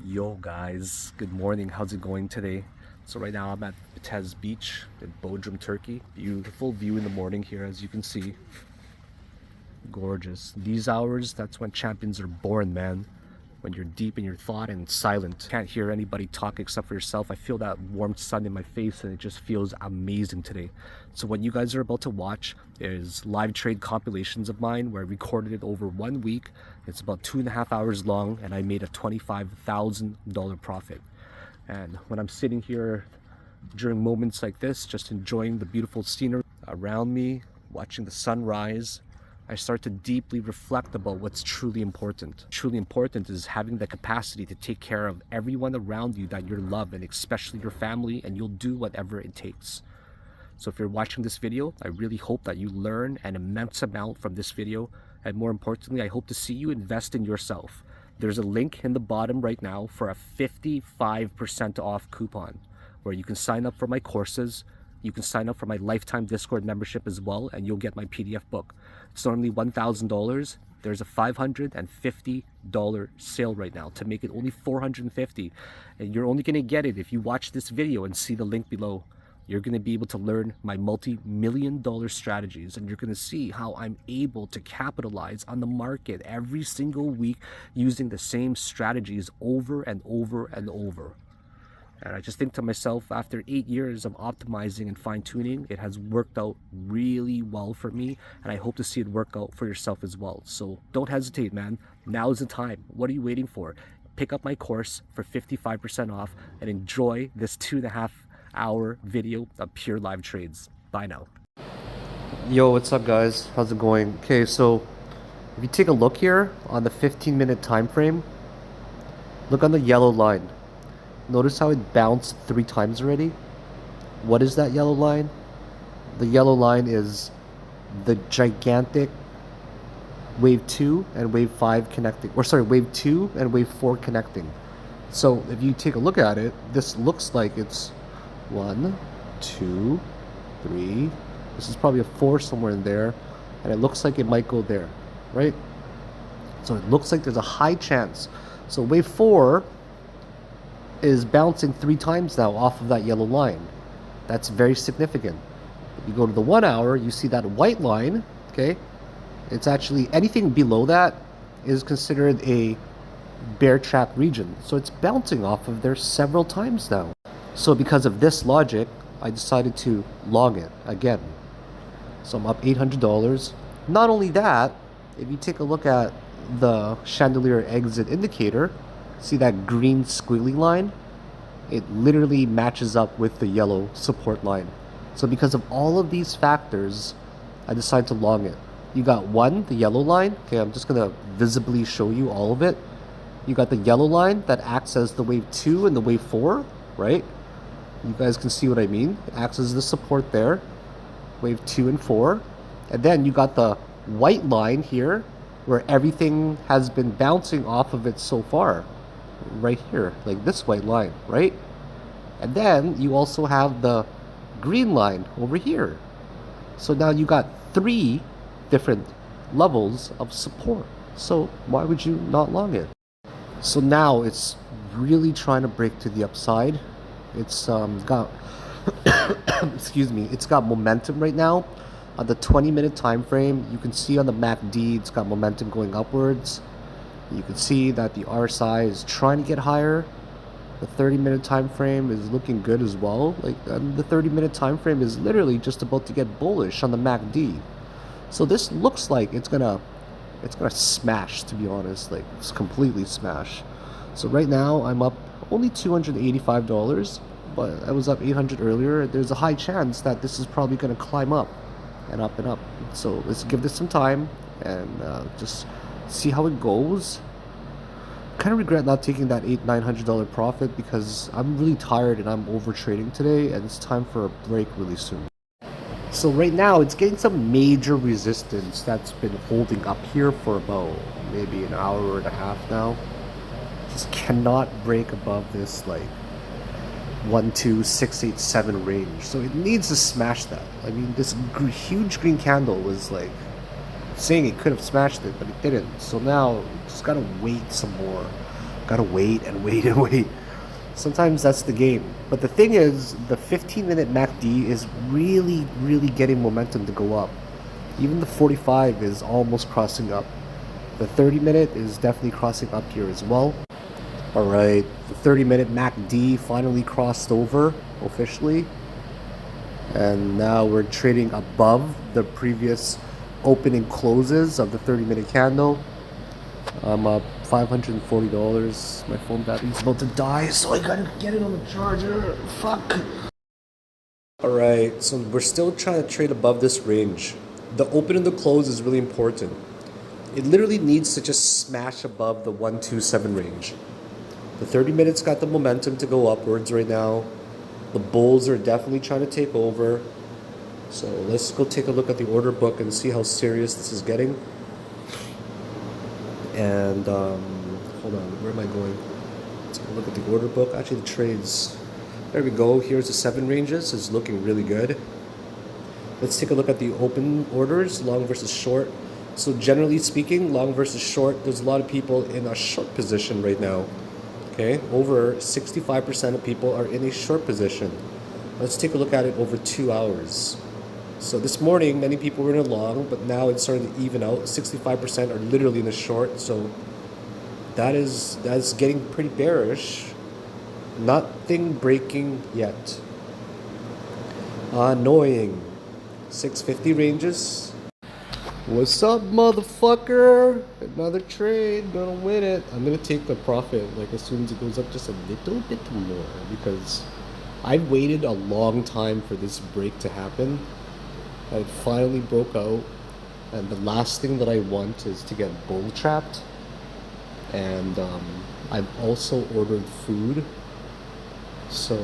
Yo guys, good morning. How's it going today? So right now I'm at Vitez Beach in Bodrum, Turkey. Beautiful view in the morning here, as you can see. Gorgeous. These hours, that's when champions are born, man. When you're deep in your thought and silent. Can't hear anybody talk except for yourself. I feel that warm sun in my face and it just feels amazing today. So what you guys are about to watch is live trade compilations of mine where I recorded it over 1 week. It's about 2.5 hours long and I made a $25,000 profit. And when I'm sitting here during moments like this, just enjoying the beautiful scenery around me, watching the sunrise, I start to deeply reflect about what's truly important. Truly important is having the capacity to take care of everyone around you that you love, and especially your family, and you'll do whatever it takes. So if you're watching this video, I really hope that you learn an immense amount from this video, and more importantly, I hope to see you invest in yourself. There's a link in the bottom right now for a 55% off coupon where you can sign up for my courses. You can sign up for my lifetime Discord membership as well, and you'll get my PDF book. It's normally $1,000. There's a $550 sale right now to make it only $450, and you're only going to get it if you watch this video and see the link below. You're going to be able to learn my multi-million-dollar strategies, and you're going to see how I'm able to capitalize on the market every single week using the same strategies over and over and over. And I just think to myself, after 8 years of optimizing and fine-tuning, it has worked out really well for me, and I hope to see it work out for yourself as well. So don't hesitate, man. Now is the time. What are you waiting for? Pick up my course for 55% off and enjoy this 2.5-hour video of pure live trades. Bye now. Yo, what's up guys? How's it going? Okay, so if you take a look here on the 15-minute time frame, look on the yellow line. Notice how it bounced 3 times already? What is that yellow line? The yellow line is the gigantic wave 2 and wave 5 connecting. Or sorry, wave 2 and wave 4 connecting. So if you take a look at it, this looks like it's 1, 2, 3. This is probably a 4 somewhere in there. And it looks like it might go there, right? So it looks like there's a high chance. So wave 4 is bouncing 3 times now off of that yellow line. That's very significant. If you go to the 1 hour, you see that white line, okay? It's actually anything below that is considered a bear trap region. So it's bouncing off of there several times now. So because of this logic, I decided to long it again. So I'm up $800. Not only that, if you take a look at the chandelier exit indicator, see that green squiggly line? It literally matches up with the yellow support line. So because of all of these factors, I decided to long it. You got 1, the yellow line. Okay, I'm just gonna visibly show you all of it. You got the yellow line that acts as the wave 2 and the wave 4, right? You guys can see what I mean. It acts as the support there. Wave 2 and 4. And then you got the white line here where everything has been bouncing off of it so far. Right here, like this white line, right? And then you also have the green line over here. So now you got 3 different levels of support. So why would you not long it? So now it's really trying to break to the upside. It's got excuse me, it's got momentum right now. On the 20-minute time frame, you can see on the MACD it's got momentum going upwards. You can see that the RSI is trying to get higher. The 30-minute time frame is looking good as well. Like the 30-minute time frame is literally just about to get bullish on the MACD. So this looks like it's gonna smash, to be honest. Like it's completely smash. So right now I'm up only $285, but I was up 800 earlier. There's a high chance that this is probably gonna climb up and up and up. So let's give this some time and just see how it goes. Kind of regret not taking that $900 profit because I'm really tired and I'm over trading today, and it's time for a break really soon. So right now it's getting some major resistance that's been holding up here for about maybe an hour and a half now. Just cannot break above this like 1, 2, 6, 8, 7 range. So it needs to smash that. I mean, this huge green candle was like saying it could have smashed it, but it didn't. So now just gotta wait some more. Gotta wait and wait and wait. Sometimes that's the game. But the thing is, the 15-minute MACD is really, really getting momentum to go up. Even the 45 is almost crossing up. The 30-minute is definitely crossing up here as well. Alright, the 30-minute MACD finally crossed over officially. And now we're trading above the previous opening closes of the 30-minute candle. I'm up $540. My phone battery's about to die, so I gotta get it on the charger. Fuck. Alright, so we're still trying to trade above this range. The open and the close is really important. It literally needs to just smash above the 127 range. The 30 minutes got the momentum to go upwards right now. The bulls are definitely trying to take over. So let's go take a look at the order book and see how serious this is getting. And hold on, where am I going? Let's take a look at the order book. Actually, the trades. There we go. Here's the 7 ranges. It's looking really good. Let's take a look at the open orders, long versus short. So generally speaking, long versus short, there's a lot of people in a short position right now. Okay, over 65% of people are in a short position. Let's take a look at it over 2 hours. So this morning, many people were in a long, but now it's starting to even out. 65% are literally in a short, so that's getting pretty bearish. Nothing breaking yet. Annoying. 650 ranges. What's up, motherfucker? Another trade, gonna win it. I'm gonna take the profit like as soon as it goes up just a little bit more, because I've waited a long time for this break to happen. It finally broke out, and the last thing that I want is to get bull trapped. And I've also ordered food, so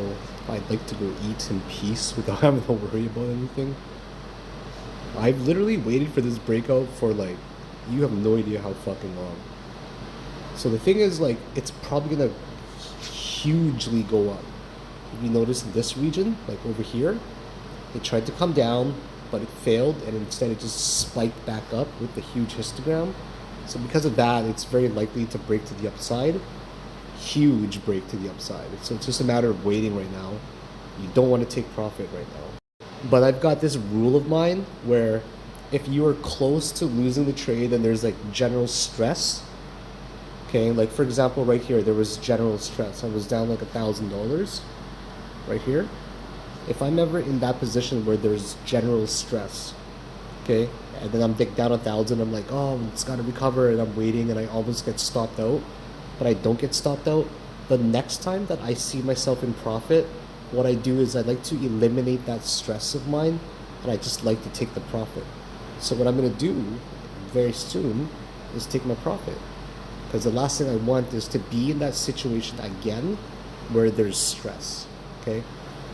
I'd like to go eat in peace without having to worry about anything. I've literally waited for this breakout for like, you have no idea how fucking long. So the thing is, like, it's probably gonna hugely go up. If you notice in this region, like over here, it tried to come down, but it failed, and instead it just spiked back up with the huge histogram. So because of that, it's very likely to break to the upside. Huge break to the upside. So it's just a matter of waiting right now. You don't want to take profit right now. But I've got this rule of mine where if you are close to losing the trade and there's like general stress, okay, like for example right here there was general stress. I was down like $1,000 right here. If I'm ever in that position where there's general stress, okay, and then I'm down 1,000, I'm like, oh, it's got to recover, and I'm waiting and I almost get stopped out, but I don't get stopped out. The next time that I see myself in profit, what I do is I like to eliminate that stress of mine, and I just like to take the profit. So what I'm going to do very soon is take my profit, because the last thing I want is to be in that situation again where there's stress, okay?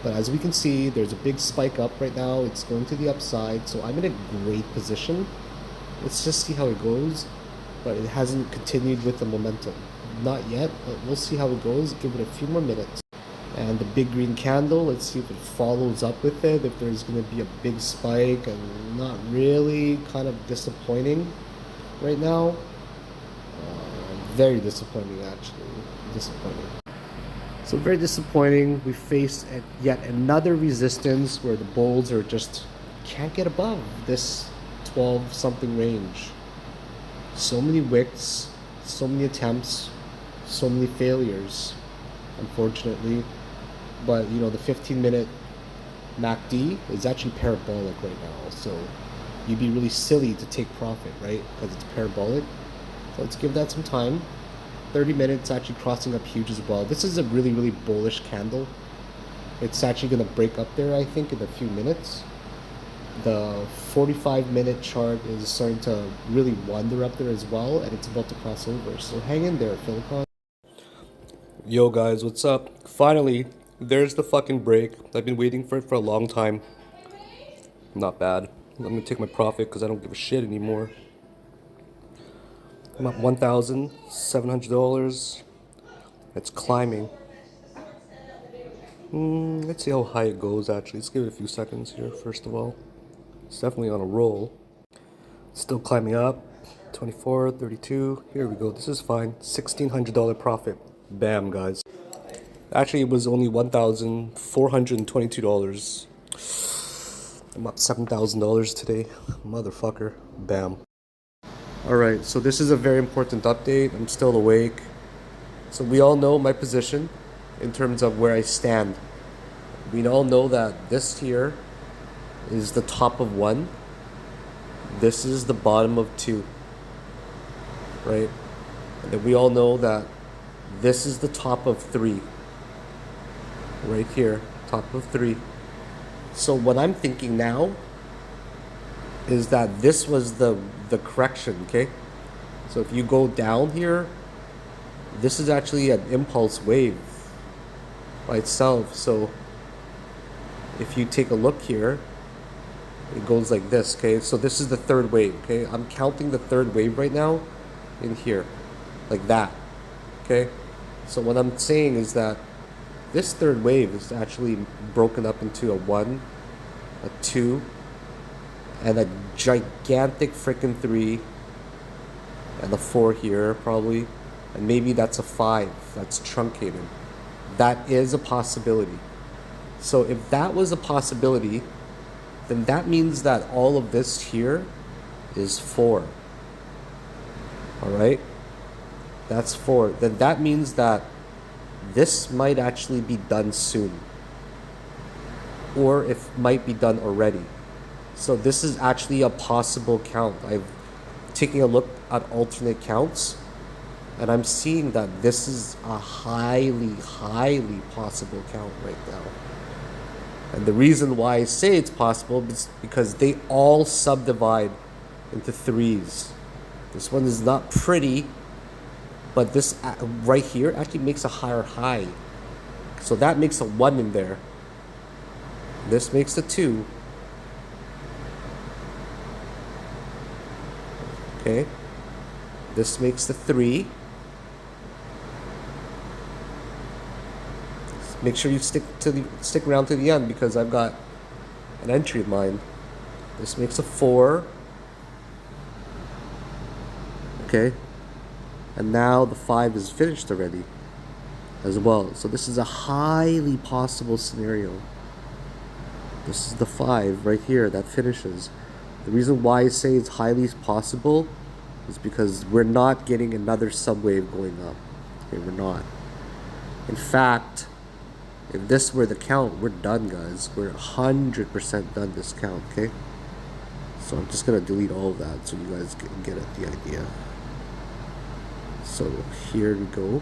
But as we can see, there's a big spike up right now. It's going to the upside, so I'm in a great position. Let's just see how it goes, but it hasn't continued with the momentum. Not yet, but we'll see how it goes. Give it a few more minutes. And the big green candle, let's see if it follows up with it, if there's going to be a big spike. And not really, kind of disappointing right now. Very disappointing, actually. Disappointing. So very disappointing. We faced yet another resistance where the bulls are just can't get above this 12 something range. So many wicks, so many attempts, so many failures, unfortunately. But you know, the 15-minute MACD is actually parabolic right now, so you'd be really silly to take profit, right? Because it's parabolic. So let's give that some time. 30 minutes actually crossing up huge as well. This is a really, really bullish candle. It's actually going to break up there, I think, in a few minutes. The 45-minute chart is starting to really wander up there as well, and it's about to cross over. So hang in there, Philakone. Yo guys, what's up? Finally, there's the fucking break. I've been waiting for it for a long time. Not bad. I'm going to take my profit because I don't give a shit anymore. I'm at $1,700. It's climbing. Let's see how high it goes actually. Let's give it a few seconds here first of all. It's definitely on a roll. It's still climbing up. 24, 32. Here we go. This is fine. $1,600 profit. Bam, guys. Actually, it was only $1,422. I'm up $7,000 today. Motherfucker. Bam. Alright, so this is a very important update. I'm still awake. So we all know my position in terms of where I stand. We all know that this here is the top of 1. This is the bottom of 2. Right? And then we all know that this is the top of 3. Right here, top of 3. So what I'm thinking now is that this was the correction, okay? So if you go down here, this is actually an impulse wave by itself. So if you take a look here, it goes like this, okay? So this is the third wave, okay? I'm counting the third wave right now in here, like that, okay? So what I'm saying is that this third wave is actually broken up into a 1, a 2, and a gigantic freaking 3, and a 4 here probably, and maybe that's a 5 that's truncated. That is a possibility. So if that was a possibility, then that means that all of this here is 4. Alright? That's 4. Then that means that this might actually be done soon. Or it might be done already. So this is actually a possible count. I'm taking a look at alternate counts, and I'm seeing that this is a highly, highly possible count right now. And the reason why I say it's possible is because they all subdivide into 3s. This one is not pretty, but this right here actually makes a higher high. So that makes a 1 in there. This makes a 2. Okay. This makes the 3. Make sure you stick around to the end because I've got an entry in mind. This makes a 4. Okay. And now the 5 is finished already as well. So this is a highly possible scenario. This is the 5 right here that finishes. The reason why I say it's highly possible is because we're not getting another subwave going up. Okay, we're not. In fact, if this were the count, we're done, guys. We're 100% done this count, okay? So I'm just going to delete all of that so you guys can get at the idea. So here we go.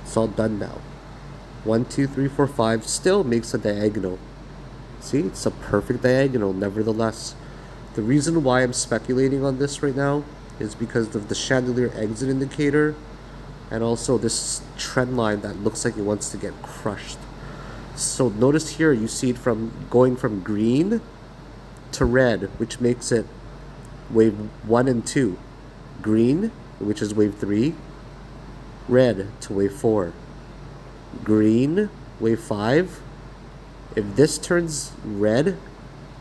It's all done now. 1, 2, 3, 4, 5 still makes a diagonal. See, it's a perfect diagonal nevertheless. The reason why I'm speculating on this right now is because of the chandelier exit indicator and also this trend line that looks like it wants to get crushed. So notice here you see it from going from green to red, which makes it wave 1 and 2. Green, which is wave 3, red to wave 4. Green, wave 5. If this turns red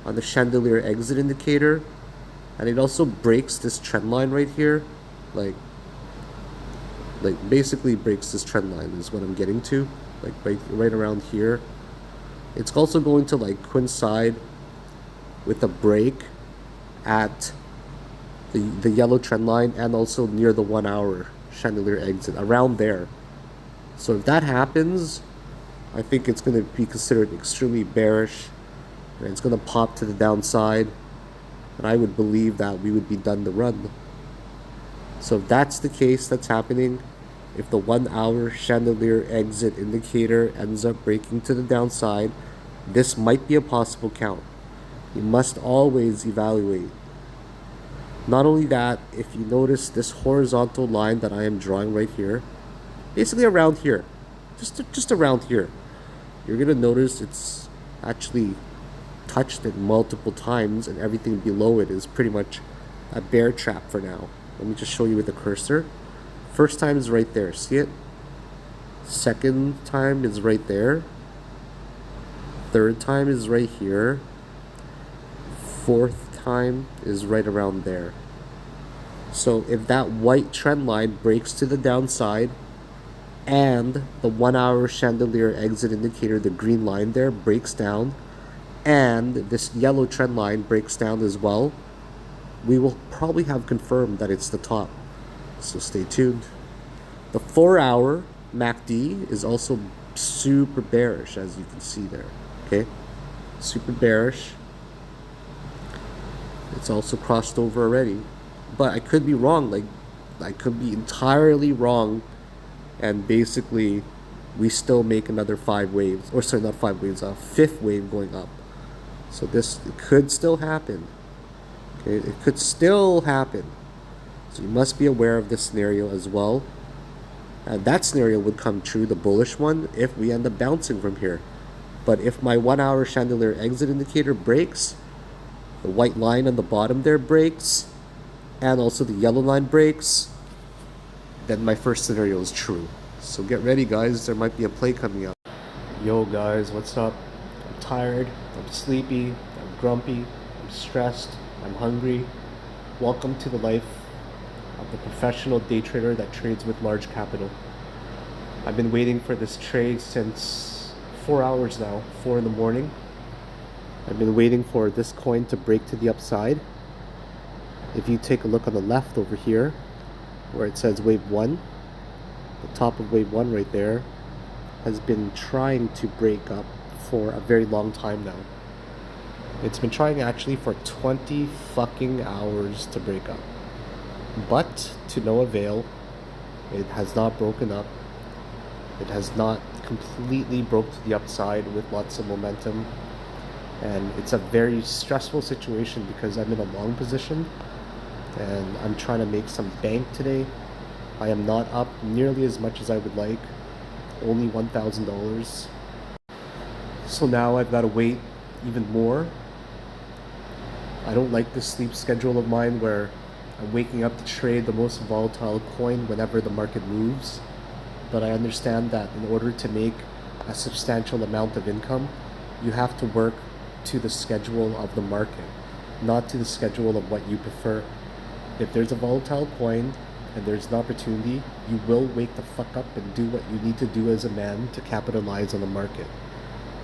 on the chandelier exit indicator, and it also breaks this trend line right here, like basically breaks this trend line is what I'm getting to, like right around here. It's also going to like coincide with a break at the yellow trend line and also near the 1 hour chandelier exit, around there. So if that happens, I think it's going to be considered extremely bearish, and it's going to pop to the downside, and I would believe that we would be done the run. So if that's the case that's happening, if the 1 hour chandelier exit indicator ends up breaking to the downside, this might be a possible count. You must always evaluate. Not only that, if you notice this horizontal line that I am drawing right here, basically around here, just around here, you're going to notice it's actually touched it multiple times, and everything below it is pretty much a bear trap for now. Let me just show you with the cursor. First time is right there, see it? Second time is right there. Third time is right here. Fourth time is right around there. So if that white trend line breaks to the downside and the 1 hour chandelier exit indicator, the green line there, breaks down, and this yellow trend line breaks down as well, we will probably have confirmed that it's the top. So stay tuned. The 4 hour MACD is also super bearish, as you can see there. Okay, super bearish. It's also crossed over already, but I could be wrong. Like, I could be entirely wrong, and basically we still make another 5 waves, or sorry, not 5 waves, a 5th wave going up. So this could still happen. Okay, it could still happen. So you must be aware of this scenario as well. And that scenario would come true, the bullish one, if we end up bouncing from here. But if my 1 hour chandelier exit indicator breaks, the white line on the bottom there breaks, and also the yellow line breaks, then my first scenario is true. So get ready, guys. There might be a play coming up. Yo, guys, what's up? I'm tired, I'm sleepy, I'm grumpy, I'm stressed, I'm hungry. Welcome to the life of the professional day trader that trades with large capital. I've been waiting for this trade since 4 hours now, 4 in the morning. I've been waiting for this coin to break to the upside. If you take a look on the left over here, where it says wave 1, the top of wave 1 right there has been trying to break up for a very long time now. It's been trying actually for 20 fucking hours to break up, but to no avail. It has not broken up. It has not completely broke to the upside with lots of momentum, and it's a very stressful situation because I'm in a long position and I'm trying to make some bank today. I am not up nearly as much as I would like, only $1,000. So now I've got to wait even more. I don't like this sleep schedule of mine where I'm waking up to trade the most volatile coin whenever the market moves. But I understand that in order to make a substantial amount of income, you have to work to the schedule of the market, not to the schedule of what you prefer. If there's a volatile coin and there's an opportunity, you will wake the fuck up and do what you need to do as a man to capitalize on the market.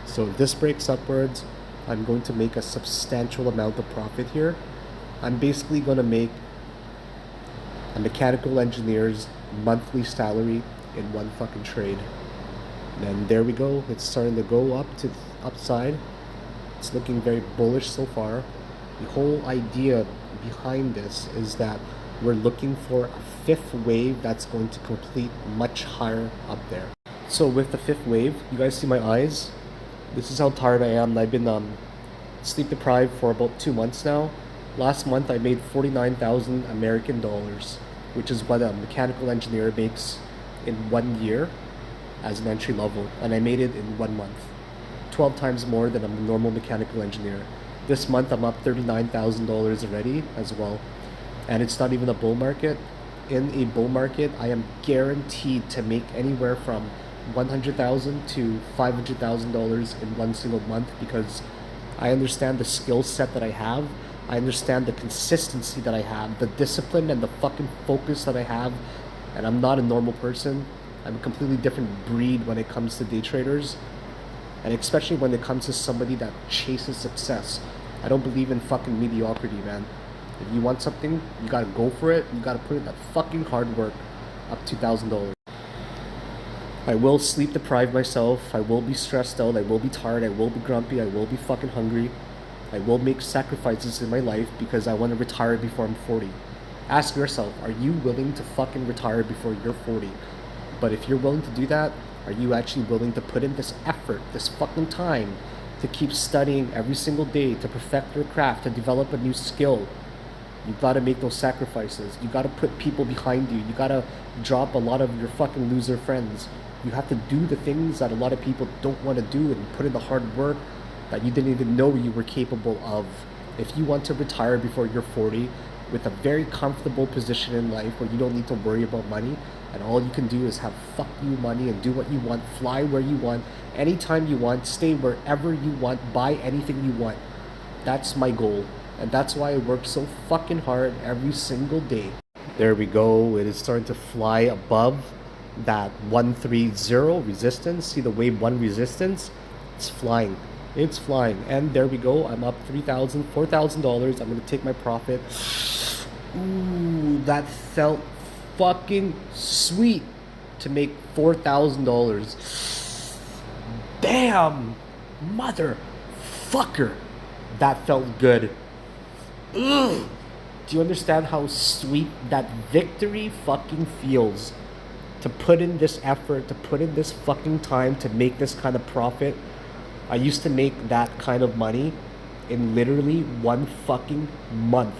So if this breaks upwards, I'm going to make a substantial amount of profit here. I'm basically going to make a mechanical engineer's monthly salary in one fucking trade. And there we go. It's starting to go up to the upside. It's looking very bullish so far. The whole idea behind this is that we're looking for a 5th wave that's going to complete much higher up there. So with the 5th wave, you guys see my eyes? This is how tired I am. I've been sleep deprived for about 2 months now. Last month I made 49,000 American dollars, which is what a mechanical engineer makes in 1 year as an entry level, and I made it in 1 month. 12 times more than a normal mechanical engineer. This month I'm up $39,000 already as well. And it's not even a bull market. In a bull market, I am guaranteed to make anywhere from $100,000 to $500,000 in one single month, because I understand the skill set that I have. I understand the consistency that I have, the discipline and the fucking focus that I have. And I'm not a normal person. I'm a completely different breed when it comes to day traders. And especially when it comes to somebody that chases success. I don't believe in fucking mediocrity, man. If you want something, you gotta go for it. You gotta put in that fucking hard work. Up $2,000. I will sleep deprive myself. I will be stressed out. I will be tired. I will be grumpy. I will be fucking hungry. I will make sacrifices in my life because I want to retire before I'm 40. Ask yourself, are you willing to fucking retire before you're 40? But if you're willing to do that, are you actually willing to put in this effort, this fucking time, to keep studying every single day, to perfect your craft, to develop a new skill? You gotta make those sacrifices. You gotta put people behind you. You gotta drop a lot of your fucking loser friends. You have to do the things that a lot of people don't want to do and put in the hard work that you didn't even know you were capable of. If you want to retire before you're 40 with a very comfortable position in life where you don't need to worry about money, and all you can do is have fuck you money and do what you want, fly where you want, anytime you want, stay wherever you want, buy anything you want. That's my goal. And that's why I work so fucking hard every single day. There we go. It is starting to fly above that 130 resistance. See the wave 1 resistance? It's flying. It's flying. And there we go. I'm up $3,000, $4,000. I'm going to take my profit. Ooh, that felt fucking sweet to make $4,000. Bam! Motherfucker. That felt good. Ugh. Do you understand how sweet that victory fucking feels? To put in this effort, to put in this fucking time to make this kind of profit. I used to make that kind of money in literally 1 fucking month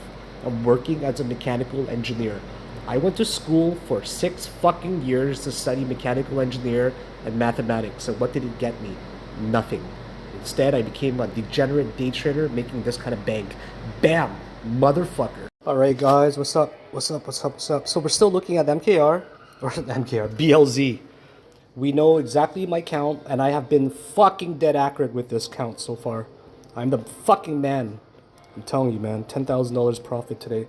of working as a mechanical engineer. I went to school for 6 fucking years to study mechanical engineer and mathematics. So what did it get me? Nothing. Instead, I became a degenerate day trader making this kind of bank. Bam! Motherfucker. Alright guys, what's up? What's up? What's up? What's up? So we're still looking at MKR, or MKR, BLZ. We know exactly my count, and I have been fucking dead accurate with this count so far. I'm the fucking man. I'm telling you, man, $10,000 profit today.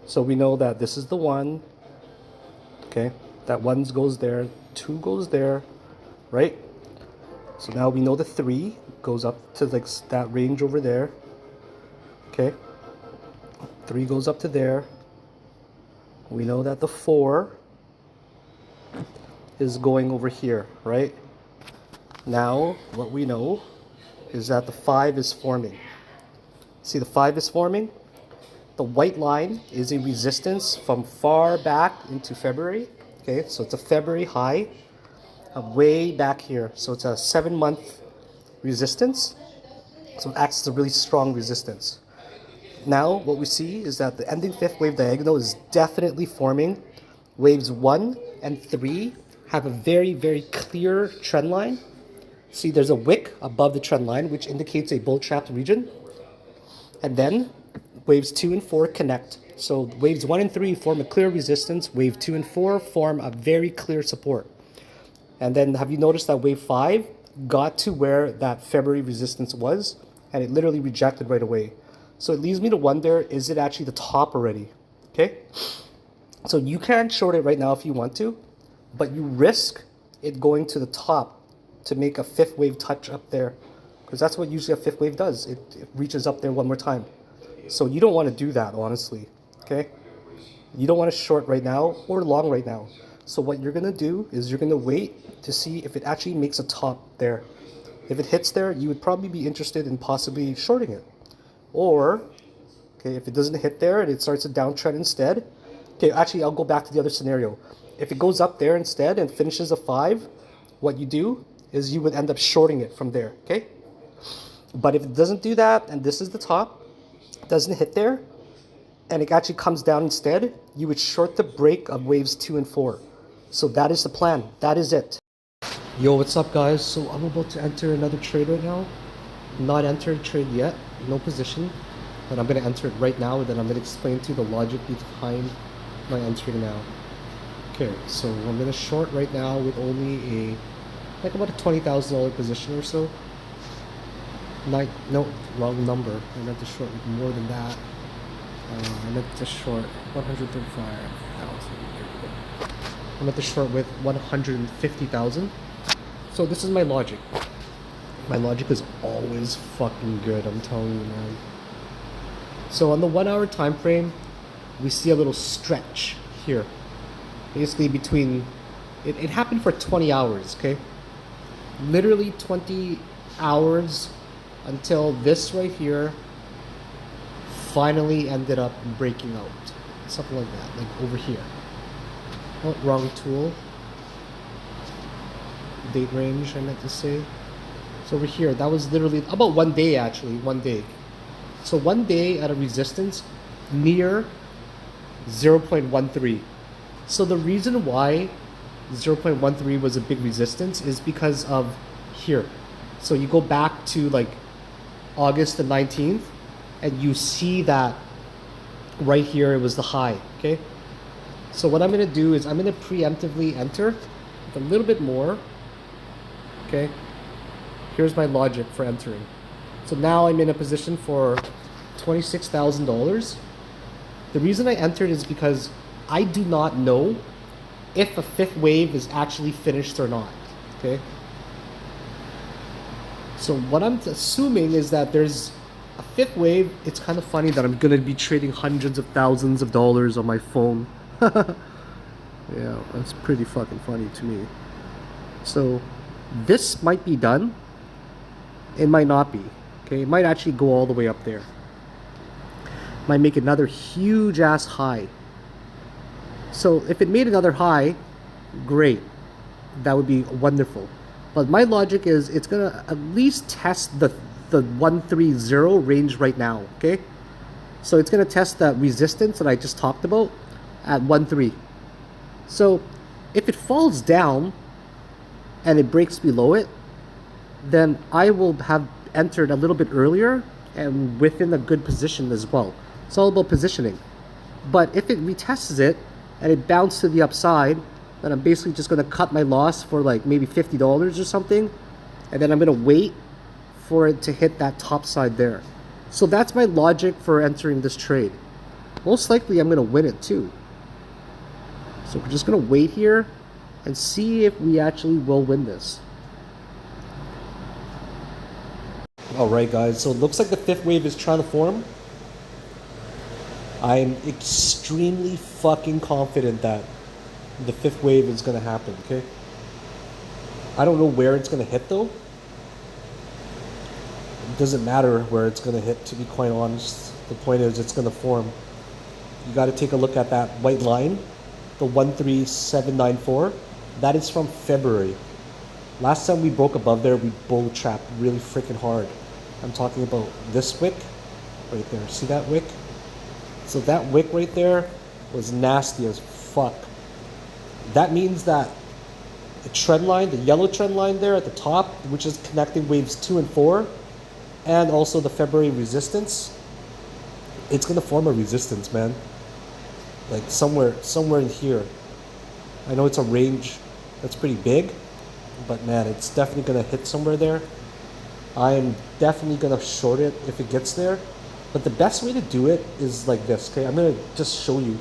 So we know that this is the 1. Okay, that 1 goes there, 2 goes there, right? So now we know the 3 goes up to like that range over there. Okay. 3 goes up to there. We know that the 4 is going over here, right? Now, what we know is that the 5 is forming. See, the 5 is forming. The white line is a resistance from far back into February. Okay, so it's a February high, way back here. So it's a 7-month resistance. So it acts as a really strong resistance. Now, what we see is that the ending 5th wave diagonal is definitely forming. Waves 1 and 3 have a very, very clear trend line. See, there's a wick above the trend line, which indicates a bull trap region. And then waves 2 and 4 connect. So waves 1 and 3 form a clear resistance. Wave 2 and 4 form a very clear support. And then have you noticed that wave 5 got to where that February resistance was, and it literally rejected right away. So it leaves me to wonder, is it actually the top already? Okay? So you can short it right now if you want to, but you risk it going to the top to make a 5th wave touch up there. Because that's what usually a 5th wave does. It reaches up there one more time. So you don't want to do that, honestly. Okay? You don't want to short right now or long right now. So what you're going to do is you're going to wait to see if it actually makes a top there. If it hits there, you would probably be interested in possibly shorting it. Or, okay, if it doesn't hit there and it starts a downtrend instead, okay, actually I'll go back to the other scenario. If it goes up there instead and finishes a 5, what you do is you would end up shorting it from there, okay? But if it doesn't do that and this is the top, doesn't hit there, and it actually comes down instead, you would short the break of waves 2 and 4. So that is the plan. That is it. Yo, what's up guys? So I'm about to enter another trade right now. Not entered trade yet, no position, but I'm going to enter it right now, and then I'm going to explain to you the logic behind my entering now. Okay, so I'm going to short right now with only like about a $20,000 position or so. No, wrong number. I meant to short with more than that. I meant to short 135,000. I meant to short with 150,000. So this is my logic. My logic is always fucking good, I'm telling you, man. So on the 1 hour time frame, we see a little stretch here. Basically between, it happened for 20 hours, okay? Literally 20 hours until this right here finally ended up breaking out. Something like that, like over here. Oh, wrong tool. Date range, I meant to say. So over here, that was literally about 1 day actually, 1 day. So 1 day at a resistance near 0.13. So the reason why 0.13 was a big resistance is because of here. So you go back to like August the 19th and you see that right here it was the high, okay? So what I'm gonna do is I'm gonna preemptively enter with a little bit more, okay? Here's my logic for entering. So now I'm in a position for $26,000. The reason I entered is because I do not know if a fifth wave is actually finished or not. Okay. So what I'm assuming is that there's a fifth wave. It's kind of funny that I'm gonna be trading hundreds of thousands of dollars on my phone. Yeah, that's pretty fucking funny to me. So this might be done. It might not be. Okay, it might actually go all the way up there. Might make another huge ass high. So if it made another high, great. That would be wonderful. But my logic is it's gonna at least test the 130 range right now. Okay, so it's gonna test that resistance that I just talked about at 1.3. So if it falls down and it breaks below it, then I will have entered a little bit earlier and within a good position as well. It's all about positioning. But if it retests it and it bounces to the upside, then I'm basically just going to cut my loss for like maybe $50 or something, and then I'm going to wait for it to hit that top side there. So that's my logic for entering this trade. Most likely I'm going to win it too. So we're just going to wait here and see if we actually will win this. Alright guys, so it looks like the fifth wave is trying to form. I'm extremely fucking confident that the fifth wave is going to happen, okay? I don't know where it's going to hit though. It doesn't matter where it's going to hit, to be quite honest. The point is it's going to form. You got to take a look at that white line, the 13794. That is from February. Last time we broke above there, we bull trapped really freaking hard. I'm talking about this wick right there. See that wick? So that wick right there was nasty as fuck. That means that the trend line, the yellow trend line there at the top, which is connecting waves 2 and 4, and also the February resistance, it's gonna form a resistance, man. Like somewhere in here. I know it's a range that's pretty big, but man, it's definitely gonna hit somewhere there. I am definitely gonna short it if it gets there. But the best way to do it is like this, okay? I'm gonna just show you.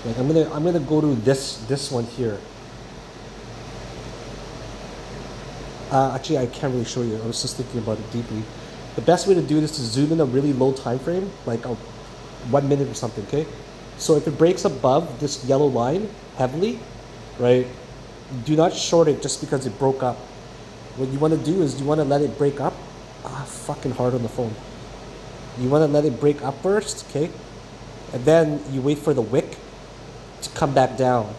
Like I'm gonna go to this one here. Actually, I can't really show you. I was just thinking about it deeply. The best way to do it is to zoom in a really low time frame, like a 1 minute or something, okay? So if it breaks above this yellow line heavily, right, do not short it just because it broke up. What you want to do is you want to let it break up. Fucking hard on the phone. You want to let it break up first, okay? And then you wait for the wick to come back down.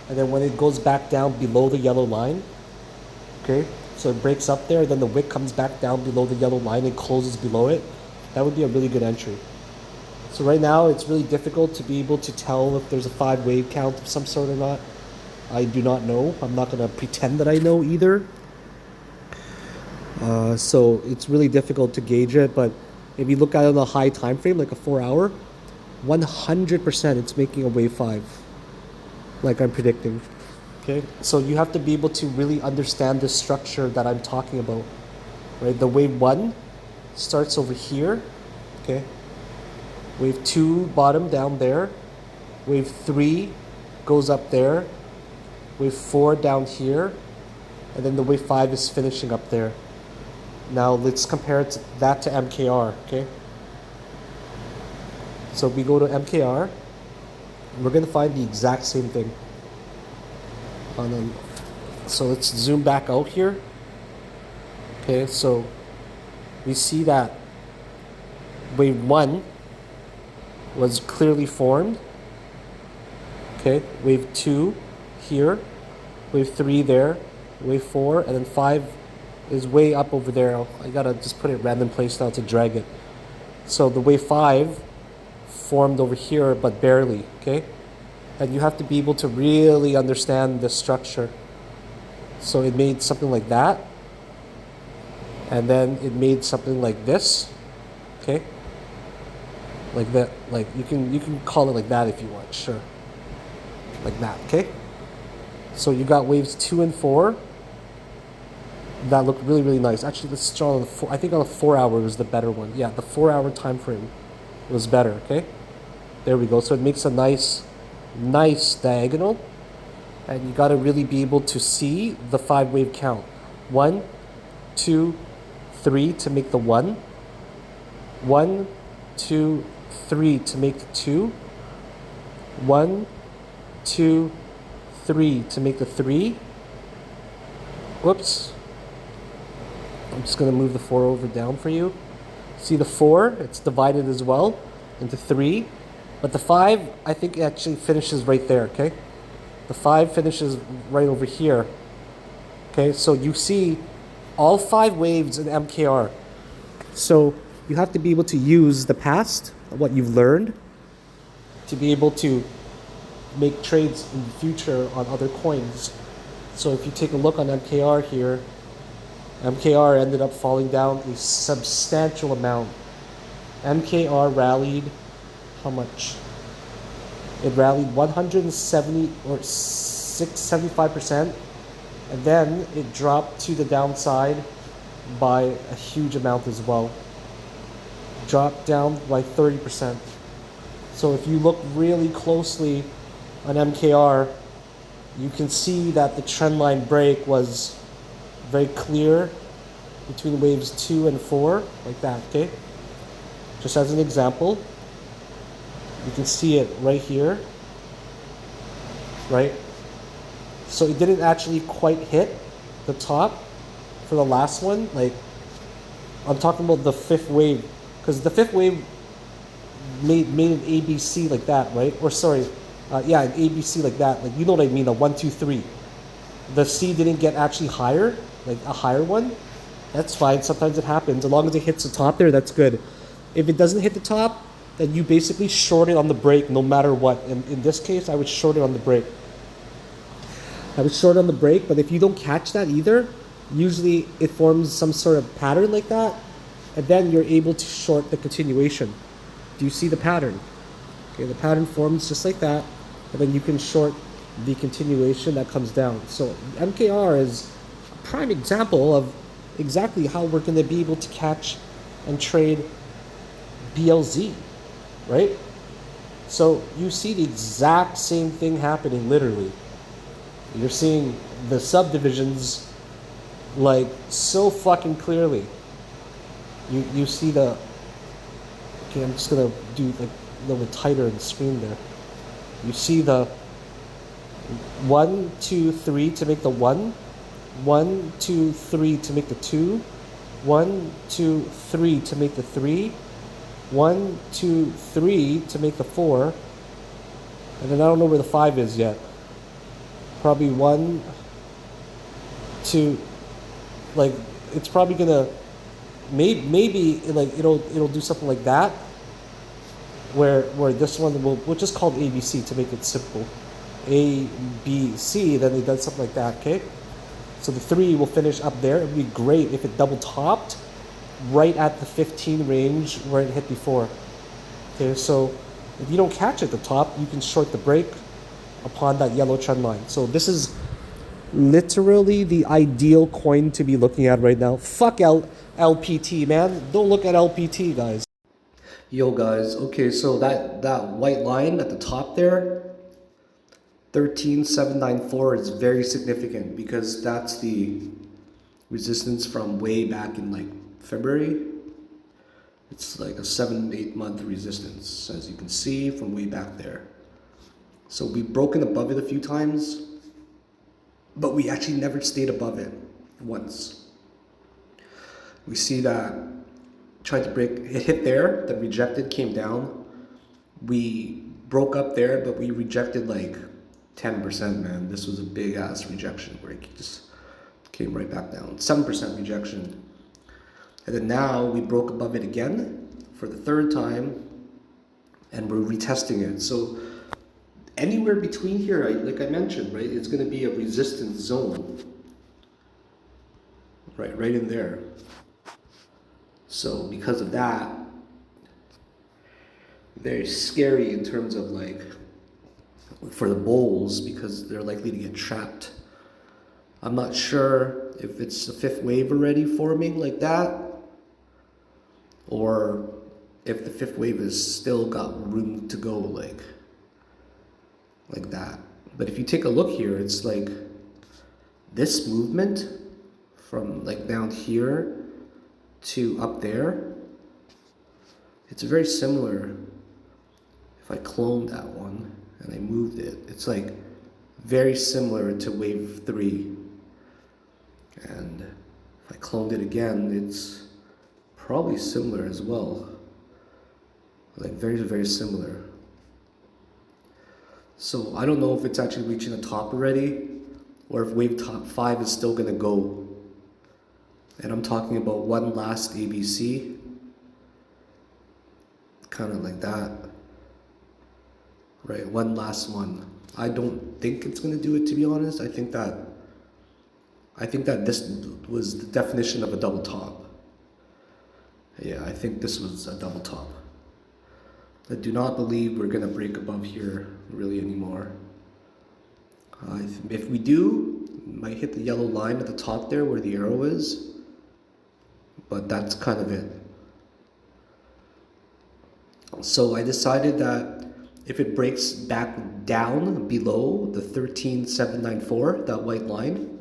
And then when it goes back down below the yellow line, okay, so it breaks up there, then the wick comes back down below the yellow line and closes below it. That would be a really good entry. So right now it's really difficult to be able to tell if there's a 5 wave count of some sort or not. I do not know. I'm not going to pretend that I know either. So it's really difficult to gauge it, but if you look at it on a high time frame, like a 4 hour, 100% it's making a wave 5, like I'm predicting. Okay, so you have to be able to really understand the structure that I'm talking about, right? The wave 1 starts over here, okay? Wave 2 bottom down there, wave 3 goes up there, wave 4 down here, and then the wave 5 is finishing up there. Now let's compare that to MKR, okay? So we go to MKR, we're gonna find the exact same thing. So let's zoom back out here. Okay, so we see that wave 1 was clearly formed. Okay, wave 2 here, wave 3 there, wave 4, and then 5 is way up over there. I gotta just put it random place now to drag it. So the wave 5 formed over here, but barely, okay? And you have to be able to really understand the structure. So it made something like that, and then it made something like this, okay? Like that, like you can call it like that if you want, sure. Like that, okay? So you got waves 2 and 4. That looked really, really nice. Actually, let's draw on the 4. I think on the 4 hour was the better one. Yeah, the 4 hour time frame was better, okay? There we go. So it makes a nice diagonal. And you got to really be able to see the 5-wave count. 1, 2, 3 to make the 1. 1, 2, 3 to make the 2. 1, 2, 3 to make the 3. Whoops. I'm just going to move the 4 over down for you. See the 4? It's divided as well into 3. But the 5, I think, actually finishes right there, okay? The 5 finishes right over here. Okay, so you see all 5 waves in MKR. So you have to be able to use the past, what you've learned, to be able to make trades in the future on other coins. So if you take a look on MKR here, MKR ended up falling down a substantial amount. MKR rallied how much? It rallied 170 or 75%, and then it dropped to the downside by a huge amount as well. Dropped down by 30%. So if you look really closely on MKR, you can see that the trend line break was very clear between waves 2 and 4, like that, okay? Just as an example, you can see it right here, right? So it didn't actually quite hit the top for the last one. Like, I'm talking about the 5th wave, because the 5th wave made an ABC like that, right? Or sorry, yeah, an ABC like that. Like, you know what I mean, a 1, 2, 3. The C didn't get actually higher, like a higher one. That's fine. Sometimes it happens. As long as it hits the top there, that's good. If it doesn't hit the top, then you basically short it on the break no matter what. In this case, I would short it on the break. I would short on the break, but if you don't catch that either, usually it forms some sort of pattern like that, and then you're able to short the continuation. Do you see the pattern? Okay, the pattern forms just like that, and then you can short the continuation that comes down. So MKR is a prime example of exactly how we're going to be able to catch and trade BLZ, right? So you see the exact same thing happening literally. You're seeing the subdivisions like so fucking clearly. You see the, okay, I'm just gonna do like a little bit tighter in the screen there. You see the 1, 2, 3 to make the 1, 1, 2, 3 to make the 2, 1, 2, 3 to make the 3, 1, 2, 3 to make the 4, and then I don't know where the 5 is yet. Probably 1, 2, like it's probably gonna maybe like it'll do something like that, where this one we'll just call it ABC to make it simple. A, B, C, then it does something like that, okay? So the 3 will finish up there. It would be great if it double topped right at the 15 range where it hit before. Okay, so if you don't catch at the top, you can short the break upon that yellow trend line. So this is literally the ideal coin to be looking at right now. Fuck LPT, man. Don't look at LPT, guys. Yo, guys. Okay, so that white line at the top there, 13794, is very significant because that's the resistance from way back in like February. It's like a 7-8 month resistance, as you can see from way back there. So we've broken above it a few times, but we actually never stayed above it once. We see that tried to break, it hit there, the rejected came down. We broke up there, but we rejected like 10%, man. This was a big ass rejection where it just came right back down. 7% rejection. And then now we broke above it again for the 3rd time, and we're retesting it. So anywhere between here, like I mentioned, right, it's going to be a resistance zone. Right in there. So because of that, very scary in terms of like for the bulls, because they're likely to get trapped. I'm not sure if it's a 5th wave already forming like that, or if the fifth wave has still got room to go like that. But if you take a look here, it's like this movement from like down here to up there, it's very similar. If I cloned that one and I moved it, it's like very similar to wave 3. And if I cloned it again, it's probably similar as well. Like very, very similar. So I don't know if it's actually reaching the top already, or if wave top 5 is still gonna go. And I'm talking about one last ABC, kind of like that, right? One last one. I don't think it's gonna do it, to be honest. I think that this was the definition of a double top. Yeah, I think this was a double top. I do not believe we're gonna break above here really anymore. If we do, might hit the yellow line at the top there where the arrow is, but that's kind of it. So I decided that if it breaks back down below the 13794, that white line,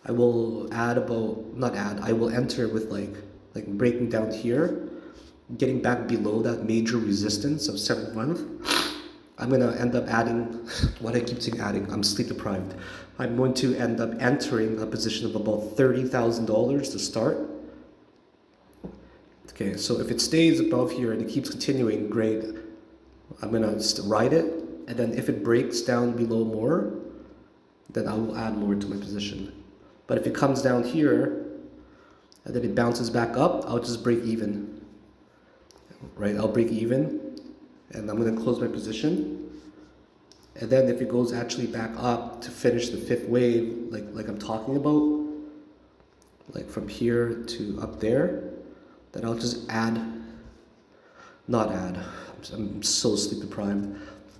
I will I will enter with like breaking down here, getting back below that major resistance of 7th month. I'm gonna end up adding, what I keep saying adding, I'm sleep deprived. I'm going to end up entering a position of about $30,000 to start. Okay, so if it stays above here and it keeps continuing, great. I'm gonna ride it, and then if it breaks down below more, then I will add more to my position. But if it comes down here, and then it bounces back up, I'll just break even. Right, I'll break even, and I'm gonna close my position. And then if it goes actually back up to finish the 5th wave, like I'm talking about, like from here to up there, then I'll just I'm so sleep deprived.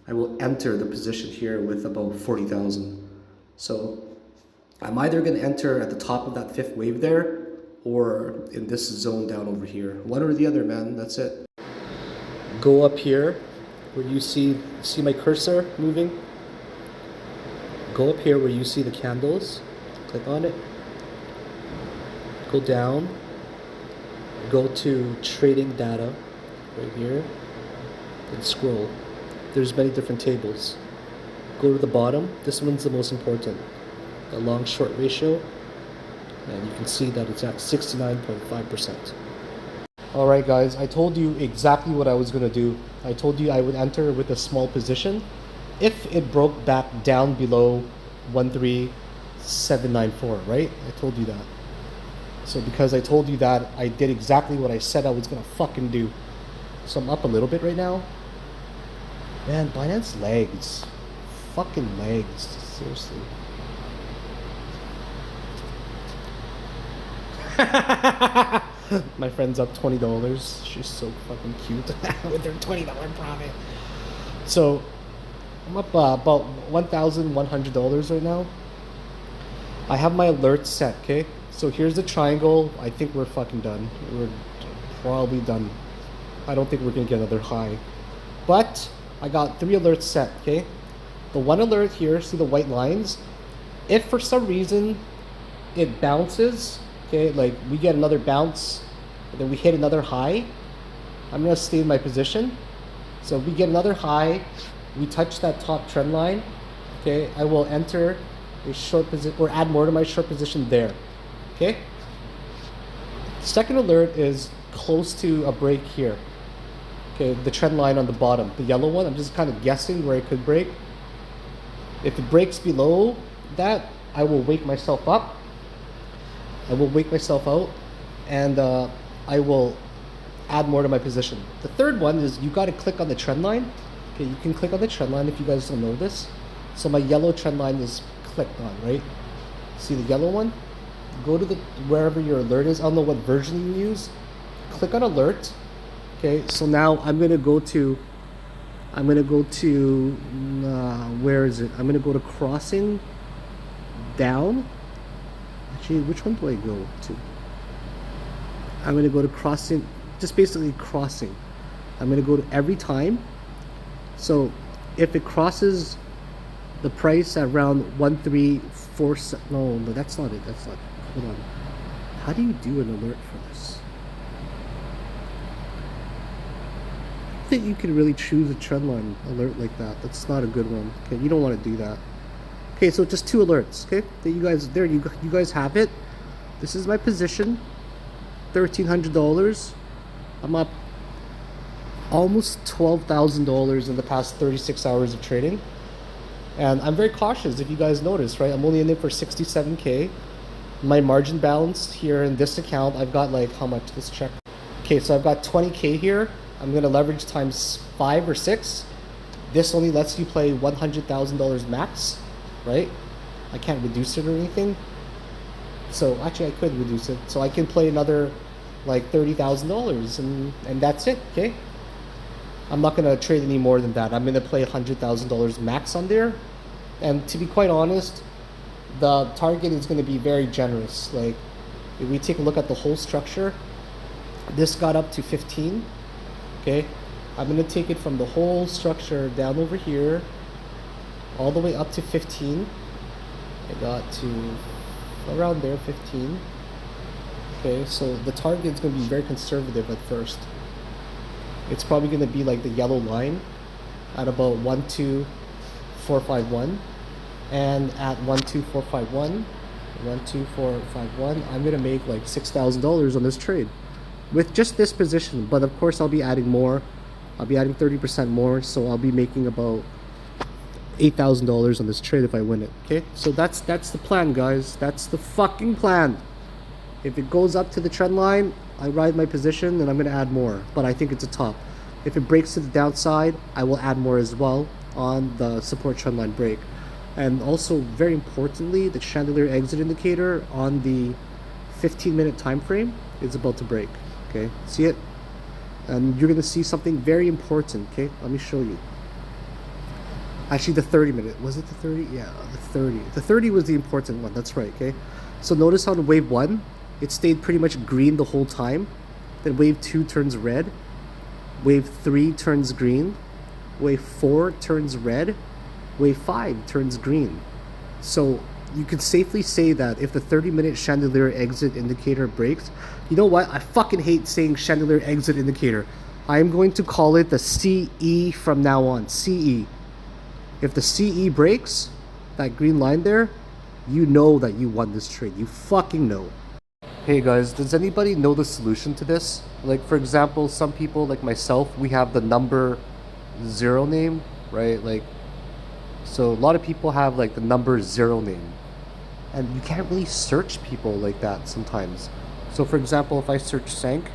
I will enter the position here with about 40,000. So I'm either gonna enter at the top of that 5th wave there, or in this zone down over here. One or the other, man, that's it. Go up here where you see my cursor moving. Go up here where you see the candles. Click on it. Go down. Go to trading data right here and scroll. There's many different tables. Go to the bottom. This one's the most important. The long short ratio. And you can see that it's at 69.5%. Alright guys, I told you exactly what I was going to do. I told you I would enter with a small position if it broke back down below 13794, right? I told you that. So because I told you that, I did exactly what I said I was going to fucking do. So I'm up a little bit right now. Man, Binance legs. Fucking legs. Seriously. My friend's up $20. She's so fucking cute with her $20 profit. So I'm up about $1,100 right now. I have my alerts set, okay? So here's the triangle. I think we're fucking done. We're probably done. I don't think we're gonna get another high. But I got 3 alerts set, okay? The one alert here, see the white lines? If for some reason it bounces, okay, like we get another bounce, and then we hit another high, I'm gonna stay in my position. So if we get another high, we touch that top trend line, okay, I will enter a short position or add more to my short position there, okay? Second alert is close to a break here, okay, the trend line on the bottom, the yellow one. I'm just kind of guessing where it could break. If it breaks below that, I will wake myself up. I will wake myself out, and I will add more to my position. The third one is you got to click on the trend line. Okay, you can click on the trend line if you guys don't know this. So my yellow trend line is clicked on, right? See the yellow one? Go to the wherever your alert is. I don't know what version you use. Click on alert. Okay, so now I'm gonna go to where is it? I'm gonna go to crossing down. Actually, which one do I go to? I'm gonna go to crossing, just basically crossing. I'm gonna go to every time. So if it crosses the price at around 134, no, that's not it. That's not it. Hold on. How do you do an alert for this? I think you can really choose a trendline alert like that. That's not a good one. Okay, you don't want to do that. Okay, so just 2 alerts. Okay, that you guys there. You guys have it. This is my position. $1,300. I'm up almost $12,000 in the past 36 hours of trading. And I'm very cautious, if you guys notice, right? I'm only in it for 67K. My margin balance here in this account, I've got like, how much? Let's check. Okay, so I've got 20K here. I'm gonna leverage times 5 or 6. This only lets you play $100,000 max, right? I can't reduce it or anything. So actually I could reduce it. So I can play another like $30,000 and that's it, okay? I'm not gonna trade any more than that. I'm gonna play $100,000 max on there. And to be quite honest, the target is gonna be very generous. Like if we take a look at the whole structure, this got up to 15, okay? I'm gonna take it from the whole structure down over here, all the way up to 15. I got to around there, 15. Okay, so the target is gonna be very conservative at first. It's probably going to be like the yellow line at about 12451, and at 12451, I'm going to make like $6,000 on this trade with just this position. But of course I'll be adding more. I'll be adding 30% more, so I'll be making about $8,000 on this trade if I win it. Okay, so that's the plan, guys. That's the fucking plan. If it goes up to the trend line, I ride my position and I'm going to add more, but I think it's a top. If it breaks to the downside, I will add more as well on the support trend line break. And also, very importantly, the chandelier exit indicator on the 15-minute time frame is about to break. Okay, see it? And you're going to see something very important. Okay, let me show you. Actually, the 30-minute. Was it the 30? Yeah, the 30. The 30 was the important one. That's right, okay? So notice on wave 1, it stayed pretty much green the whole time. Then wave 2 turns red. Wave 3 turns green. Wave 4 turns red. Wave 5 turns green. So you can safely say that if the 30-minute chandelier exit indicator breaks, you know what? I fucking hate saying chandelier exit indicator. I am going to call it the CE from now on. CE. If the CE breaks, that green line there, you know that you won this trade. You fucking know. Hey guys, does anybody know the solution to this? Like, for example, some people like myself, we have the number 0 name, right? Like, so a lot of people have like the number 0 name, and you can't really search people like that sometimes. So for example, if I search sank,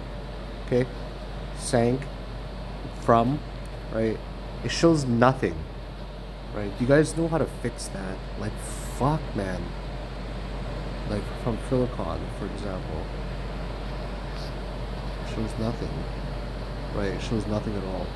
okay, sank from, right, it shows nothing, right? You guys know how to fix that? Like, fuck, man. Like from Philakone, for example, it shows nothing, right? It shows nothing at all.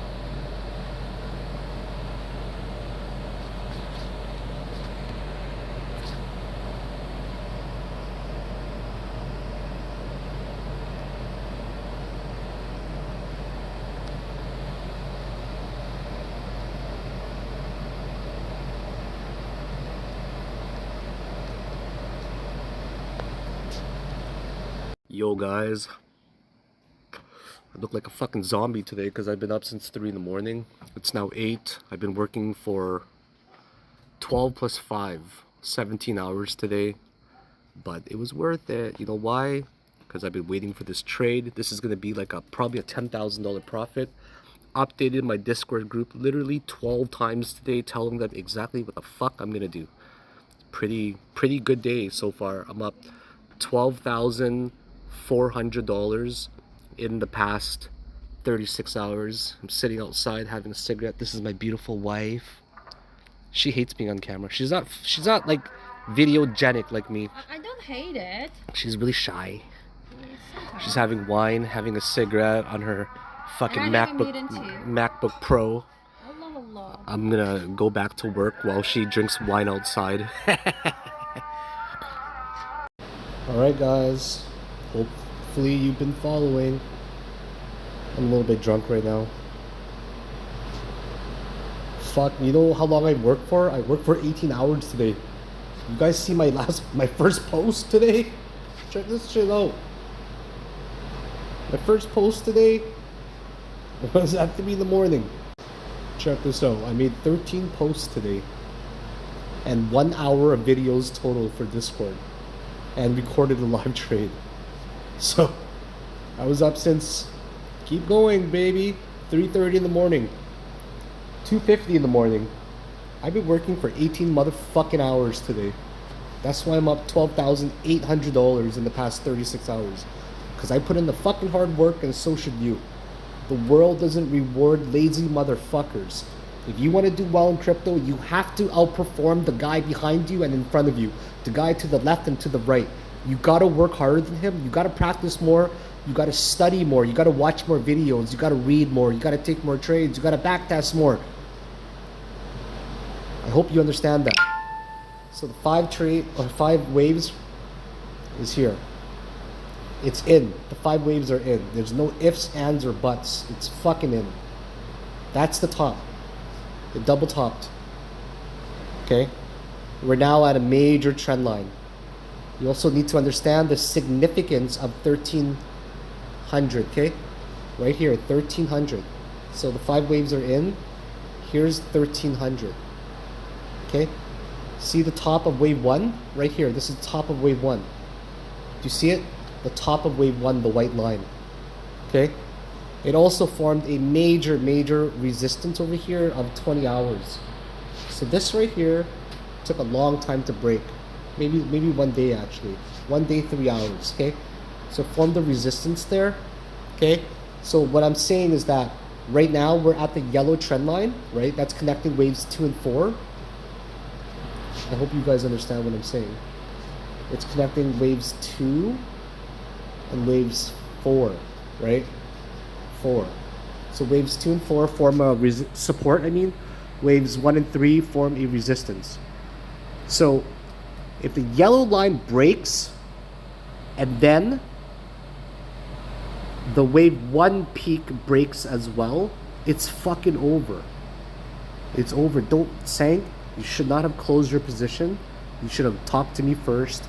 Yo guys, I look like a fucking zombie today because I've been up since 3 in the morning. It's now 8. I've been working for 12 plus 5, 17 hours today. But it was worth it. You know why? Because I've been waiting for this trade. This is going to be like probably a $10,000 profit. Updated my Discord group literally 12 times today, telling them exactly what the fuck I'm going to do. Pretty good day so far. I'm up $12,400 in the past 36 hours. I'm sitting outside having a cigarette. This is my beautiful wife. She hates being on camera. She's not like videogenic like me. I don't hate it. She's really shy. She's having wine, having a cigarette on her fucking MacBook Pro. Allah. I'm gonna go back to work while she drinks wine outside. Alright guys, hopefully you've been following. I'm a little bit drunk right now. Fuck, you know how long I worked for? I worked for 18 hours today. You guys see my first post today? Check this shit out. My first post today was at 3 in the morning. Check this out. I made 13 posts today. And 1 hour of videos total for Discord. And recorded a live trade. So, I was up since... Keep going, baby. 3:30 in the morning. 2:50 in the morning. I've been working for 18 motherfucking hours today. That's why I'm up $12,800 in the past 36 hours. Because I put in the fucking hard work, and so should you. The world doesn't reward lazy motherfuckers. If you want to do well in crypto, you have to outperform the guy behind you and in front of you. The guy to the left and to the right. You gotta work harder than him. You gotta practice more. You gotta study more. You gotta watch more videos. You gotta read more. You gotta take more trades. You gotta backtest more. I hope you understand that. So the 5 waves is here. It's in. The 5 waves are in. There's no ifs, ands, or buts. It's fucking in. That's the top. It double topped. Okay? We're now at a major trend line. You also need to understand the significance of 1300, okay? Right here, 1300. So the 5 waves are in. Here's 1300. Okay? See the top of wave 1? Right here. This is the top of wave 1. Do you see it? The top of wave 1, the white line. Okay? It also formed a major resistance over here of 20 hours. So this right here took a long time to break. Maybe 1 day actually. 1 day, 3 hours, okay? So formed a resistance there, okay? So what I'm saying is that right now we're at the yellow trend line, right? That's connecting waves 2 and 4. I hope you guys understand what I'm saying. It's connecting waves 2 and waves 4, right? 4. So waves 2 and 4 form a support, Waves 1 and 3 form a resistance. So if the yellow line breaks and then the wave 1 peak breaks as well, it's fucking over. It's over. Don't sank. You should not have closed your position. You should have talked to me first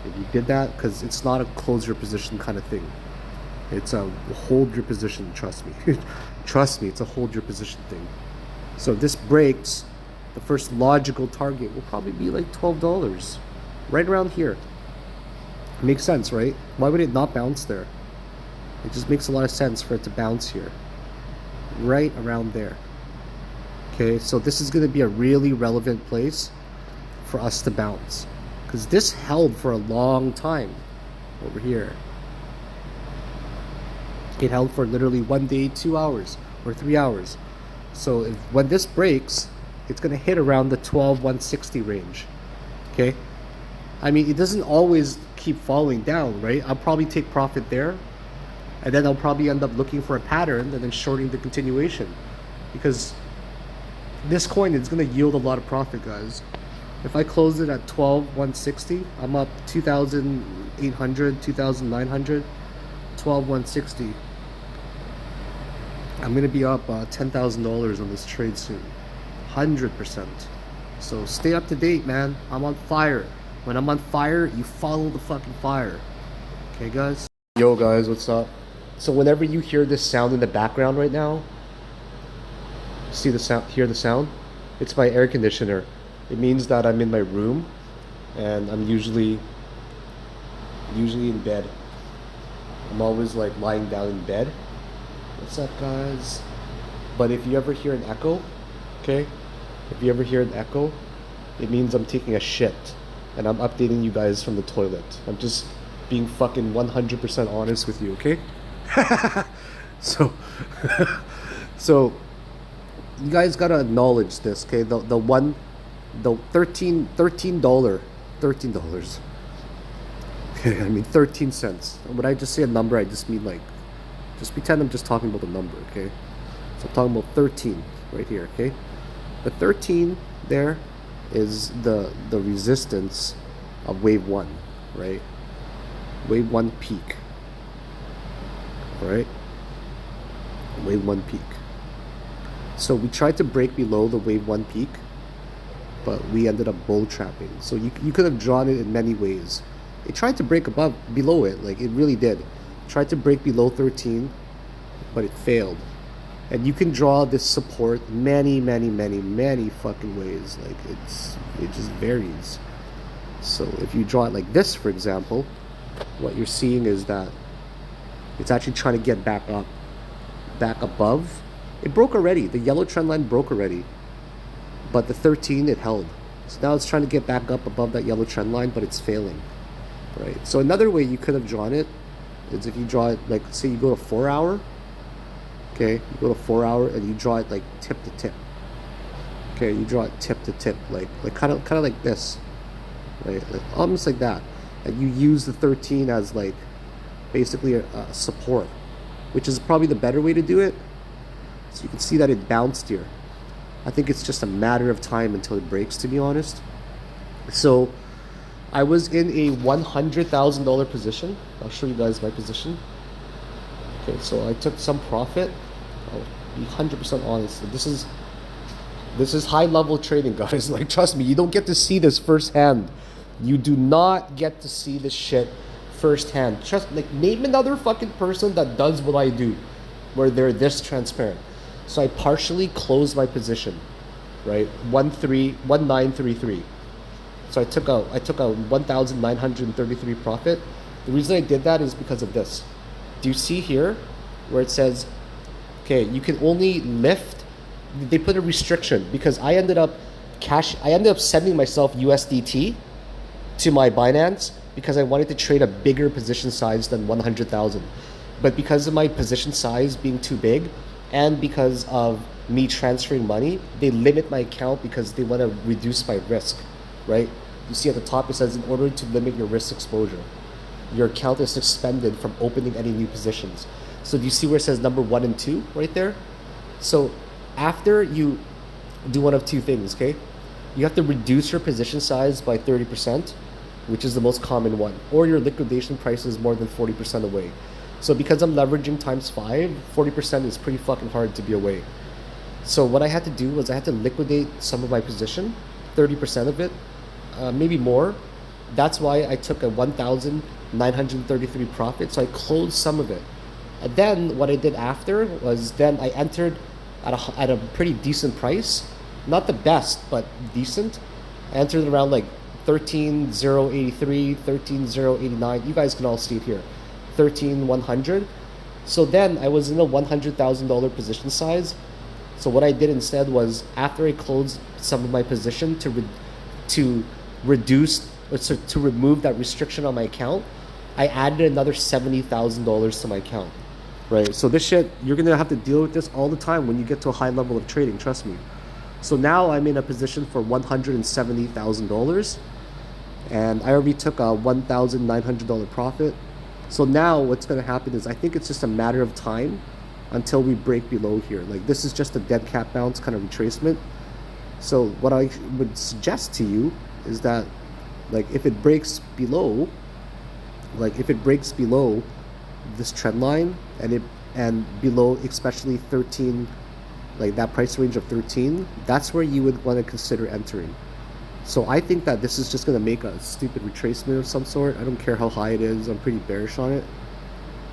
if you did that, because it's not a close your position kind of thing. It's a hold your position, trust me. Trust me, it's a hold your position thing. So if this breaks, the first logical target will probably be like $12. Right around here. Makes sense, right? Why would it not bounce there? It just makes a lot of sense for it to bounce here. Right around there. Okay, so this is going to be a really relevant place for us to bounce. Because this held for a long time over here. It held for literally 1 day, 2 hours, or 3 hours. So when this breaks, it's going to hit around the 12,160 range. Okay? It doesn't always keep falling down, right? I'll probably take profit there. And then I'll probably end up looking for a pattern and then shorting the continuation. Because this coin is going to yield a lot of profit, guys. If I close it at 12,160, I'm up 2,800, 2,900, 12,160. I'm going to be up $10,000 on this trade soon. 100%. So stay up to date, man. I'm on fire. When I'm on fire, you follow the fucking fire. Okay, guys? Yo, guys, what's up? So whenever you hear this sound in the background right now, see the sound, hear the sound? It's my air conditioner. It means that I'm in my room and I'm usually in bed. I'm always like lying down in bed. What's up, guys? But if you ever hear an echo, okay? If you ever hear an echo, it means I'm taking a shit and I'm updating you guys from the toilet. I'm just being fucking 100% honest with you, okay? So you guys gotta acknowledge this, okay? The $13. Okay, 13 cents. When I just say a number, I just mean like, just pretend I'm just talking about the number, okay? So I'm talking about 13 right here, okay? The 13 there is the resistance of wave 1, right? Wave 1 peak. Alright? Wave 1 peak. So we tried to break below the wave 1 peak, but we ended up bull trapping. So you could have drawn it in many ways. It tried to break below it, like it really did. Tried to break below 13, but it failed. And you can draw this support many fucking ways. Like it just varies. So if you draw it like this, for example, what you're seeing is that it's actually trying to get back up, back above. It broke already. The yellow trend line broke already, but the 13 it held. So now it's trying to get back up above that yellow trend line, but it's failing, right? So another way you could have drawn it is if you draw it like, say you go to 4 hour. Okay, you go to 4 hour and you draw it like tip to tip. Okay, you draw it tip to tip, like kind of like this, right? Like almost like that, and you use the 13 as like basically a support, which is probably the better way to do it. So you can see that it bounced here. I think it's just a matter of time until it breaks, to be honest. So I was in a $100,000 position. I'll show you guys my position. Okay, so I took some profit. I'll be 100% honest. This is high level trading, guys. Like, trust me, you don't get to see this firsthand. You do not get to see this shit firsthand. Like, name another fucking person that does what I do, where they're this transparent. So I partially closed my position, right? 1933. So I took a 1,933 profit. The reason I did that is because of this. Do you see here where it says, okay, you can only lift? They put a restriction because I ended up sending myself USDT to my Binance because I wanted to trade a bigger position size than 100,000. But because of my position size being too big and because of me transferring money, they limit my account because they want to reduce my risk, right? You see at the top it says, in order to limit your risk exposure, your account is suspended from opening any new positions. So do you see where it says number 1 and 2 right there? So after you do one of two things, okay? You have to reduce your position size by 30%, which is the most common one, or your liquidation price is more than 40% away. So because I'm leveraging times 5, 40% is pretty fucking hard to be away. So what I had to do was I had to liquidate some of my position, 30% of it, maybe more. That's why I took a 1,933 profit. So I closed some of it. And then what I did after was then I entered at a pretty decent price. Not the best, but decent. I entered around like 13,083, 13,089. You guys can all see it here. 13,100. So then I was in a $100,000 position size. So what I did instead was after I closed some of my position to remove that restriction on my account, I added another $70,000 to my account, right? So this shit, you're gonna have to deal with this all the time when you get to a high level of trading, trust me. So now I'm in a position for $170,000 and I already took a $1,900 profit. So now what's gonna happen is I think it's just a matter of time until we break below here. Like this is just a dead cat bounce kind of retracement. So what I would suggest to you is that like if it breaks below this trend line and below especially 13, like that price range of 13, that's where you would want to consider entering. So I think that this is just going to make a stupid retracement of some sort. I don't care how high it is. I'm pretty bearish on it.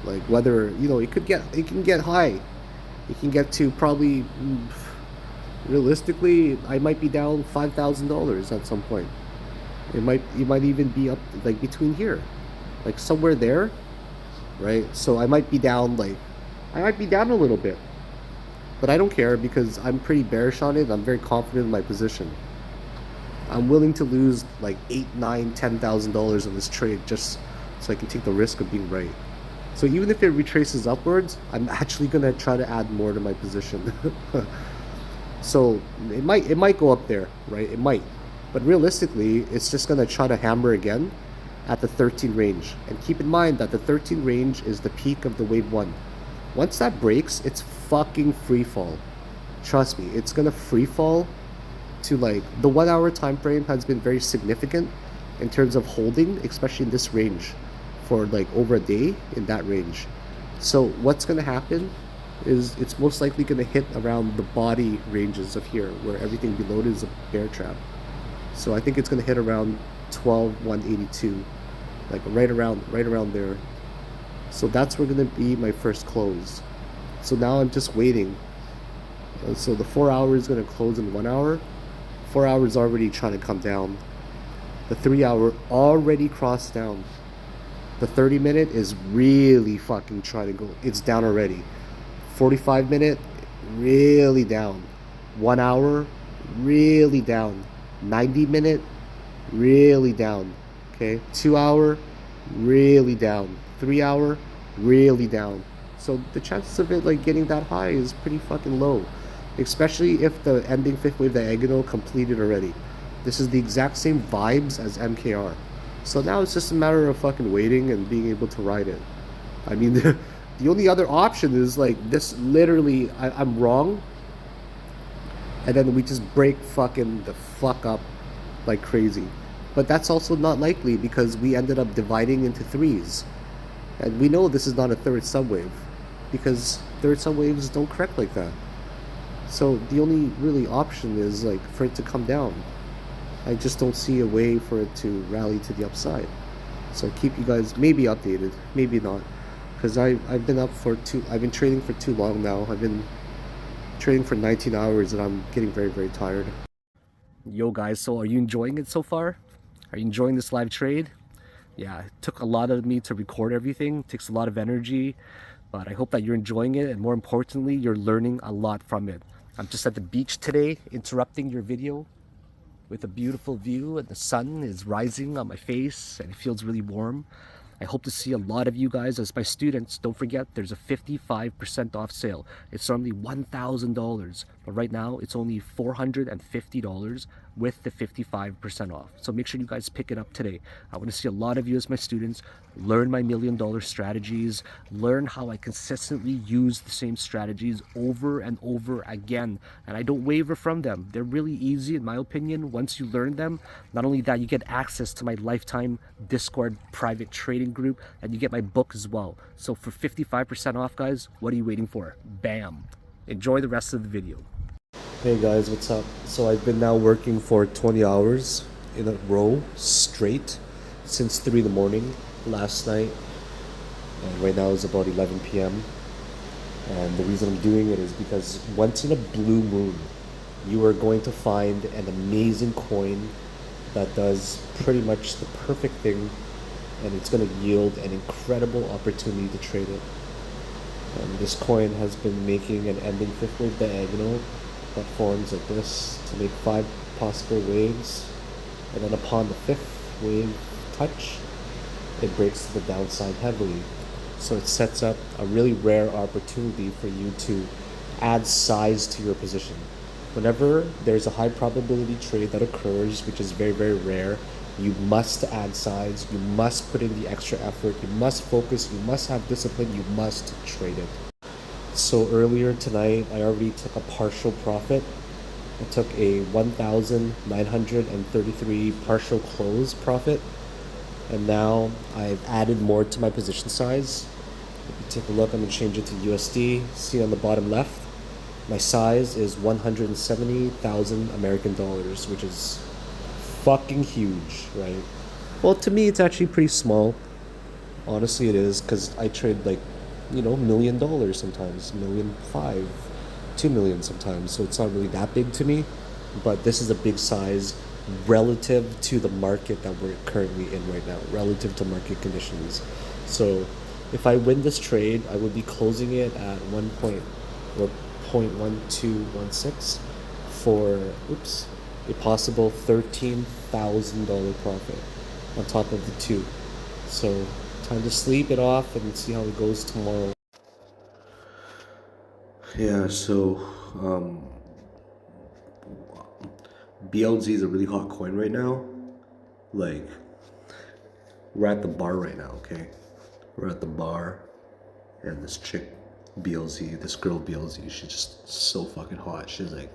Like whether, you know, it can get high. It can get to probably, realistically, I might be down $5,000 at some point. It might even be up like between here, like somewhere there, right? So I might be down a little bit, but I don't care because I'm pretty bearish on it. I'm very confident in my position. I'm willing to lose like $8,000, $9,000, $10,000 on this trade just so I can take the risk of being right. So even if it retraces upwards, I'm actually gonna try to add more to my position. So it might go up there, right? It might. But realistically, it's just going to try to hammer again at the 13 range. And keep in mind that the 13 range is the peak of the wave 1. Once that breaks, it's fucking free fall. Trust me, it's going to free fall to like the 1 hour time frame has been very significant in terms of holding, especially in this range for like over a day in that range. So what's going to happen is it's most likely going to hit around the body ranges of here, where everything below it is a bear trap. So I think it's going to hit around 12,182, like right around there. So that's where going to be my first close. So now I'm just waiting. So the 4 hour is going to close in 1 hour. 4 hours already trying to come down. The 3 hour already crossed down. The 30-minute is really fucking trying to go. It's down already. 45-minute, really down. 1 hour, really down. 90-minute, really down. Okay, 2 hour, really down. 3 hour, really down. So the chances of it like getting that high is pretty fucking low, especially if the ending fifth wave diagonal completed already. This is the exact same vibes as MKR. So now it's just a matter of fucking waiting and being able to ride it. I mean, the only other option is like this literally, I'm wrong. And then we just break fucking the fuck up like crazy. But that's also not likely because we ended up dividing into threes. And we know this is not a third subwave because third subwaves don't correct like that. So the only really option is like for it to come down. I just don't see a way for it to rally to the upside. So keep you guys maybe updated, maybe not, because I've been I've been trading for too long now. I've been trading for 19 hours and I'm getting very, very tired. Yo guys, so are you enjoying it so far? Are you enjoying this live trade? Yeah, it took a lot of me to record everything. It takes a lot of energy, but I hope that you're enjoying it, and more importantly, you're learning a lot from it. I'm just at the beach today, interrupting your video with a beautiful view, and the sun is rising on my face and it feels really warm. I hope to see a lot of you guys as my students. Don't forget, there's a 55% off sale. It's normally $1,000, but right now it's only $450 with the 55% off. So make sure you guys pick it up today. I want to see a lot of you as my students learn my $1 million strategies, learn how I consistently use the same strategies over and over again, and I don't waver from them. They're really easy in my opinion once you learn them. Not only that, you get access to my lifetime Discord private trading group, and you get my book as well. So for 55% off, guys, what are you waiting for? Bam! Enjoy the rest of the video. Hey guys, what's up? So I've been now working for 20 hours in a row straight since 3 in the morning last night, and right now it's about 11 p.m. And the reason I'm doing it is because once in a blue moon you are going to find an amazing coin that does pretty much the perfect thing, and it's going to yield an incredible opportunity to trade it. And this coin has been making an ending fifth wave diagonal that forms like this to make 5 possible waves, and then upon the 5th wave touch, it breaks to the downside heavily. So it sets up a really rare opportunity for you to add size to your position. Whenever there's a high probability trade that occurs, which is very, very rare, you must add size, you must put in the extra effort, you must focus, you must have discipline, you must trade it. So earlier tonight, I already took a partial profit. I took a 1,933 partial close profit, and now I've added more to my position size. If you take a look, I'm going to change it to USD. See on the bottom left, my size is 170,000 American dollars, which is fucking huge, right? Well, to me, it's actually pretty small. Honestly, it is, because I trade like, $1 million sometimes, $1.5 million, 2 million sometimes, so it's not really that big to me. But this is a big size relative to the market that we're currently in right now, relative to market conditions. So if I win this trade, I would be closing it at 0.1216 for a possible $13,000 profit on top of the 2. So time to sleep it off and see how it goes tomorrow. Yeah, so BLZ is a really hot coin right now. Like, we're at the bar right now, okay? We're at the bar, and this chick, BLZ, this girl BLZ, she's just so fucking hot. She's like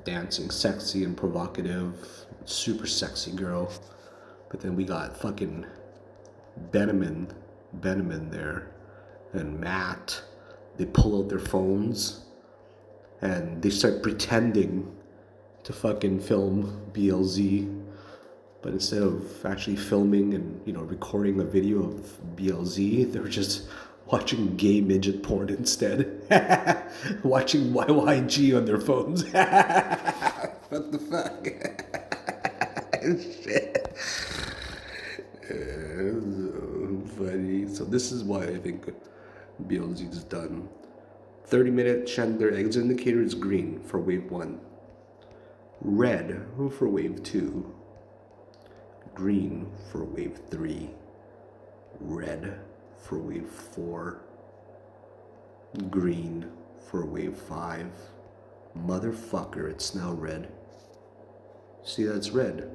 dancing sexy and provocative, super sexy girl. But then we got fucking Benjamin there, and Matt, they pull out their phones and they start pretending to fucking film BLZ, but instead of actually filming and, you know, recording a video of BLZ, they were just watching gay midget porn instead. Watching YYG on their phones. What the fuck? Shit. Funny. So this is why I think BLZ is done. 30-minute Chandler exit indicator is green for wave 1. Red for wave 2. Green for wave 3. Red for wave 4. Green for wave 5. Motherfucker, it's now red. See, that's red.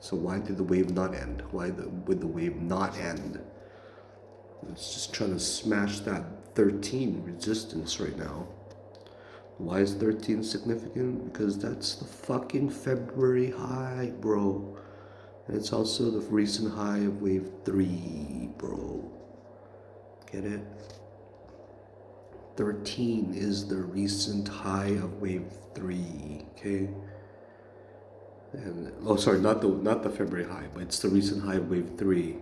So why did the wave not end? Why would the wave not end? It's just trying to smash that 13 resistance right now. Why is 13 significant? Because that's the fucking February high, bro. And it's also the recent high of wave 3, bro. Get it? 13 is the recent high of wave 3, okay? And oh, sorry, not the February high, but it's the recent high of wave 3.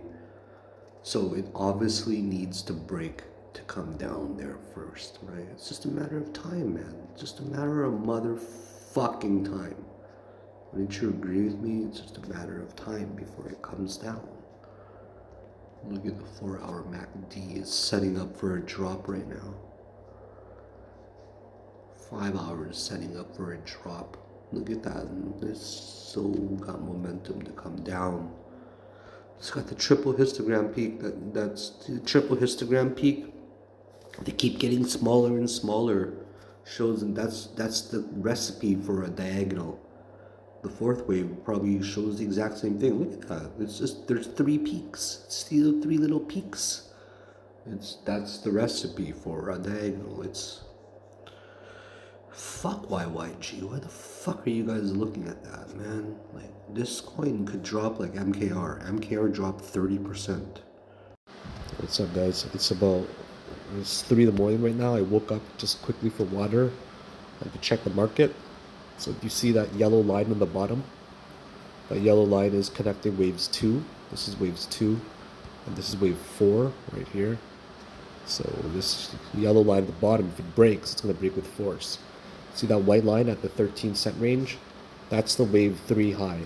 So it obviously needs to break to come down there first, right? It's just a matter of time, man. It's just a matter of motherfucking time. Wouldn't you agree with me? It's just a matter of time before it comes down. Look at the 4-hour MACD is setting up for a drop right now. 5 hours setting up for a drop. Look at that. This so got momentum to come down. It's got the triple histogram peak. That's the triple histogram peak. They keep getting smaller and smaller. Shows, and that's the recipe for a diagonal. The fourth wave probably shows the exact same thing. Look at that. It's just there's 3 peaks. It's still 3 little peaks. That's the recipe for a diagonal. It's fuck YYG. Why the fuck are you guys looking at that, man? Like, this coin could drop like MKR. MKR dropped 30%. What's up, guys? It's 3 in the morning right now. I woke up just quickly for water and to check the market. So do you see that yellow line on the bottom? That yellow line is connecting waves 2. This is waves 2. And this is wave 4 right here. So this yellow line at the bottom, if it breaks, it's going to break with force. See that white line at the 13-cent range? That's the wave 3 high.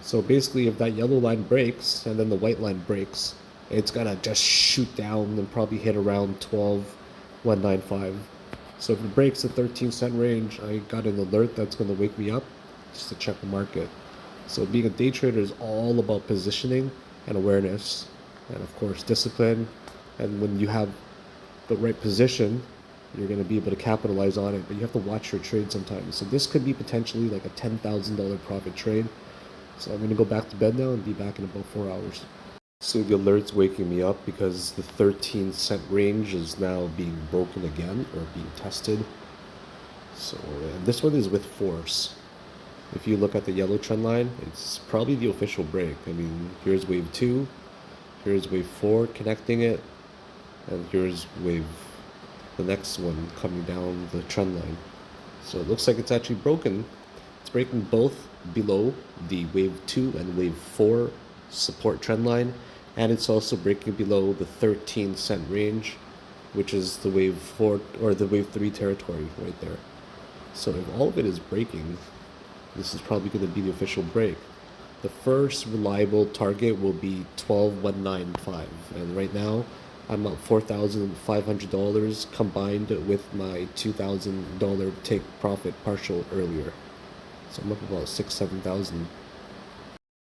So basically, if that yellow line breaks and then the white line breaks, it's going to just shoot down and probably hit around 12,195. So if it breaks the 13-cent range, I got an alert that's going to wake me up just to check the market. So being a day trader is all about positioning and awareness, and of course discipline. And when you have the right position, you're going to be able to capitalize on it, but you have to watch your trade sometimes. So this could be potentially like a $10,000 profit trade. So I'm going to go back to bed now and be back in about 4 hours. So the alert's waking me up because the 13-cent range is now being broken again, or being tested. So this one is with force. If you look at the yellow trend line, it's probably the official break. I mean, here's wave 2, here's wave 4 connecting it, and here's the next one coming down the trend line. So it looks like it's actually broken. It's breaking both below the wave 2 and wave 4 support trend line, and it's also breaking below the 13-cent range, which is the wave 4 or the wave 3 territory right there. So if all of it is breaking, this is probably going to be the official break. The first reliable target will be 12,195, and right now I'm at $4,500 combined with my $2,000 take profit partial earlier. So I'm up about $6,000-7,000.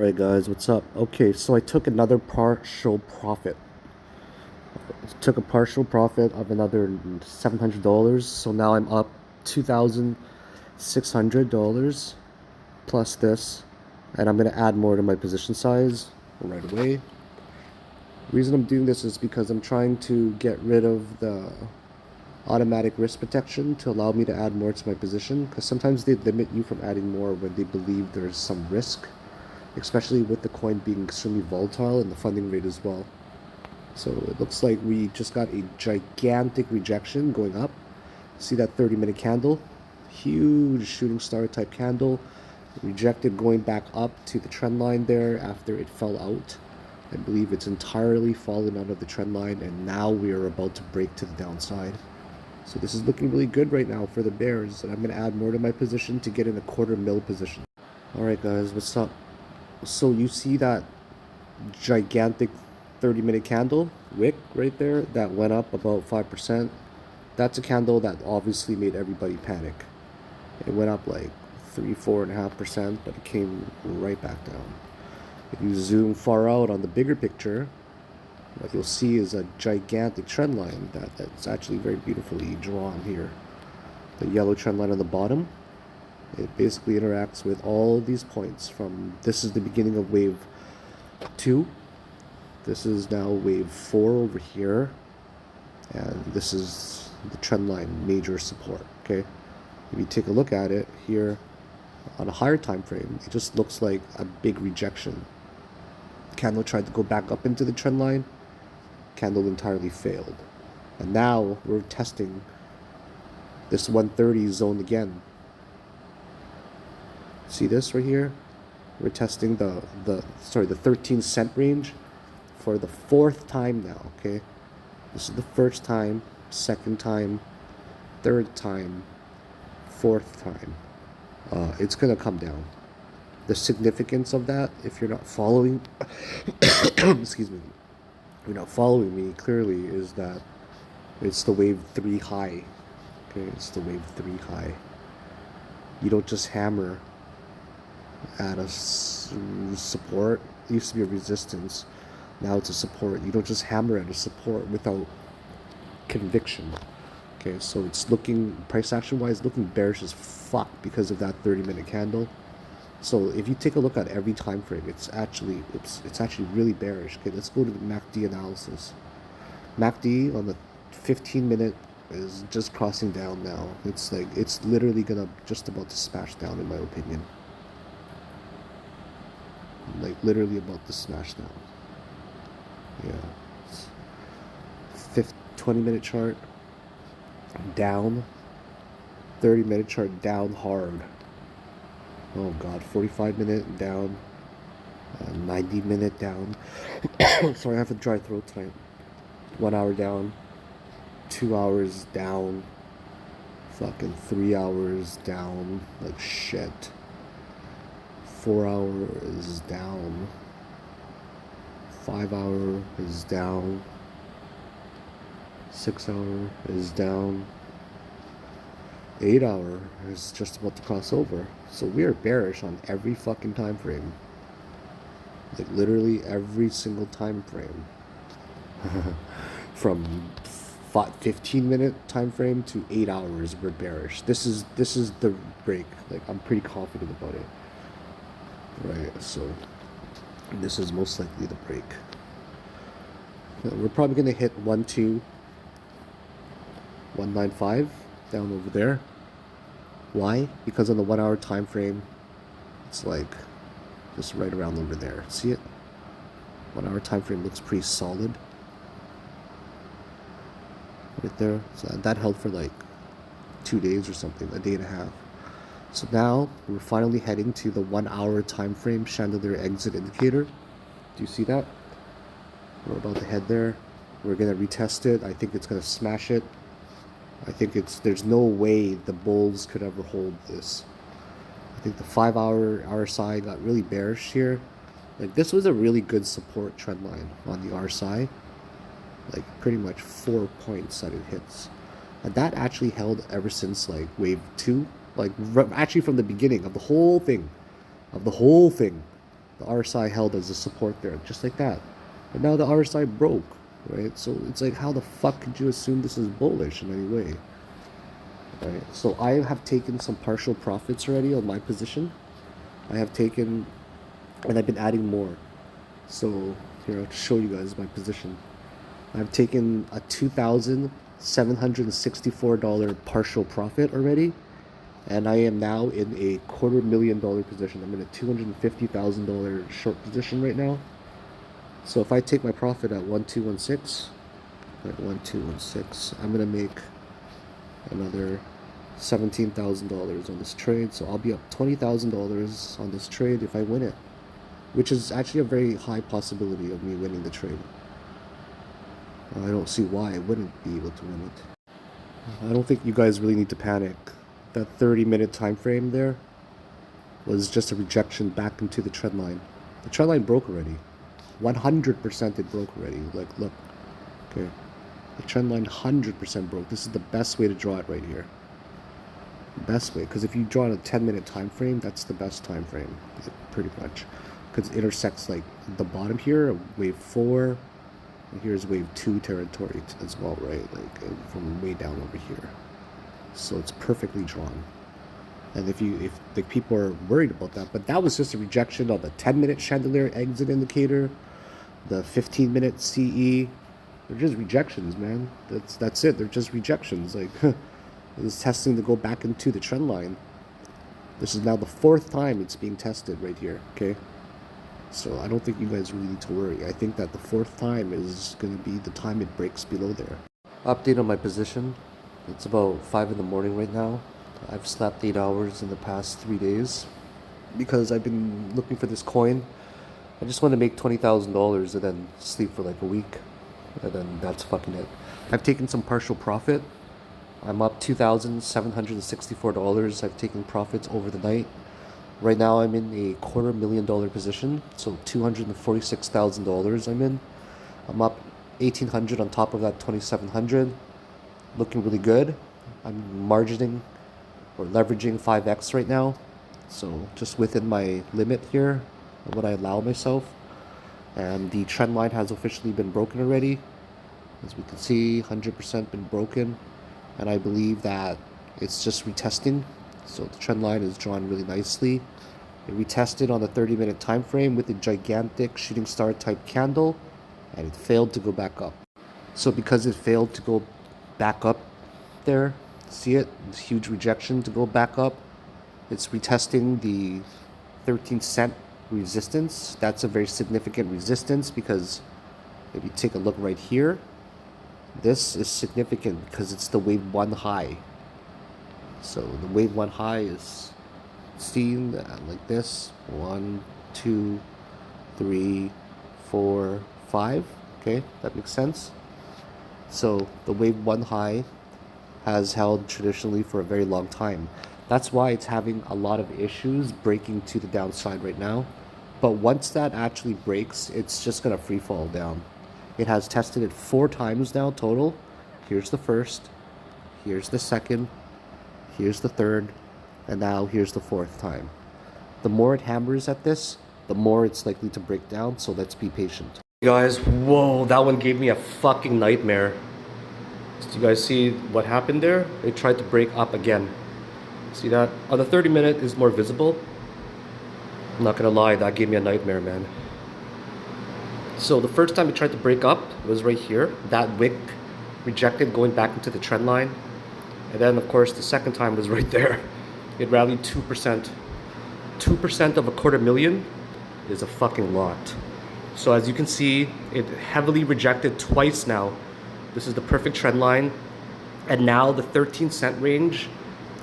Alright guys, what's up? Okay, so I took another partial profit. Took a partial profit of another $700. So now I'm up $2,600 plus this. And I'm going to add more to my position size right away. The reason I'm doing this is because I'm trying to get rid of the automatic risk protection to allow me to add more to my position, because sometimes they limit you from adding more when they believe there's some risk, especially with the coin being extremely volatile and the funding rate as well. So it looks like we just got a gigantic rejection going up. See that 30-minute candle? Huge shooting star type candle. Rejected going back up to the trend line there after it fell out. I believe it's entirely fallen out of the trend line, and now we are about to break to the downside. So this is looking really good right now for the bears, and I'm going to add more to my position to get in a quarter mil position. Alright guys, what's up? So you see that gigantic 30-minute candle wick right there that went up about 5%? That's a candle that obviously made everybody panic. It went up like 3-4.5%, but it came right back down. If you zoom far out on the bigger picture, what you'll see is a gigantic trend line that's actually very beautifully drawn here. The yellow trend line on the bottom, it basically interacts with all these points from, this is the beginning of wave 2, this is now wave 4 over here, and this is the trend line major support. Okay, if you take a look at it here on a higher time frame, it just looks like a big rejection. Candle tried to go back up into the trend line, candle entirely failed, and now we're testing this 130 zone again. See this right here? We're testing the 13 cent range for the 4th time now. Okay, this is the 1st time, 2nd time, 3rd time, 4th time. It's gonna come down. The significance of that, if you're not following excuse me, if you're not following me clearly, is that it's the wave 3 high. Okay, it's the wave 3 high. You don't just hammer at a support. It used to be a resistance, now it's a support. You don't just hammer at a support without conviction. Okay, so it's looking, price action wise, looking bearish as fuck because of that 30-minute candle. So if you take a look at every time frame, it's actually really bearish. Okay, let's go to the MACD analysis. MACD on the 15-minute is just crossing down now. It's like, it's literally gonna just about to smash down in my opinion. Like literally about to smash down. Yeah. 20-minute chart down. 30-minute chart down hard. Oh god, 45-minute down. 90-minute down. Sorry, I have a dry throat tonight. 1 hour down. 2 hours down. Fucking 3 hours down. Like shit. 4 hours down. 5 hour is down. 6 hour is down. 8 hour is just about to cross over. So we are bearish on every fucking time frame. Like literally every single time frame. From 15-minute time frame to 8 hours, we're bearish. This is the break. Like I'm pretty confident about it. Right, so this is most likely the break. We're probably gonna hit 12195 down over there. Why? Because on the 1 hour time frame, it's like just right around over there. See it? 1 hour time frame looks pretty solid. Right there. So that held for like 2 days or something, a day and a half. So now we're finally heading to the 1 hour time frame chandelier exit indicator. Do you see that? We're about to head there. We're gonna retest it. I think it's gonna smash it. I think there's no way the bulls could ever hold this. I think the 5 hour RSI got really bearish here. Like this was a really good support trend line on the RSI. Like pretty much 4 points that it hits. And that actually held ever since like wave 2. Like actually from the beginning of the whole thing. The RSI held as a support there, just like that. But now the RSI broke, right? So it's like, how the fuck could you assume this is bullish in any way? Right, so I have taken some partial profits already on my position. I have taken, and I've been adding more. So here, I'll show you guys my position. I've taken a $2,764 partial profit already, and I am now in a $250,000 position. I'm in a $250,000 short position right now. So if I take my profit at 1216, at 1216, I'm gonna make another $17,000 on this trade. So I'll be up $20,000 on this trade if I win it, which is actually a very high possibility of me winning the trade. I don't see why I wouldn't be able to win it. I don't think you guys really need to panic. That 30-minute time frame there was just a rejection back into the trend line. The trend line broke already. 100% it broke already. Like, look. Okay. The trend line 100% broke. This is the best way to draw it right here. Best way. Because if you draw on a 10-minute time frame, that's the best time frame. Pretty much. Because it intersects like the bottom here, wave 4. And here's wave 2 territory as well, right? Like from way down over here. So it's perfectly drawn. And if the people are worried about that, but that was just a rejection of the 10-minute chandelier exit indicator, the 15-minute CE. They're just rejections, man. That's it. They're just rejections. Like it's testing to go back into the trend line. This is now the 4th time it's being tested right here. Okay. So I don't think you guys really need to worry. I think that the 4th time is going to be the time it breaks below there. Update on my position. It's about 5 in the morning right now. I've slept 8 hours in the past 3 days because I've been looking for this coin. I just want to make $20,000 and then sleep for like a week. And then that's fucking it. I've taken some partial profit. I'm up $2,764. I've taken profits over the night. Right now I'm in a $250,000 position, so $246,000 I'm in. I'm up $1,800 on top of that $2,700. Looking really good. I'm margining or leveraging 5x right now, so just within my limit here of what I allow myself. And the trend line has officially been broken already. As we can see, 100% been broken, and I believe that it's just retesting. So the trend line is drawn really nicely. It retested on the 30-minute time frame with a gigantic shooting star type candle, and it failed to go back up. So because it failed to go back up there, see it? It's huge rejection to go back up. It's retesting the 13-cent resistance. That's a very significant resistance because if you take a look right here, this is significant because it's the wave 1 high. So the wave 1 high is seen like this. 1, 2, 3, 4, 5. Okay, that makes sense. So the wave 1 high has held traditionally for a very long time. That's why it's having a lot of issues breaking to the downside right now. But once that actually breaks, it's just gonna free fall down. It has tested it 4 times now total. Here's the first, here's the second, here's the third, and now here's the 4th time. The more it hammers at this, the more it's likely to break down, so let's be patient. Guys, whoa, that one gave me a fucking nightmare. Do you guys see what happened there? It tried to break up again. See that? On the 30-minute is more visible. I'm not gonna lie, that gave me a nightmare, man. So the first time it tried to break up was right here. That wick rejected going back into the trend line. And then of course the second time was right there. It rallied 2%. 2% of $250,000 is a fucking lot. So as you can see, it heavily rejected twice now. This is the perfect trend line. And now the 13-cent range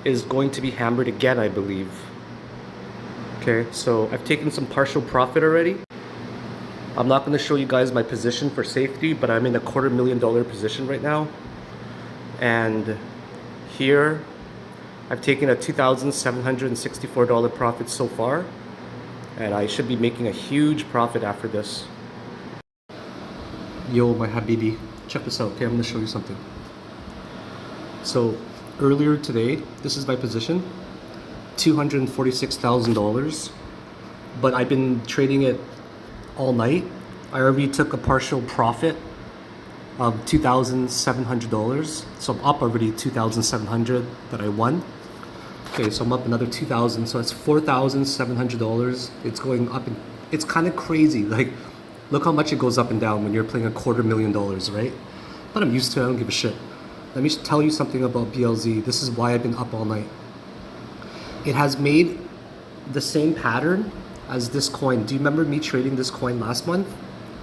is going to be hammered again, I believe. Okay, so I've taken some partial profit already. I'm not going to show you guys my position for safety, but I'm in a $250,000 position right now. And here, I've taken a $2,764 profit so far. And I should be making a huge profit after this. Yo, my habibi. Check this out, okay? I'm going to show you something. So, earlier today, this is my position. $246,000. But I've been trading it all night. I already took a partial profit of $2,700. So I'm up already $2,700 that I won. Okay, so I'm up another $2,000. So that's $4,700. It's going up and it's kind of crazy. Like, look how much it goes up and down when you're playing a $250,000, right? But I'm used to it, I don't give a shit. Let me tell you something about BLZ. This is why I've been up all night. It has made the same pattern as this coin. Do you remember me trading this coin last month?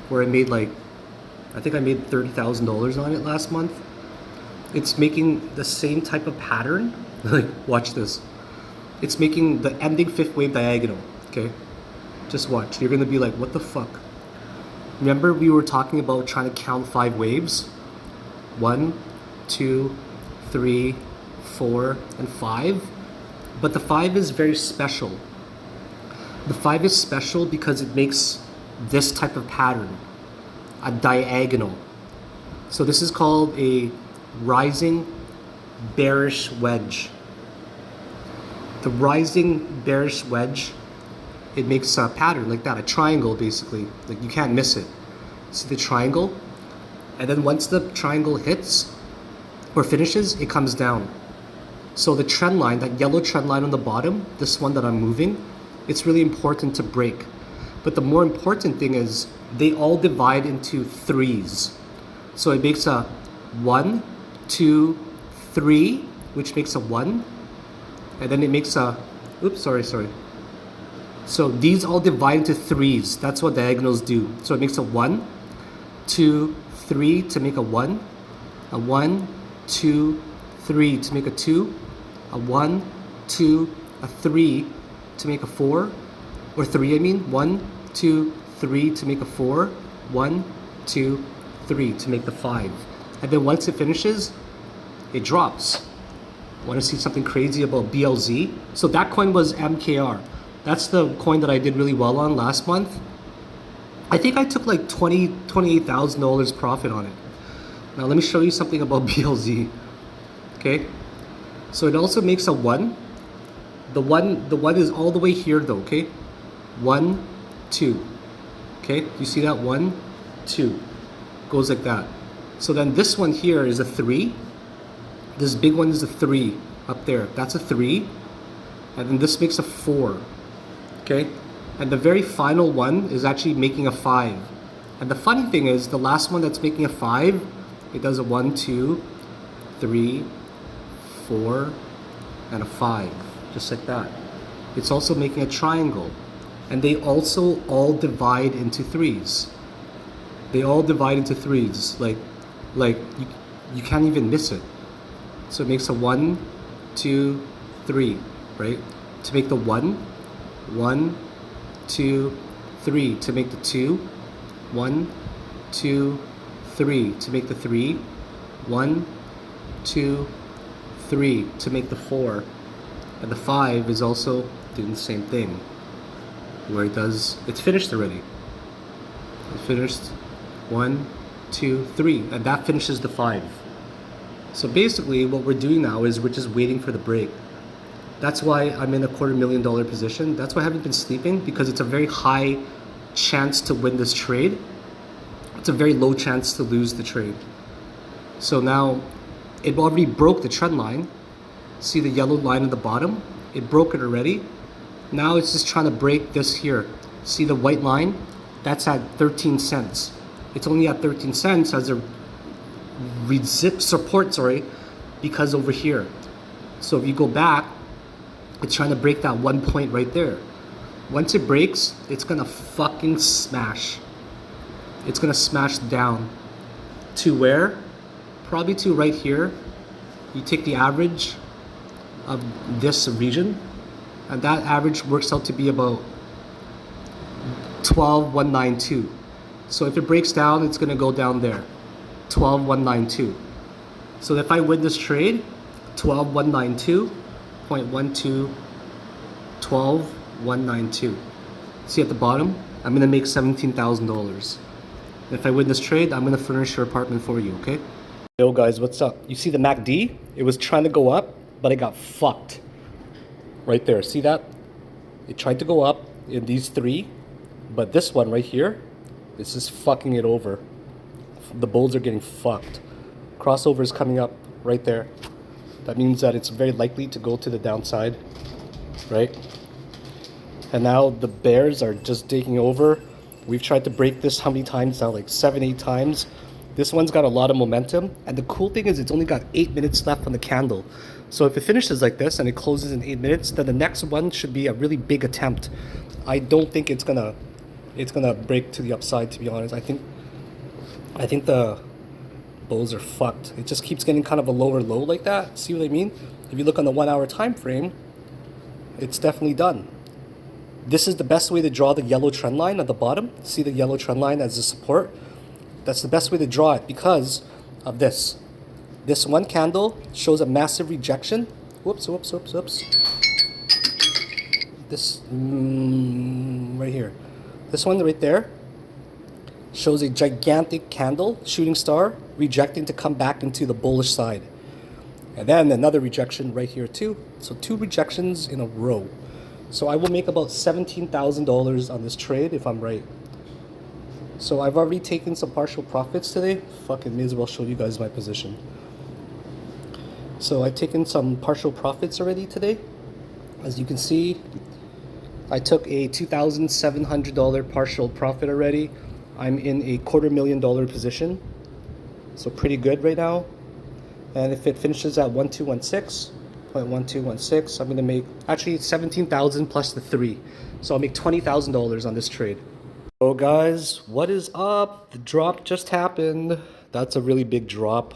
where I made like, I think I made $30,000 on it last month. It's making the same type of pattern. Like, watch this. It's making the ending fifth wave diagonal, okay? Just watch. You're gonna be like, what the fuck? Remember we were talking about trying to count 5 waves? 1, 2, 3, 4, and 5. But the 5 is very special. The 5 is special because it makes this type of pattern, a diagonal. So this is called a rising bearish wedge. The rising bearish wedge, it makes a pattern like that, a triangle basically. Like you can't miss it. See the triangle? And then once the triangle hits or finishes, it comes down. So the trend line, that yellow trend line on the bottom, this one that I'm moving, it's really important to break. But the more important thing is they all divide into 3s. So it makes a 1, 2, 3, which makes a 1. And then it makes a, oops, sorry. So these all divide into 3s. That's what diagonals do. So it makes a 1, 2, 3 to make a 1, a 1, 2, 3 to make a 2, a 1, 2, a 3 to make a 4, or 3 I mean, 1, 2, 3 to make a 4, 1, 2, 3 to make the 5. And then once it finishes, it drops. Want to see something crazy about BLZ? So that coin was MKR. That's the coin that I did really well on last month. I think I took like $28,000 profit on it. Now let me show you something about BLZ. Okay, so it also makes a 1. The one is all the way here though. Okay, 1, 2. Okay, you see that 1, 2 goes like that. So then this one here is a 3. This big one is a 3 up there. That's a 3, and then this makes a 4. Okay, and the very final one is actually making a 5. And the funny thing is, the last one that's making a 5, it does a 1, 2, 3, 4, and a 5, just like that. It's also making a triangle, and they also all divide into 3s. They all divide into 3s, like you can't even miss it. So it makes a 1, 2, 3, right? To make the 1, 1, 2, 3 to make the 2, 1, 2, 3 to make the 3, 1, 2, 3 to make the 4, and the 5 is also doing the same thing, where it does, it's finished already. It finished 1, 2, 3, and that finishes the 5. So basically what we're doing now is we're just waiting for the break. That's why I'm in a $250,000 position. That's why I haven't been sleeping, because it's a very high chance to win this trade. It's a very low chance to lose the trade. So now it already broke the trend line. See the yellow line at the bottom? It broke it already. Now it's just trying to break this here. See the white line? That's at 13 cents. It's only at 13 cents as a support, because over here. So if you go back, it's trying to break that 1 point right there. Once it breaks, it's gonna fucking smash. It's gonna smash down to where? Probably to right here. You take the average of this region, and that average works out to be about 12,192. So if it breaks down, it's gonna go down there, 12,192. So if I win this trade, 12,192.12, 12,192. See at the bottom, I'm gonna make $17,000. If I win this trade, I'm gonna furnish your apartment for you, okay? Yo guys, what's up? You see the MACD? It was trying to go up, but it got fucked. Right there, see that? It tried to go up in these 3, but this one right here, this is fucking it over. The bulls are getting fucked. Crossover is coming up right there. That means that it's very likely to go to the downside, right? And now the bears are just taking over. We've tried to break this how many times now? Like 7, 8 times. This one's got a lot of momentum. And the cool thing is it's only got 8 minutes left on the candle. So if it finishes like this and it closes in 8 minutes, then the next one should be a really big attempt. I don't think it's gonna it's gonna break to the upside, to be honest. I think the bulls are fucked. It just keeps getting kind of a lower low like that. See what I mean? If you look on the 1 hour time frame, it's definitely done. This is the best way to draw the yellow trend line at the bottom. See the yellow trend line as a support? That's the best way to draw it because of this. This one candle shows a massive rejection. Whoops. This right here. This one right there shows a gigantic candle, shooting star, rejecting to come back into the bullish side. And then another rejection right here too. So 2 rejections in a row. So I will make about $17,000 on this trade if I'm right. So I've already taken some partial profits today. Fucking may as well show you guys my position. So I've taken some partial profits already today. As you can see, I took a $2,700 partial profit already. I'm in a $250,000 position. So pretty good right now. And if it finishes at 1216.1216, I'm gonna make actually 17,000 plus the 3. So I'll make $20,000 on this trade. So guys, what is up? The drop just happened. That's a really big drop.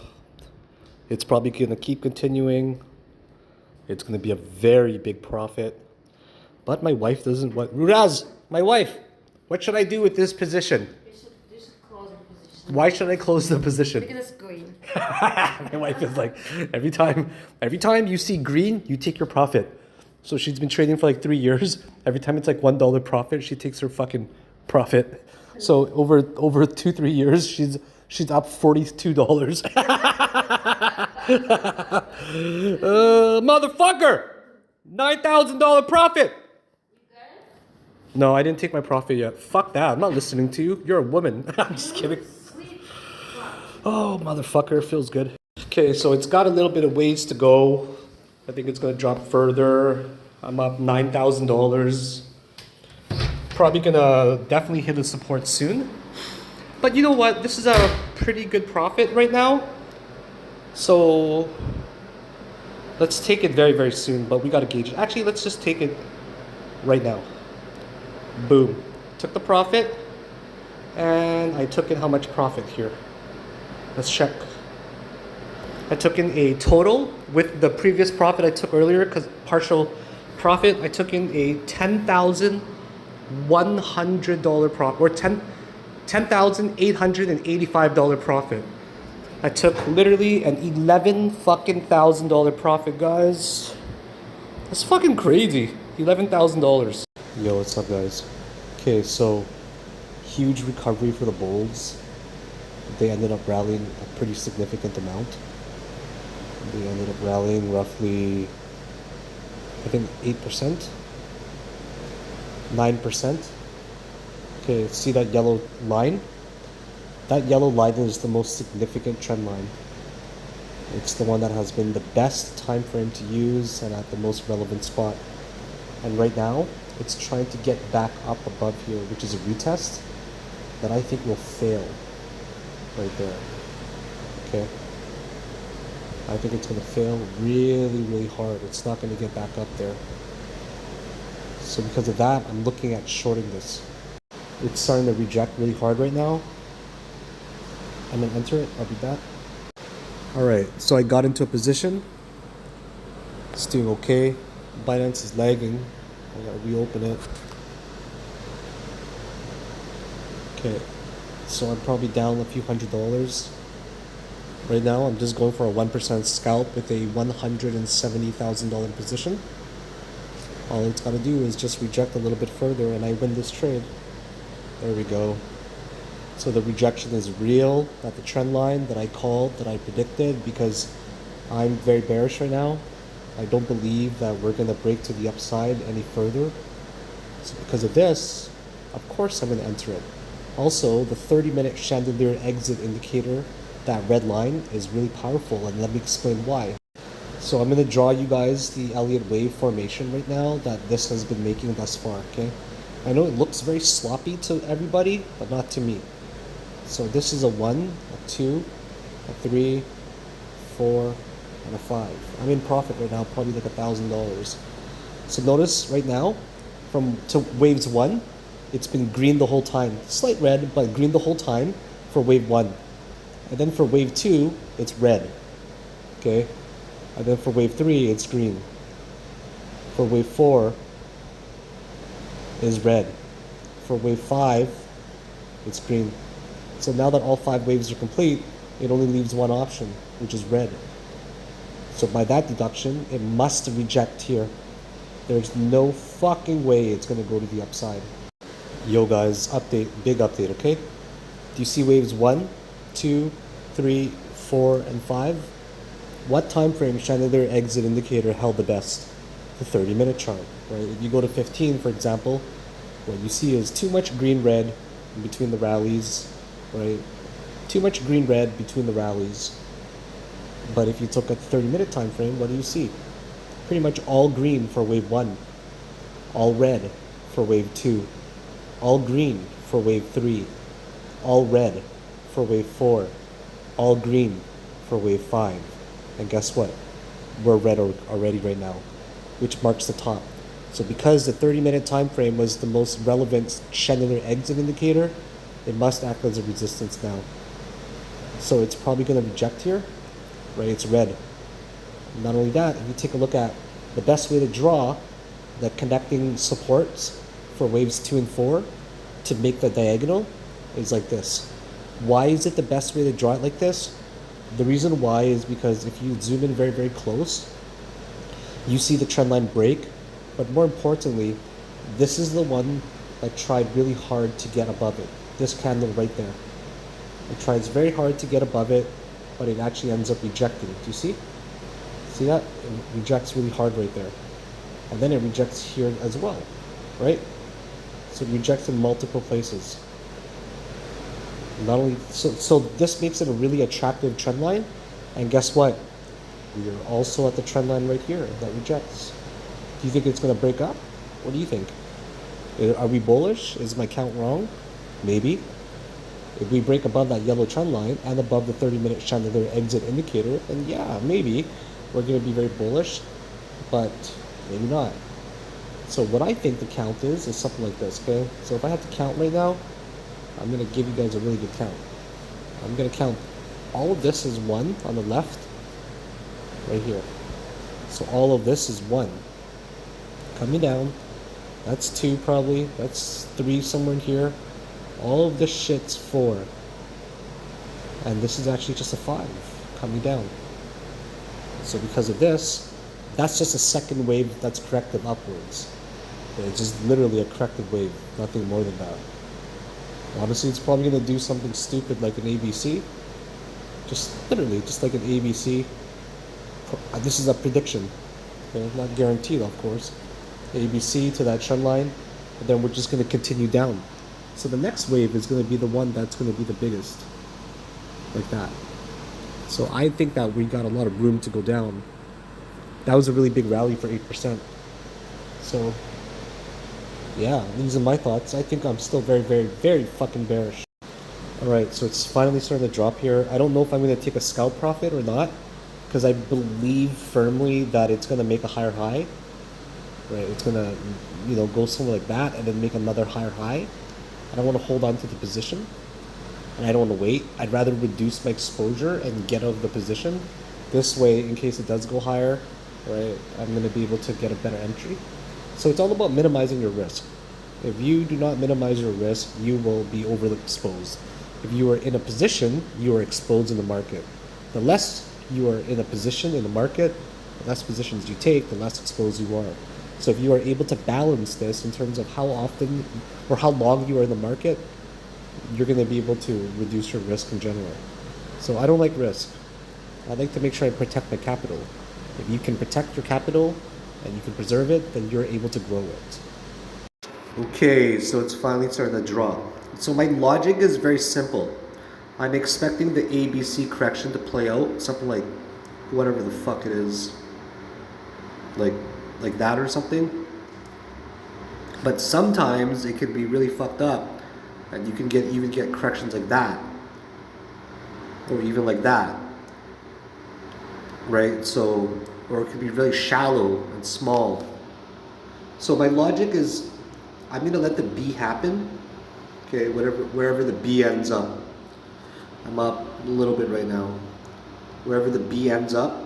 It's probably gonna keep continuing. It's gonna be a very big profit. But my wife doesn't want. Ruraz, my wife, what should I do with this position? You should close the position. Why should I close the position? Look at this green. My wife is like, every time you see green, you take your profit. So she's been trading for like 3 years. Every time it's like $1 profit, she takes her fucking profit. So over 2-3 years, she's up $42. Motherfucker! $9,000 profit. No, I didn't take my profit yet. Fuck that. I'm not listening to you. You're a woman. I'm just kidding. Oh, motherfucker. Feels good. Okay, so it's got a little bit of ways to go. I think it's going to drop further. I'm up $9,000. Probably going to definitely hit a support soon. But you know what? This is a pretty good profit right now. So let's take it very, very soon. But we got to gauge it. Actually, let's just take it right now. Boom. Took the profit. And I took in how much profit here? Let's check. I took in a total with the previous profit I took earlier, because partial profit, I took in a $10,100 profit, or $10,885 profit. I took literally an $11,000 profit, guys. That's fucking crazy. $11,000. Yo, what's up, guys? Okay, so huge recovery for the bulls. They ended up rallying a pretty significant amount. They ended up rallying roughly, I think 8%, 9%. Okay, see that yellow line? That yellow line is the most significant trend line. It's the one that has been the best time frame to use and at the most relevant spot. And right now, it's trying to get back up above here, which is a retest that I think will fail right there. Okay. I think it's going to fail really, really hard. It's not going to get back up there. So because of that, I'm looking at shorting this. It's starting to reject really hard right now. I'm going to enter it. I'll be back. Alright, so I got into a position. It's doing okay. Binance is lagging. I gotta reopen it. Okay, so I'm probably down a few $100. Right now, I'm just going for a 1% scalp with a $170,000 position. All it's gotta do is just reject a little bit further and I win this trade. There we go. So the rejection is real, at the trend line that I called, that I predicted, because I'm very bearish right now. I don't believe that we're going to break to the upside any further. So because of this, of course I'm going to enter it. Also, the 30-minute chandelier exit indicator, that red line, is really powerful, and let me explain why. So I'm going to draw you guys the Elliott wave formation right now that this has been making thus far, okay? I know it looks very sloppy to everybody, but not to me. So this is a 1, a 2, a 3, 4, and a 5. I'm in profit right now, probably like $1,000. So notice right now, to waves 1, it's been green the whole time. Slight red, but green the whole time for wave 1. And then for wave 2, it's red. Okay? And then for wave 3, it's green. For wave 4 is red. For wave 5, it's green. So now that all 5 waves are complete, it only leaves one option, which is red. So by that deduction, it must reject here. There's no fucking way it's going to go to the upside. Yo guys, update, big update, okay? Do you see waves 1, 2, 3, 4, and 5? What time frame chandelier exit indicator held the best? The 30-minute chart, right? If you go to 15, for example, what you see is too much green-red in between the rallies, right? Too much green-red between the rallies. But if you look at the 30-minute time frame, what do you see? Pretty much all green for wave 1, all red for wave 2, all green for wave 3, all red for wave 4, all green for wave 5. And guess what? We're red already right now, which marks the top. So because the 30-minute time frame was the most relevant chandelier exit indicator, it must act as a resistance now. So it's probably going to reject here, right? It's red. Not only that, if you take a look at the best way to draw the connecting supports for waves 2 and 4 to make the diagonal is like this. Why is it the best way to draw it like this? The reason why is because if you zoom in very, very close, you see the trend line break, but more importantly, this is the one that tried really hard to get above it. This candle right there. It tries very hard to get above it, but it actually ends up rejecting. Do you see? See that? It rejects really hard right there. And then it rejects here as well, right? So it rejects in multiple places. Not only so this makes it a really attractive trend line, and guess what? We are also at the trend line right here that rejects. Do you think it's going to break up? What do you think? Are we bullish? Is my count wrong? Maybe. If we break above that yellow trend line and above the 30-minute chandelier exit indicator, then yeah, maybe we're going to be very bullish, but maybe not. So what I think the count is something like this, okay? So if I had to count right now, I'm going to give you guys a really good count. I'm going to count all of this is 1 on the left, right here. So all of this is 1. Coming down, that's 2 probably, that's 3 somewhere in here. All of this shit's 4. And this is actually just a 5 coming down. So because of this, that's just a second wave that's corrected upwards. It's just literally a corrected wave, nothing more than that. Honestly, it's probably going to do something stupid like an ABC. Just literally, just like an ABC. This is a prediction. Okay? Not guaranteed, of course. ABC to that trend line, and then we're just going to continue down. So the next wave is going to be the one that's going to be the biggest. Like that. So I think that we got a lot of room to go down. That was a really big rally for 8%. So yeah, these are my thoughts. I think I'm still very, very, very fucking bearish. Alright, so it's finally starting to drop here. I don't know if I'm going to take a scalp profit or not, because I believe firmly that it's going to make a higher high. Right, it's going to, go somewhere like that and then make another higher high. I don't want to hold on to the position, and I don't want to wait. I'd rather reduce my exposure and get out of the position. This way, in case it does go higher, right, I'm going to be able to get a better entry. So it's all about minimizing your risk. If you do not minimize your risk, you will be overexposed. If you are in a position, you are exposed in the market. The less you are in a position in the market, the less positions you take, the less exposed you are. So if you are able to balance this in terms of how often or how long you are in the market, you're going to be able to reduce your risk in general. So I don't like risk. I like to make sure I protect my capital. If you can protect your capital and you can preserve it, then you're able to grow it. Okay, so it's finally starting to drop. So my logic is very simple. I'm expecting the ABC correction to play out, something like whatever the fuck it is. Like that or something. But sometimes it could be really fucked up and you can even get corrections like that. Or even like that. Right? So, or it could be really shallow and small. So my logic is I'm gonna let the B happen. Okay, wherever the B ends up. I'm up a little bit right now. Wherever the B ends up,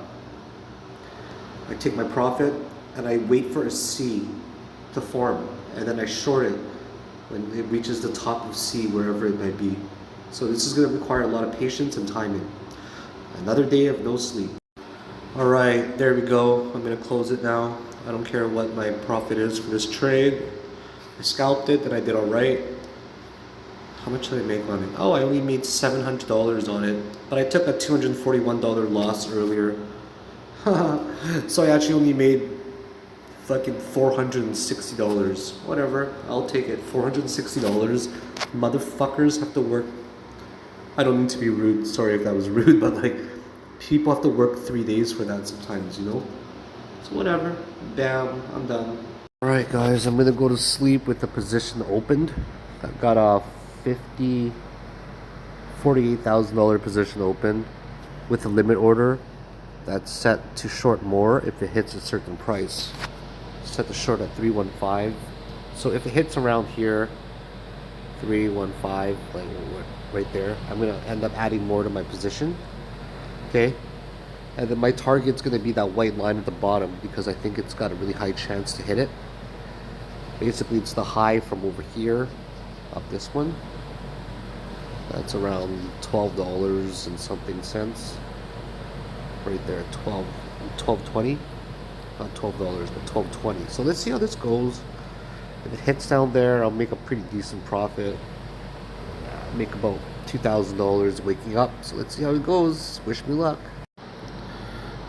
I take my profit and I wait for a C to form, and then I short it when it reaches the top of C, wherever it might be. So this is going to require a lot of patience and timing. Another day of no sleep. All right, there we go. I'm going to close it now. I don't care what my profit is for this trade. I scalped it and I did all right. How much did I make on it? Oh, I only made $700 on it, but I took a $241 loss earlier. So I actually only made fucking $460. Whatever, I'll take it. $460. Motherfuckers have to work. I don't mean to be rude. Sorry if that was rude, but like, people have to work 3 days for that sometimes, you know? So whatever. Damn, I'm done. Alright guys, I'm gonna go to sleep with the position opened. I've got a $48,000 position open with a limit order that's set to short more if it hits a certain price. Set the short at 315. So if it hits around here, 315, like right there, I'm gonna end up adding more to my position. Okay, and then my target's gonna be that white line at the bottom because I think it's got a really high chance to hit it. Basically, it's the high from over here up this one. That's around $12 and something cents. Right there, 12.20. Not $12, but $12.20. So let's see how this goes. If it hits down there, I'll make a pretty decent profit. Make about $2,000 waking up. So let's see how it goes. Wish me luck.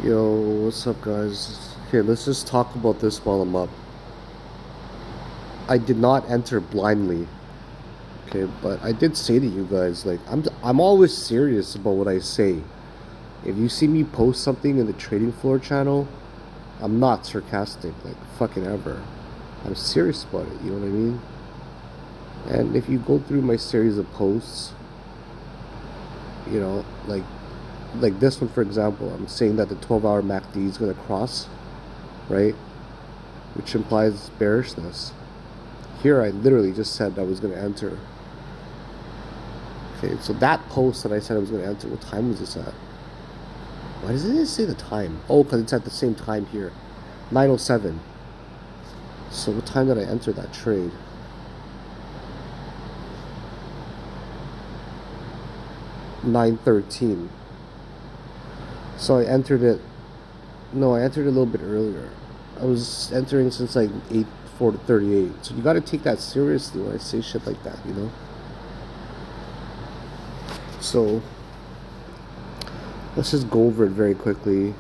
Yo, what's up, guys? Here, let's just talk about this while I'm up. I did not enter blindly. Okay, but I did say to you guys, like, I'm always serious about what I say. If you see me post something in the trading floor channel, I'm not sarcastic, like, fucking ever. I'm serious about it, you know what I mean? And if you go through my series of posts, you know, like this one, for example, I'm saying that the 12-hour MACD is going to cross, right? Which implies bearishness. Here, I literally just said I was going to enter. Okay, so that post that I said I was going to enter, what time was this at? Why doesn't it say the time? Oh, because it's at the same time here. 9:07. So what time did I enter that trade? 9:13. So I entered it. No, I entered a little bit earlier. I was entering since like 8:38. So you got to take that seriously when I say shit like that, you know? So let's just go over it very quickly.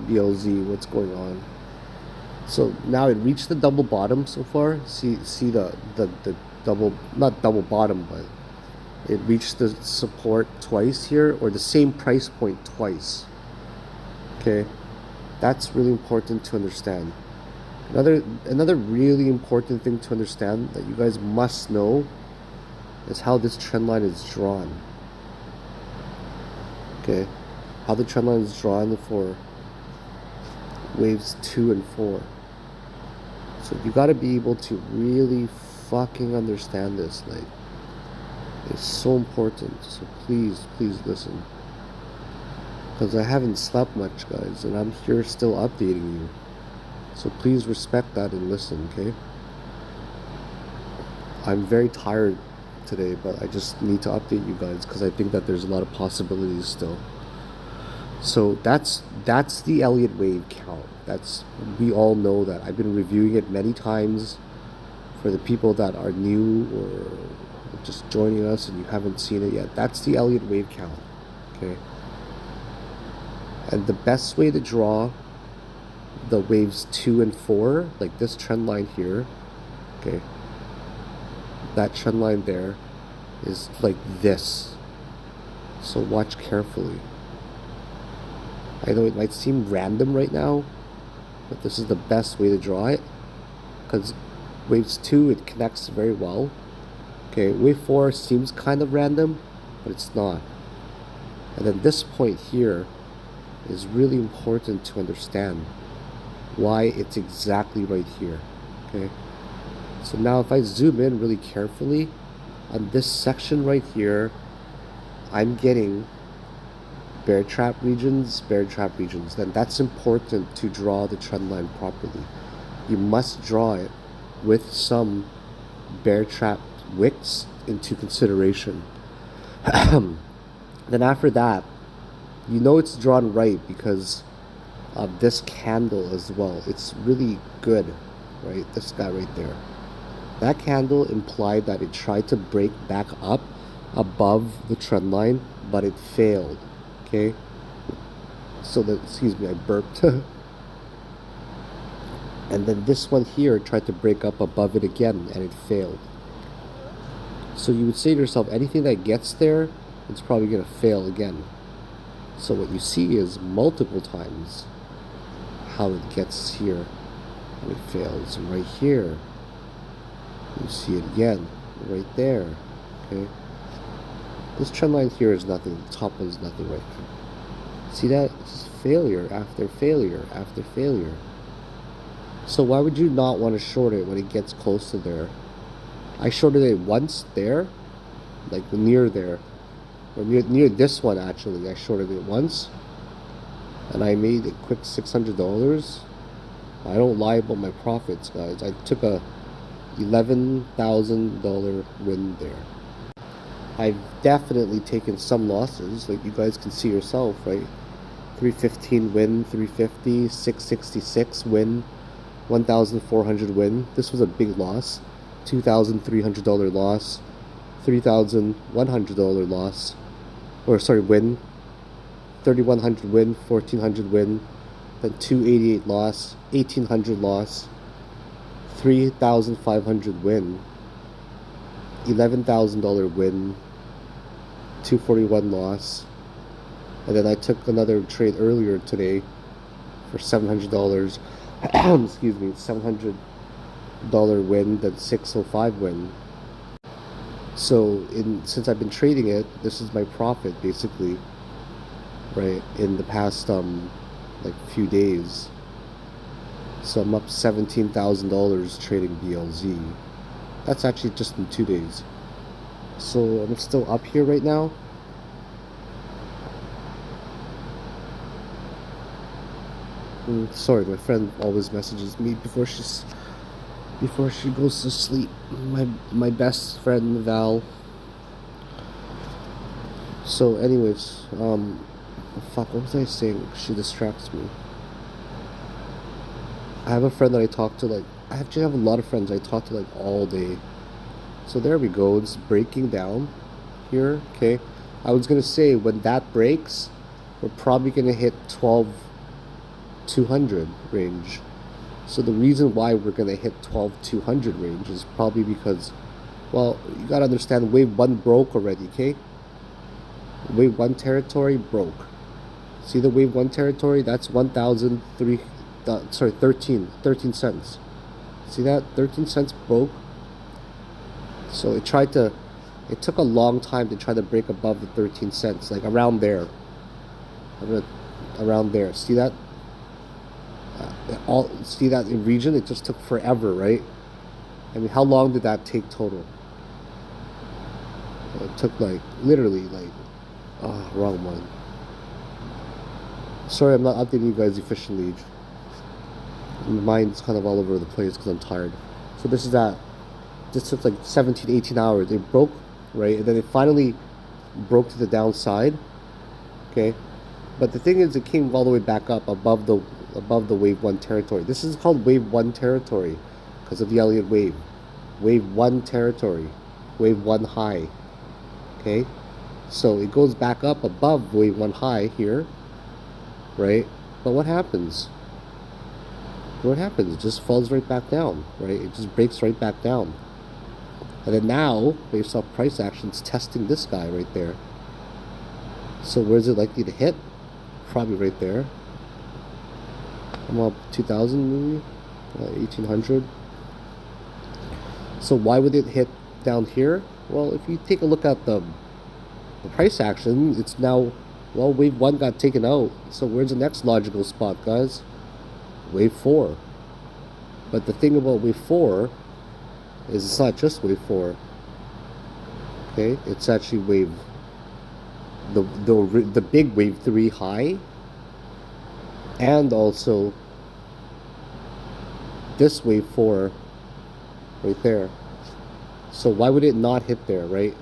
BLZ, what's going on? So now it reached the double bottom so far. See the double, not double bottom, but it reached the support twice here, or the same price point twice. Okay, that's really important to understand. Another really important thing to understand that you guys must know is how this trend line is drawn. Okay, how the trend line is drawn for waves 2 and 4. So you got to be able to really fucking understand this. Like, it's so important. So please listen, because I haven't slept much, guys, and I'm here still updating you. So please respect that and listen, okay? I'm very tired today, but I just need to update you guys because I think that there's a lot of possibilities still. So that's the Elliott wave count. We all know that. I've been reviewing it many times. For the people that are new or just joining us and you haven't seen it yet, that's the Elliott wave count. Okay. And the best way to draw the waves 2 and 4, like this trend line here, okay, that trend line there is like this. So watch carefully. I know it might seem random right now, but this is the best way to draw it, because waves 2, it connects very well. Okay, wave 4 seems kind of random, but it's not. And then this point here is really important to understand why it's exactly right here. Okay, So now if I zoom in really carefully on this section right here, I'm getting bear trap regions, then that's important to draw the trend line properly. You must draw it with some bear trap wicks into consideration. Then after that, you know it's drawn right because of this candle as well. It's really good, right? This guy right there. That candle implied that it tried to break back up above the trend line, but it failed. Okay? So that, excuse me, I burped. And then this one here tried to break up above it again, and it failed. So you would say to yourself, anything that gets there, it's probably going to fail again. So what you see is multiple times how it gets here and it fails. And right here, you see it again, right there. Okay, this trend line here is nothing. The top one is nothing right here. See that? It's failure after failure after failure. So why would you not want to short it when it gets close to there? I shorted it once there, like near there, or near this one actually. I shorted it once, and I made a quick $600. I don't lie about my profits, guys. I took a $11,000 win there. I've definitely taken some losses, like you guys can see yourself, right? 315 win, 350, 666 win, 1,400 win. This was a big loss. $2,300 loss, $3,100 loss, or sorry, win, 3,100 win, 1,400 win, then 288 loss, 1,800 loss, 3,500 win, $11,000 win, 241 loss, and then I took another trade earlier today for $700. Excuse me, $700 win, then 605 win. So since I've been trading it, this is my profit basically, right, in the past like few days. So I'm up $17,000 trading BLZ. That's actually just in 2 days. So I'm still up here right now. Sorry, my friend always messages me before she goes to sleep. My best friend Val. So anyways, fuck, what was I saying? She distracts me. I have a friend that I talk to, like, I actually have a lot of friends I talk to like all day. So there we go, it's breaking down here. Okay, I was gonna say when that breaks, we're probably gonna hit 12,200 range. So the reason why we're gonna hit 12,200 range is probably because, well, you gotta understand wave 1 broke already. Okay, wave 1 territory broke. See the wave 1 territory? That's 13 cents. See that? 13 cents broke. So it took a long time to try to break above the 13 cents, like around there. Around there. See that? See that in region? It just took forever, right? I mean, how long did that take total? It took like, literally like, oh, wrong one. Sorry, I'm not updating you guys efficiently. My mind's kind of all over the place because I'm tired. So this is that. This took like 17, 18 hours. It broke, right? And then it finally broke to the downside. Okay. But the thing is, it came all the way back up above the wave 1 territory. This is called wave 1 territory because of the Elliott wave. Wave 1 territory. Wave 1 high. Okay. So it goes back up above wave 1 high here. Right? But what happens? What happens? It just falls right back down, right? It just breaks right back down. And then now, based off price action, it's testing this guy right there. So where's it likely to hit? Probably right there. I'm up 2,000 maybe, 1,800. So why would it hit down here? Well, if you take a look at the price action, it's now, well, wave 1 got taken out. So where's the next logical spot, guys? Wave 4. But the thing about wave 4 is it's not just wave 4. Okay, it's actually wave the big wave 3 high, and also this wave 4 right there. So why would it not hit there, right?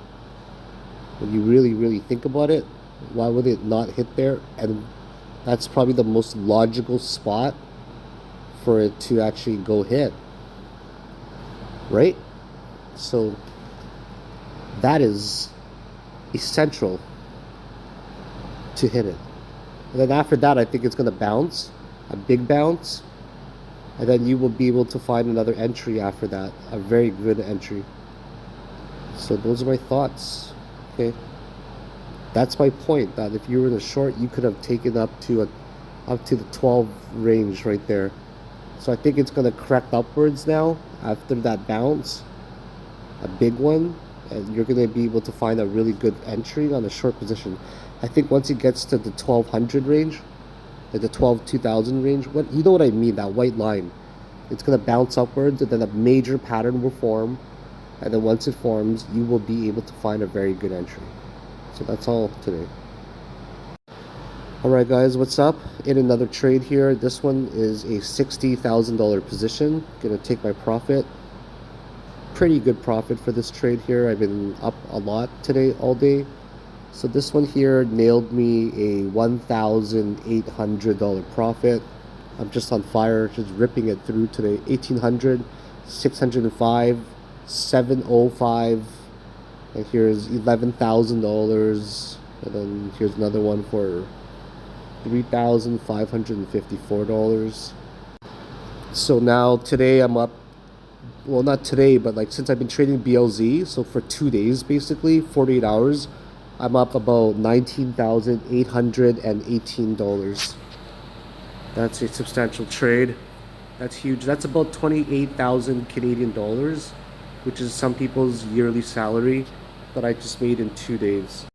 When you really think about it, why would it not hit there? And that's probably the most logical spot for it to actually go hit, right? So that is essential to hit it. And then after that, I think it's going to bounce, a big bounce, and then you will be able to find another entry after that, a very good entry. So those are my thoughts. Okay, that's my point, that if you were in a short, you could have taken up to the 12 range right there. So I think it's going to correct upwards now after that bounce, a big one, and you're going to be able to find a really good entry on a short position. I think once it gets to the 1200 range, like the 2000 range, you know what I mean, that white line, it's going to bounce upwards, and then a major pattern will form, and then once it forms, you will be able to find a very good entry. So that's all today. Alright guys, what's up? In another trade here. This one is a $60,000 position. Gonna take my profit. Pretty good profit for this trade here. I've been up a lot today, all day. So this one here nailed me a $1,800 profit. I'm just on fire, just ripping it through today. 1800, 605, 705, and here's $11,000, and then here's another one for $3,554. So now today I'm up, well, not today, but like since I've been trading BLZ, so for 2 days basically, 48 hours, I'm up about $19,818. That's a substantial trade. That's huge. That's about 28,000 Canadian dollars, which is some people's yearly salary that I just made in 2 days.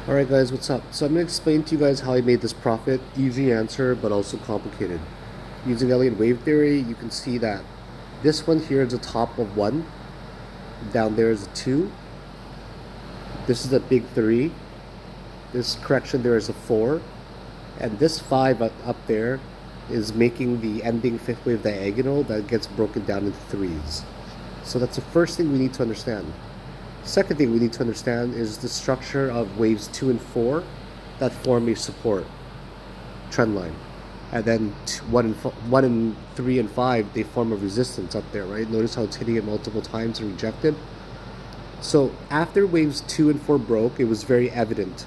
Alright guys, what's up? So I'm going to explain to you guys how I made this profit. Easy answer, but also complicated. Using Elliott wave theory, you can see that this one here is a top of 1. Down there is a 2. This is a big 3. This correction there is a 4. And this 5 up there is making the ending 5th wave diagonal that gets broken down into 3s. So that's the first thing we need to understand. Second thing we need to understand is the structure of waves 2 and 4 that form a support trend line. And then 1 and 3 and 5, they form a resistance up there, right? Notice how it's hitting it multiple times and rejected. So after waves 2 and 4 broke, it was very evident.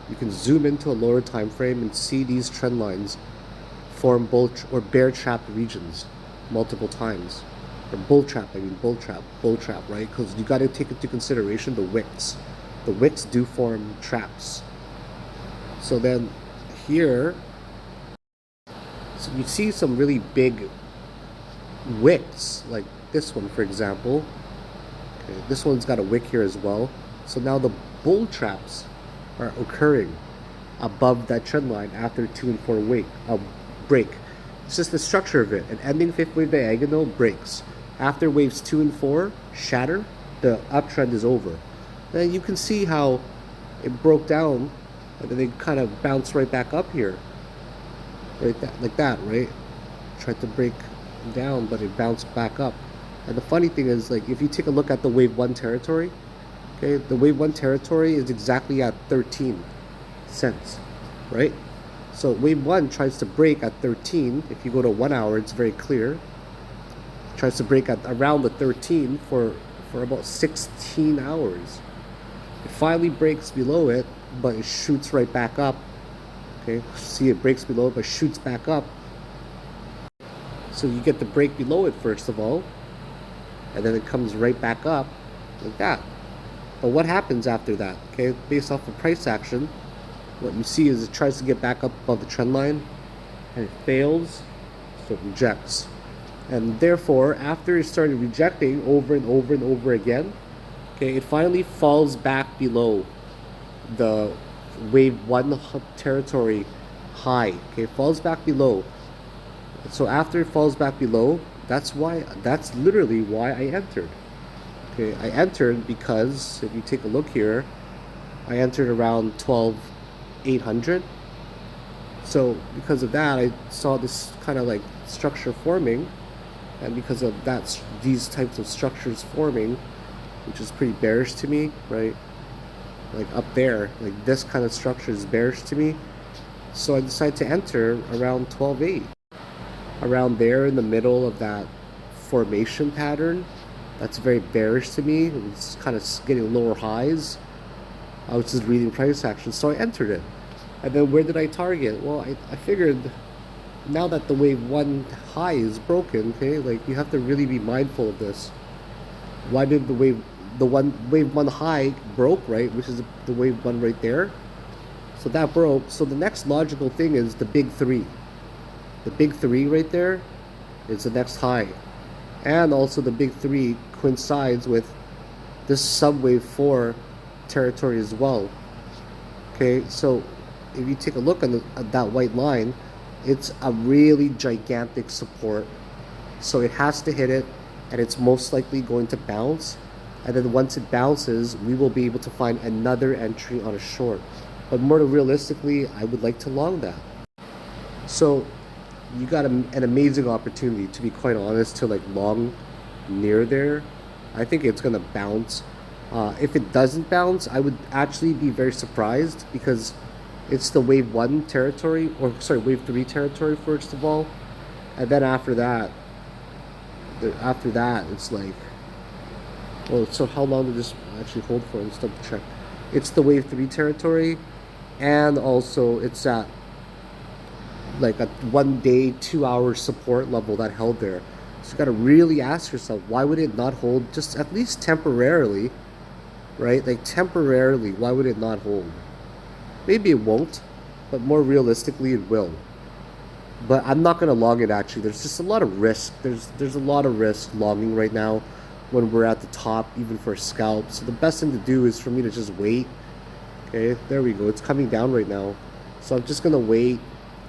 You can zoom into a lower time frame and see these trend lines form bull or bear trap regions multiple times. Or bull trap, right? Because you got to take into consideration the wicks. The wicks do form traps. So then here, so you see some really big wicks, like this one for example. Okay, this one's got a wick here as well. So now the bull traps are occurring above that trend line after 2 and 4 break. It's just the structure of it. An ending 5th wave diagonal breaks. After waves 2 and 4 shatter, the uptrend is over. Then you can see how it broke down, and then it kind of bounced right back up here, right? Like that, right? Tried to break down, but it bounced back up. And the funny thing is, like, if you take a look at the wave 1 territory, okay, the wave 1 territory is exactly at 13 cents, right? So wave 1 tries to break at 13. If you go to 1 hour, it's very clear. Tries to break at around the 13 for about 16 hours. It finally breaks below it, but it shoots right back up. Okay, see, it breaks below it, but shoots back up. So you get the break below it first of all, and then it comes right back up like that. But what happens after that? Okay, based off of price action, what you see is it tries to get back up above the trend line, and it fails, so it rejects. And therefore, after it started rejecting over and over and over again, okay, it finally falls back below the wave 1 territory high. Okay, it falls back below. So after it falls back below, That's literally why I entered. Okay, I entered because if you take a look here, I entered around 12,800. So because of that, I saw this kind of like structure forming, and because of that, these types of structures forming, which is pretty bearish to me, right? Like up there, like this kind of structure is bearish to me. So I decided to enter around 12.8, around there in the middle of that formation pattern. That's very bearish to me. It's kind of getting lower highs. I was just reading price action, so I entered it. And then where did I target? Well, I figured now that the wave one high is broken, okay, like you have to really be mindful of this. Why did the wave one high broke, right? Which is the wave one right there. So that broke. So the next logical thing is the big three. The big three right there is the next high. And also the big three coincides with this subwave 4 territory as well. Okay, so if you take a look at that white line, it's a really gigantic support. So it has to hit it, and it's most likely going to bounce. And then once it bounces, we will be able to find another entry on a short. But more realistically, I would like to long that. So you got an amazing opportunity, to be quite honest, to like long near there. I think it's gonna bounce. If it doesn't bounce, I would actually be very surprised, because it's the wave 1 territory, or sorry, wave 3 territory first of all, and then after that it's like, well, so how long did this actually hold for? Let's double check. It's the wave 3 territory, and also it's at like a 1 day 2 hour support level that held there. So you got to really ask yourself, why would it not hold just at least temporarily, right? Like temporarily, why would it not hold? Maybe it won't, but more realistically it will. But I'm not gonna long it actually. There's just a lot of risk. There's a lot of risk longing right now when we're at the top, even for a scalp. So the best thing to do is for me to just wait. Okay, there we go. It's coming down right now. So I'm just gonna wait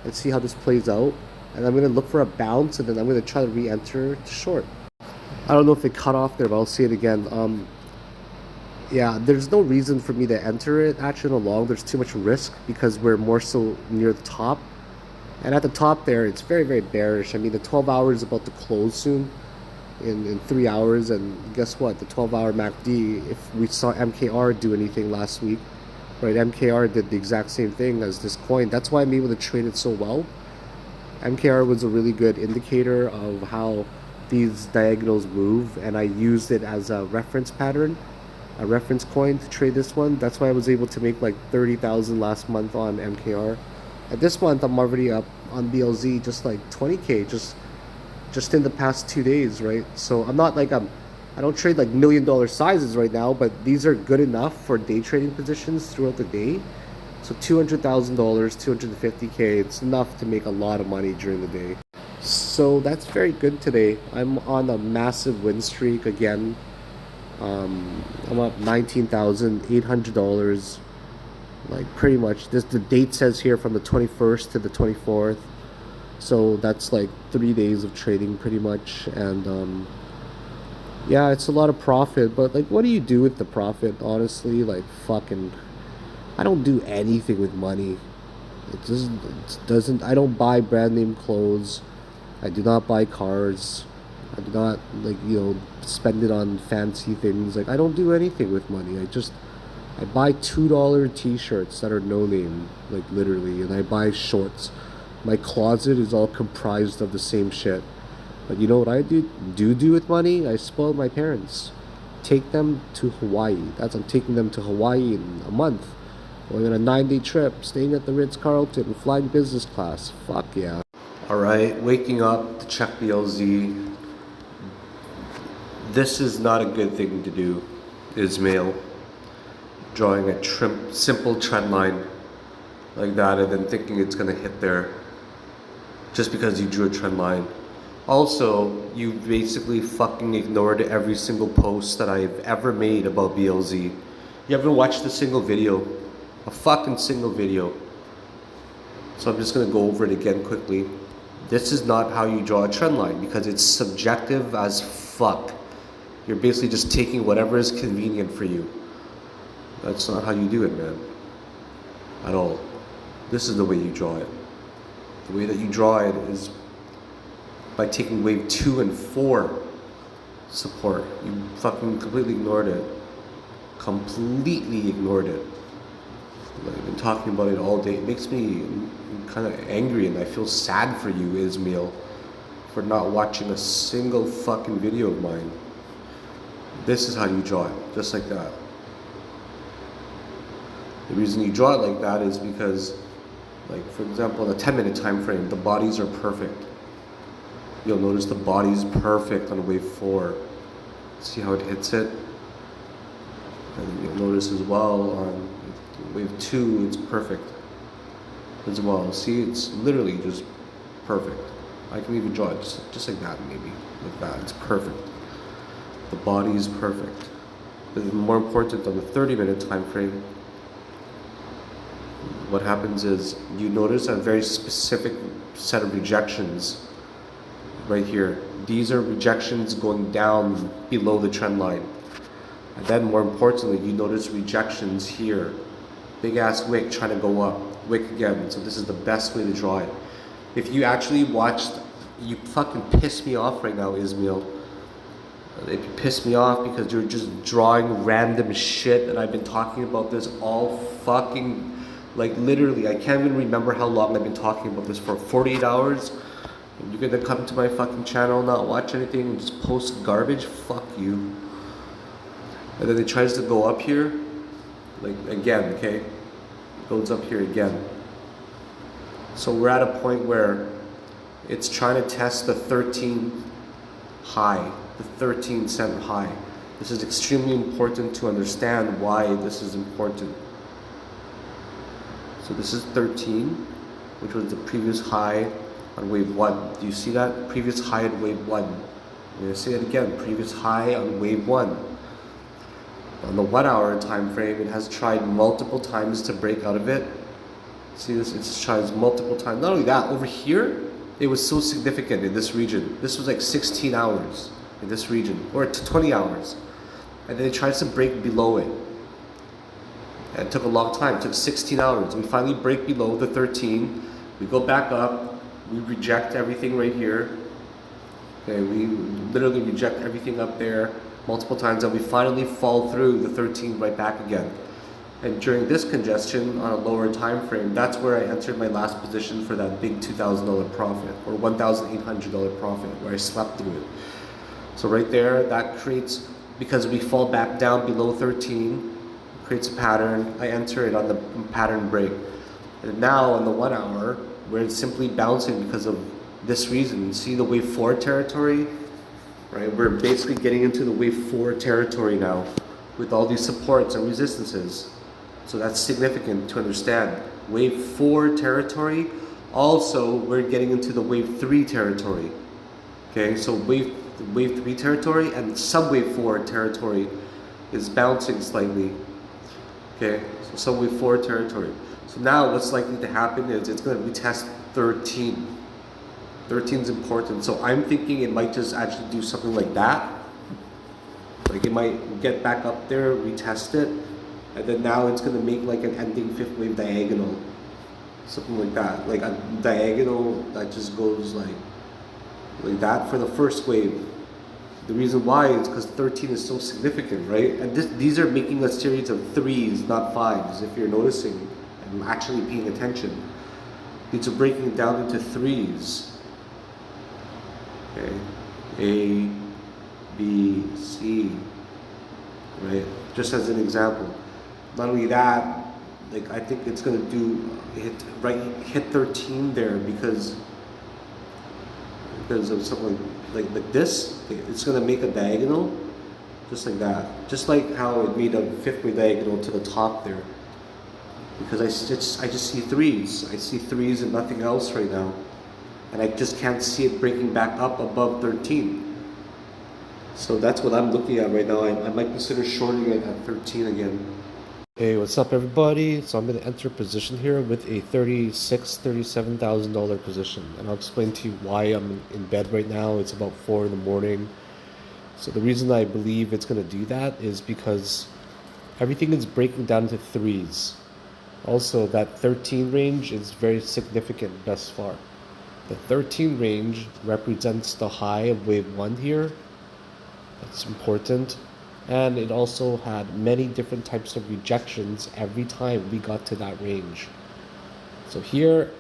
and see how this plays out. And I'm gonna look for a bounce, and then I'm gonna try to re-enter to short. I don't know if it cut off there, but I'll see it again. Yeah, there's no reason for me to enter it actually in a long. There's too much risk because we're more so near the top. And at the top there, it's very, very bearish. I mean, the 12 hours is about to close soon in 3 hours. And guess what? The 12-hour MACD, if we saw MKR do anything last week, right? MKR did the exact same thing as this coin. That's why I'm able to trade it so well. MKR was a really good indicator of how these diagonals move, and I used it as a reference pattern, a reference coin to trade this one. That's why I was able to make like 30,000 last month on MKR. And this month I'm already up on BLZ just like 20k just in the past 2 days, right? So I'm not like I don't trade like $1 million sizes right now, but these are good enough for day trading positions throughout the day. So $200,000, 250k, it's enough to make a lot of money during the day. So that's very good today. I'm on a massive win streak again. I'm up $19,800. Like pretty much this, the date says here from the 21st to the 24th. So that's like 3 days of trading pretty much. And yeah, it's a lot of profit, but like what do you do with the profit? Honestly, like fucking, I don't do anything with money. It doesn't, I don't buy brand name clothes. I do not buy cars. I do not, like, you know, spend it on fancy things. Like, I don't do anything with money. I buy $2 t-shirts that are no name, like literally, and I buy shorts. My closet is all comprised of the same shit. But you know what I do with money? I spoil my parents. Take them to Hawaii. I'm taking them to Hawaii in a month. Going on a 9-day trip, staying at the Ritz-Carlton, flying business class. Fuck yeah. Alright, waking up to check BLZ. This is not a good thing to do, Ismail. Drawing a simple trend line like that and then thinking it's gonna hit there just because you drew a trend line. Also, you basically fucking ignored every single post that I've ever made about BLZ. You haven't watched a single video. A fucking single video. So I'm just gonna go over it again quickly. This is not how you draw a trend line because it's subjective as fuck. You're basically just taking whatever is convenient for you. That's not how you do it, man. At all. This is the way you draw it. The way that you draw it is by taking wave 2 and 4 support. You fucking completely ignored it. Completely ignored it. I've been talking about it all day. It makes me kind of angry, and I feel sad for you, Ismail, for not watching a single fucking video of mine. This is how you draw it, just like that. The reason you draw it like that is because, like, for example, in a 10-minute time frame, the bodies are perfect. You'll notice the body's perfect on wave 4. See how it hits it? And you'll notice as well on wave 2, it's perfect as well. See, it's literally just perfect. I can even draw it just like that, maybe. Like that, it's perfect. The body is perfect. But more important, on the 30-minute time frame, what happens is you notice a very specific set of rejections right here. These are rejections going down below the trend line. And then more importantly, you notice rejections here. Big ass wick trying to go up. Wick again. So this is the best way to draw it. If you actually watched, you fucking piss me off right now, Ismail. If you piss me off because you're just drawing random shit, and I've been talking about this all fucking, like literally, I can't even remember how long I've been talking about this for. 48 hours? And you're gonna come to my fucking channel, not watch anything, and just post garbage? Fuck you. And then it tries to go up here, like again, okay? It goes up here again. So we're at a point where it's trying to test the 13 high, the 13-cent high. This is extremely important to understand why this is important. So this is 13, which was the previous high on wave 1. Do you see that? Previous high on wave 1. I'm going to say it again. Previous high on wave 1. On the 1 hour time frame, it has tried multiple times to break out of it. See this? It's tried multiple times. Not only that, over here, it was so significant in this region. This was like 16 hours in this region, or 20 hours. And then it tries to break below it. And it took a long time. It took 16 hours. We finally break below the 13. We go back up. We reject everything right here. Okay, we literally reject everything up there multiple times, and we finally fall through the 13 right back again. And during this congestion on a lower time frame, that's where I entered my last position for that big $2,000 profit, or $1,800 profit, where I slept through it. So right there, that creates, because we fall back down below 13, creates a pattern. I enter it on the pattern break. And now on the 1 hour, where it's simply bouncing because of this reason. See the wave 4 territory? Right? We're basically getting into the wave 4 territory now with all these supports and resistances. So that's significant to understand. Wave 4 territory. Also, we're getting into the wave 3 territory. Okay, so wave 3 territory and sub-wave 4 territory is bouncing slightly. Okay, so sub-wave 4 territory. So now what's likely to happen is it's going to retest 13. 13 is important. So I'm thinking it might just actually do something like that. Like it might get back up there, retest it, and then now it's going to make like an ending 5th wave diagonal. Something like that. Like a diagonal that just goes like that for the first wave. The reason why is because 13 is so significant, right? And these are making a series of 3s, not 5s, if you're noticing and actually paying attention. These are breaking it down into 3s. Okay, A, B, C, right? Just as an example. Not only that, like I think it's gonna hit 13 there because of something like this. It's gonna make a diagonal, just like that. Just like how it made a 5th wave diagonal to the top there. Because I just see 3s. I see 3s and nothing else right now. And I just can't see it breaking back up above 13. So that's what I'm looking at right now. I might consider shorting it at 13 again. Hey, what's up everybody? So I'm going to enter position here with a $37,000 position, and I'll explain to you why I'm in bed right now. It's about 4 in the morning. So the reason I believe it's going to do that is because everything is breaking down into threes. Also, that 13 range is very significant thus far. The 13 range represents the high of wave 1 here. That's important. And it also had many different types of rejections every time we got to that range. So here,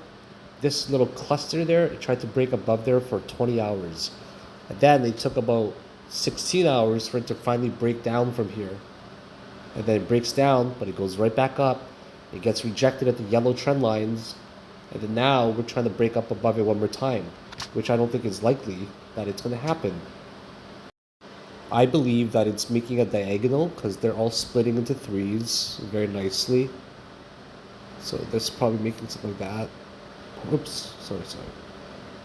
this little cluster there, it tried to break above there for 20 hours. And then it took about 16 hours for it to finally break down from here. And then it breaks down, but it goes right back up. It gets rejected at the yellow trend lines. And then now we're trying to break up above it one more time, which I don't think is likely that it's going to happen. I believe that it's making a diagonal because they're all splitting into threes very nicely. So that's probably making something like that. Oops, sorry.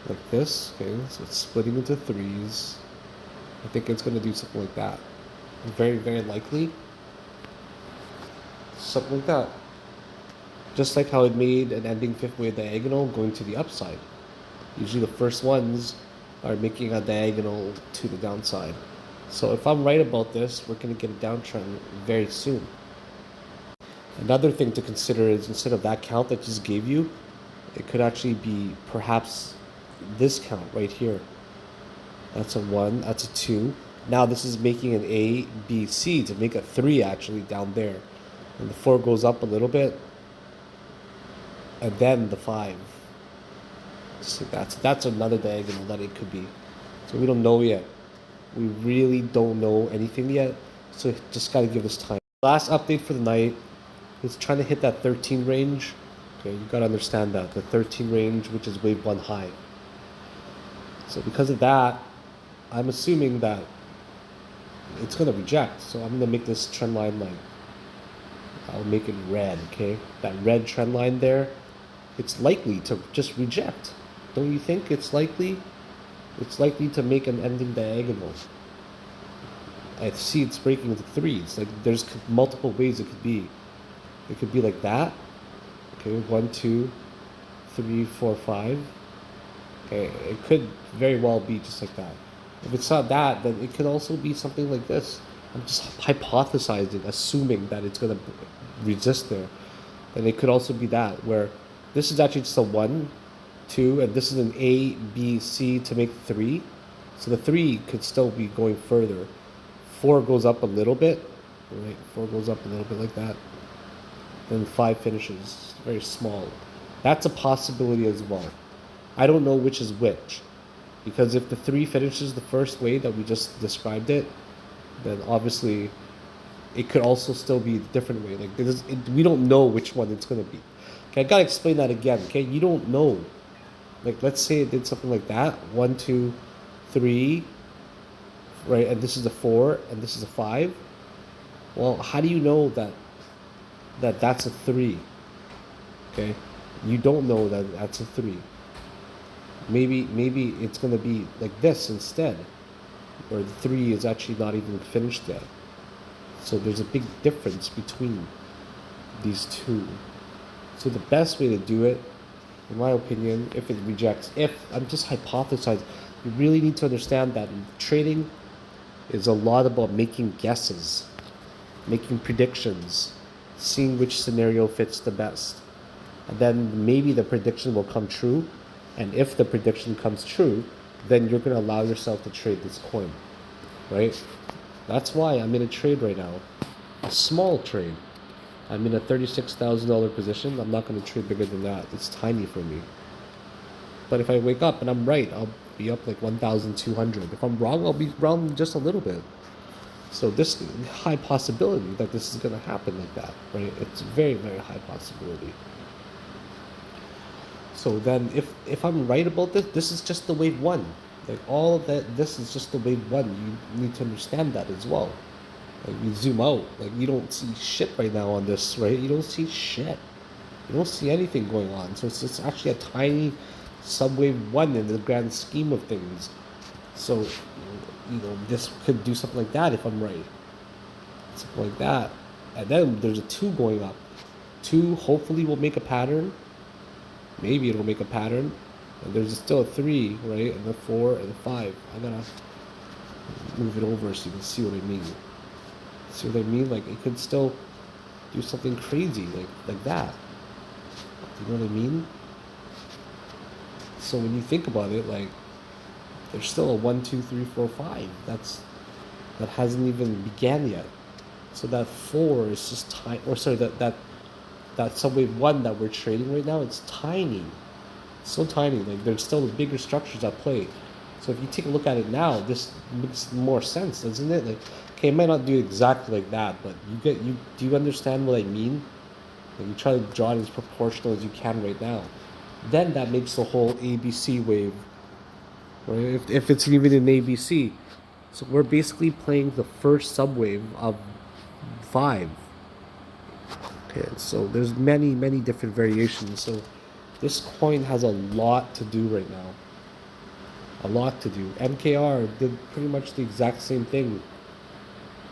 Like this, okay, so it's splitting into threes. I think it's gonna do something like that. Very, very likely. Something like that. Just like how it made an ending fifth wave diagonal going to the upside. Usually the first ones are making a diagonal to the downside. So if I'm right about this, we're going to get a downtrend very soon. Another thing to consider is instead of that count that I just gave you, it could actually be perhaps this count right here. That's a 1, that's a 2. Now this is making an A, B, C to make a 3 actually down there. And the 4 goes up a little bit. And then the 5. So that's another diagonal that it could be. So we don't know yet. We really don't know anything yet, so just gotta give us time. Last update for the night is trying to hit that 13 range. Okay, you gotta understand that. The 13 range, which is wave 1 high. So because of that, I'm assuming that it's gonna reject. So I'm gonna make this trend line like, I'll make it red, okay? That red trend line there, it's likely to just reject. Don't you think it's likely? It's likely to make an ending diagonal. I see it's breaking into threes. Like there's multiple ways it could be. It could be like that. Okay, 1, 2, 3, 4, 5. Okay, it could very well be just like that. If it's not that, then it could also be something like this. I'm just hypothesizing, assuming that it's gonna resist there. And it could also be that, where this is actually just a 1, 2, and this is an A, B, C to make 3. So the 3 could still be going further. 4 goes up a little bit, right? 4 goes up a little bit like that. Then 5 finishes, very small. That's a possibility as well. I don't know which is which, because if the 3 finishes the first way that we just described it, then obviously it could also still be a different way. Like we don't know which one it's gonna be. Okay, I gotta explain that again. Okay, you don't know. Like let's say it did something like that, 1, 2, 3, right? And this is a 4, and this is a 5. Well, how do you know that that's a 3? Okay, you don't know that that's a 3. Maybe it's gonna be like this instead, where the 3 is actually not even finished yet. So there's a big difference between these two. So the best way to do it, in my opinion, if it rejects, I'm just hypothesizing, you really need to understand that trading is a lot about making guesses, making predictions, seeing which scenario fits the best. And then maybe the prediction will come true. And if the prediction comes true, then you're going to allow yourself to trade this coin, right? That's why I'm in a trade right now, a small trade. I'm in a $36,000 position. I'm not going to trade bigger than that. It's tiny for me. But if I wake up and I'm right, I'll be up like 1,200. If I'm wrong, I'll be wrong just a little bit. So this high possibility that this is going to happen like that, right? It's very, very high possibility. So then if I'm right about this, this is just the wave 1. Like all of that, this is just the wave 1. You need to understand that as well. Like you zoom out, like you don't see shit right now on this, right? You don't see shit. You don't see anything going on. So it's actually a tiny subwave 1 in the grand scheme of things. So, this could do something like that if I'm right. Something like that. And then there's a 2 going up. 2 hopefully will make a pattern. Maybe it'll make a pattern. And there's still a 3, right? And the 4 and the 5. I gotta move it over so you can see what I mean. See what I mean? Like it could still do something crazy like that. You know what I mean? So when you think about it, like there's still a 1, 2, 3, 4, 5. That hasn't even began yet. So that 4 is just tiny. Or sorry, that subwave 1 that we're trading right now, it's tiny. It's so tiny. Like there's still the bigger structures at play. So if you take a look at it now, this makes more sense, doesn't it? Like, okay, it might not do exactly like that, but do you understand what I mean? Like you try to draw it as proportional as you can right now. Then that makes the whole ABC wave, right? If it's even an ABC. So we're basically playing the first subwave of 5. Okay, so there's many different variations. So this coin has a lot to do right now. A lot to do. MKR did pretty much the exact same thing.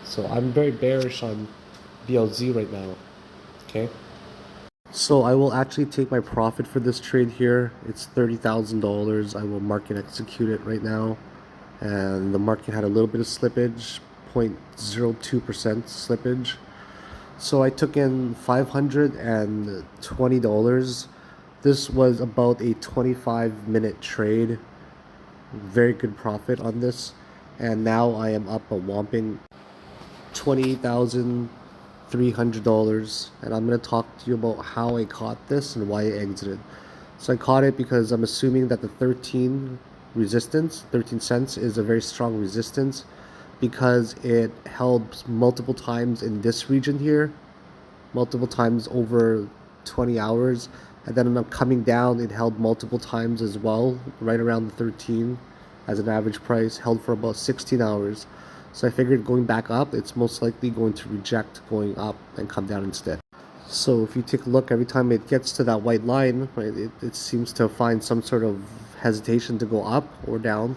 So I'm very bearish on BLZ right now. Okay. So I will actually take my profit for this trade here. It's $30,000. I will market execute it right now. And the market had a little bit of slippage, 0.02% slippage. So I took in $520. This was about a 25-minute trade. Very good profit on this. And now I am up a whopping $28,300. And I'm going to talk to you about how I caught this and why I exited. So I caught it because I'm assuming that the 13 cents is a very strong resistance, because it held multiple times in this region here, multiple times over 20 hours, and then coming down it held multiple times as well, right around the 13 as an average price, held for about 16 hours. So I figured going back up, it's most likely going to reject going up and come down instead. So if you take a look, every time it gets to that white line, right, it seems to find some sort of hesitation to go up or down.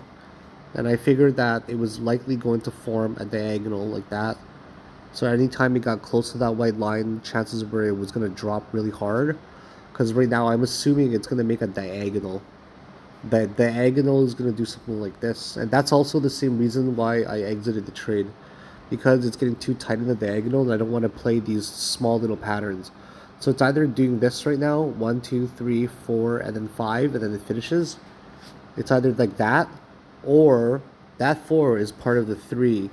And I figured that it was likely going to form a diagonal like that. So anytime it got close to that white line, chances were it was going to drop really hard. Because right now I'm assuming it's going to make a diagonal. The diagonal is going to do something like this. And that's also the same reason why I exited the trade. Because it's getting too tight in the diagonal and I don't want to play these small little patterns. So it's either doing this right now, 1, 2, 3, 4, and then 5, and then it finishes. It's either like that, or that 4 is part of the 3,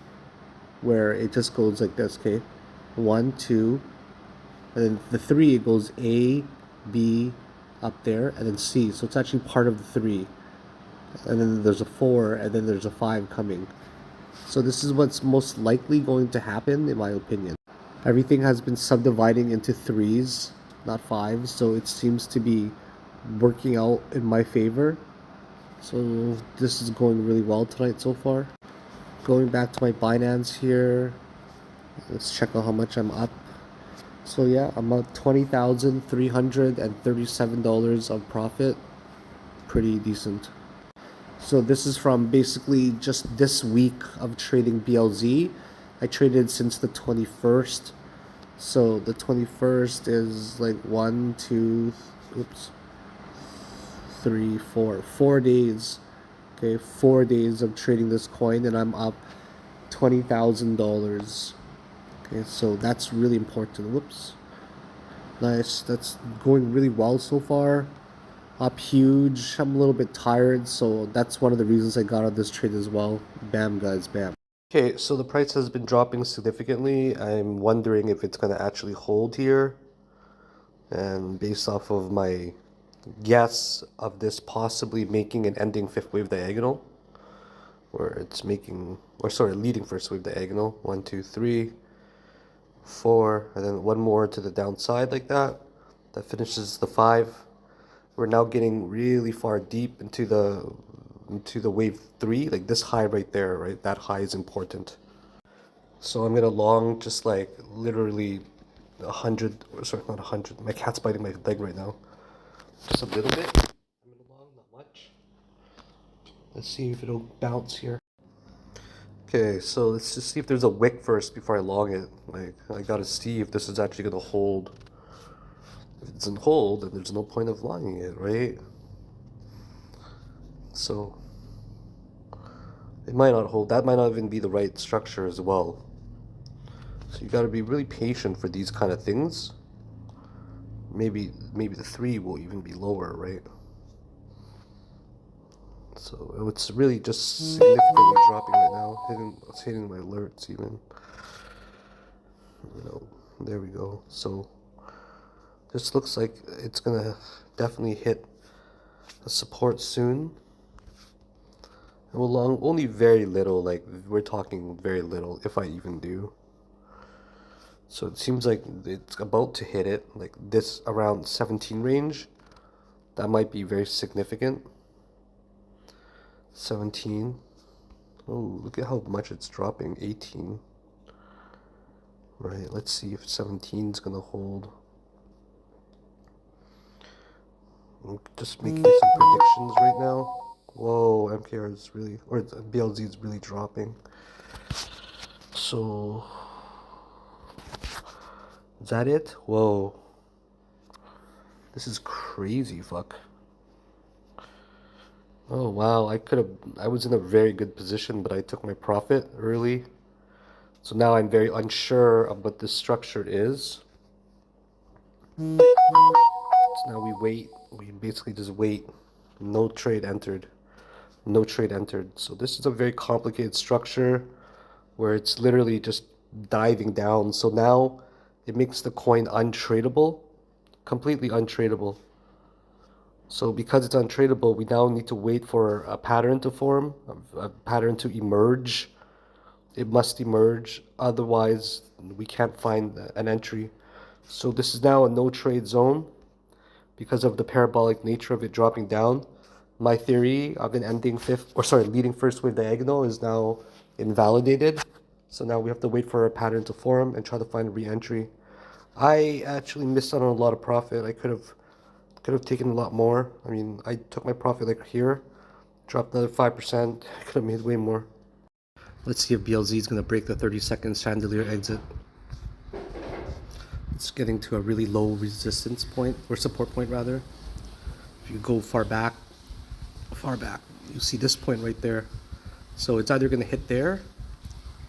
where it just goes like this, okay? 1, 2, and then the 3, it goes A, B, up there, and then C. So it's actually part of the 3. And then there's a 4, and then there's a 5 coming. So this is what's most likely going to happen, in my opinion. Everything has been subdividing into 3s, not 5s, so it seems to be working out in my favor. So this is going really well tonight so far. Going back to my Binance here, let's check out how much I'm up. So yeah, I'm up $20,337 of profit. Pretty decent. So this is from basically just this week of trading BLZ. I traded since the 21st. So the 21st is like 1, 2, 3, 4. 4 days. Okay, 4 days of trading this coin, and I'm up $20,000. Okay, so that's really important. Whoops. Nice. That's going really well so far. Up huge. I'm a little bit tired, so that's one of the reasons I got on this trade as well. Bam, guys, bam. Okay, so the price has been dropping significantly. I'm wondering if it's going to actually hold here. And based off of my guess of this possibly making an ending 5th wave diagonal, where it's making, or sorry, leading first wave diagonal, 1, 2, 3, 4, and then one more to the downside like that. That finishes the 5. We're now getting really far deep into the wave 3, like this high right there, right? That high is important. So I'm gonna long just like literally 100, or sorry, not 100. My cat's biting my leg right now. Just a little bit. I'm gonna long, not much. Let's see if it'll bounce here. Okay, so let's just see if there's a wick first before I long it. Like, I gotta see if this is actually gonna hold. If it doesn't hold, then there's no point of longing it, right? So, it might not hold. That might not even be the right structure as well. So you gotta be really patient for these kind of things. Maybe the 3 will even be lower, right? So it's really just significantly dropping right now. It's hitting my alerts even. You know, there we go. So this looks like it's gonna definitely hit the support soon. It will long only very little, like we're talking very little, if I even do. So it seems like it's about to hit it, like this around 17 range. That might be very significant. 17. Oh, look at how much it's dropping. 18. Right, let's see if 17 is gonna hold. I'm just making some predictions right now. Whoa, MKR is really, or BLZ is really dropping. So, is that it? Whoa. This is crazy, fuck. Oh wow, I was in a very good position, but I took my profit early. So now I'm very unsure of what this structure is. So now we basically just wait. No trade entered. No trade entered. So this is a very complicated structure where it's literally just diving down. So now it makes the coin untradeable, completely untradeable. So because it's untradeable, we now need to wait for a pattern to form, a pattern to emerge. It must emerge, otherwise we can't find an entry. So this is now a no trade zone because of the parabolic nature of it dropping down. My theory of an leading first wave diagonal is now invalidated. So now we have to wait for a pattern to form and try to find a re-entry. I actually missed out on a lot of profit. I could have taken a lot more. I mean, I took my profit like here, dropped another 5%. I could have made way more. Let's see if BLZ is going to break the 30-second chandelier exit. It's getting to a really low resistance point, or support point rather. If you go far back, you see this point right there. So it's either going to hit there,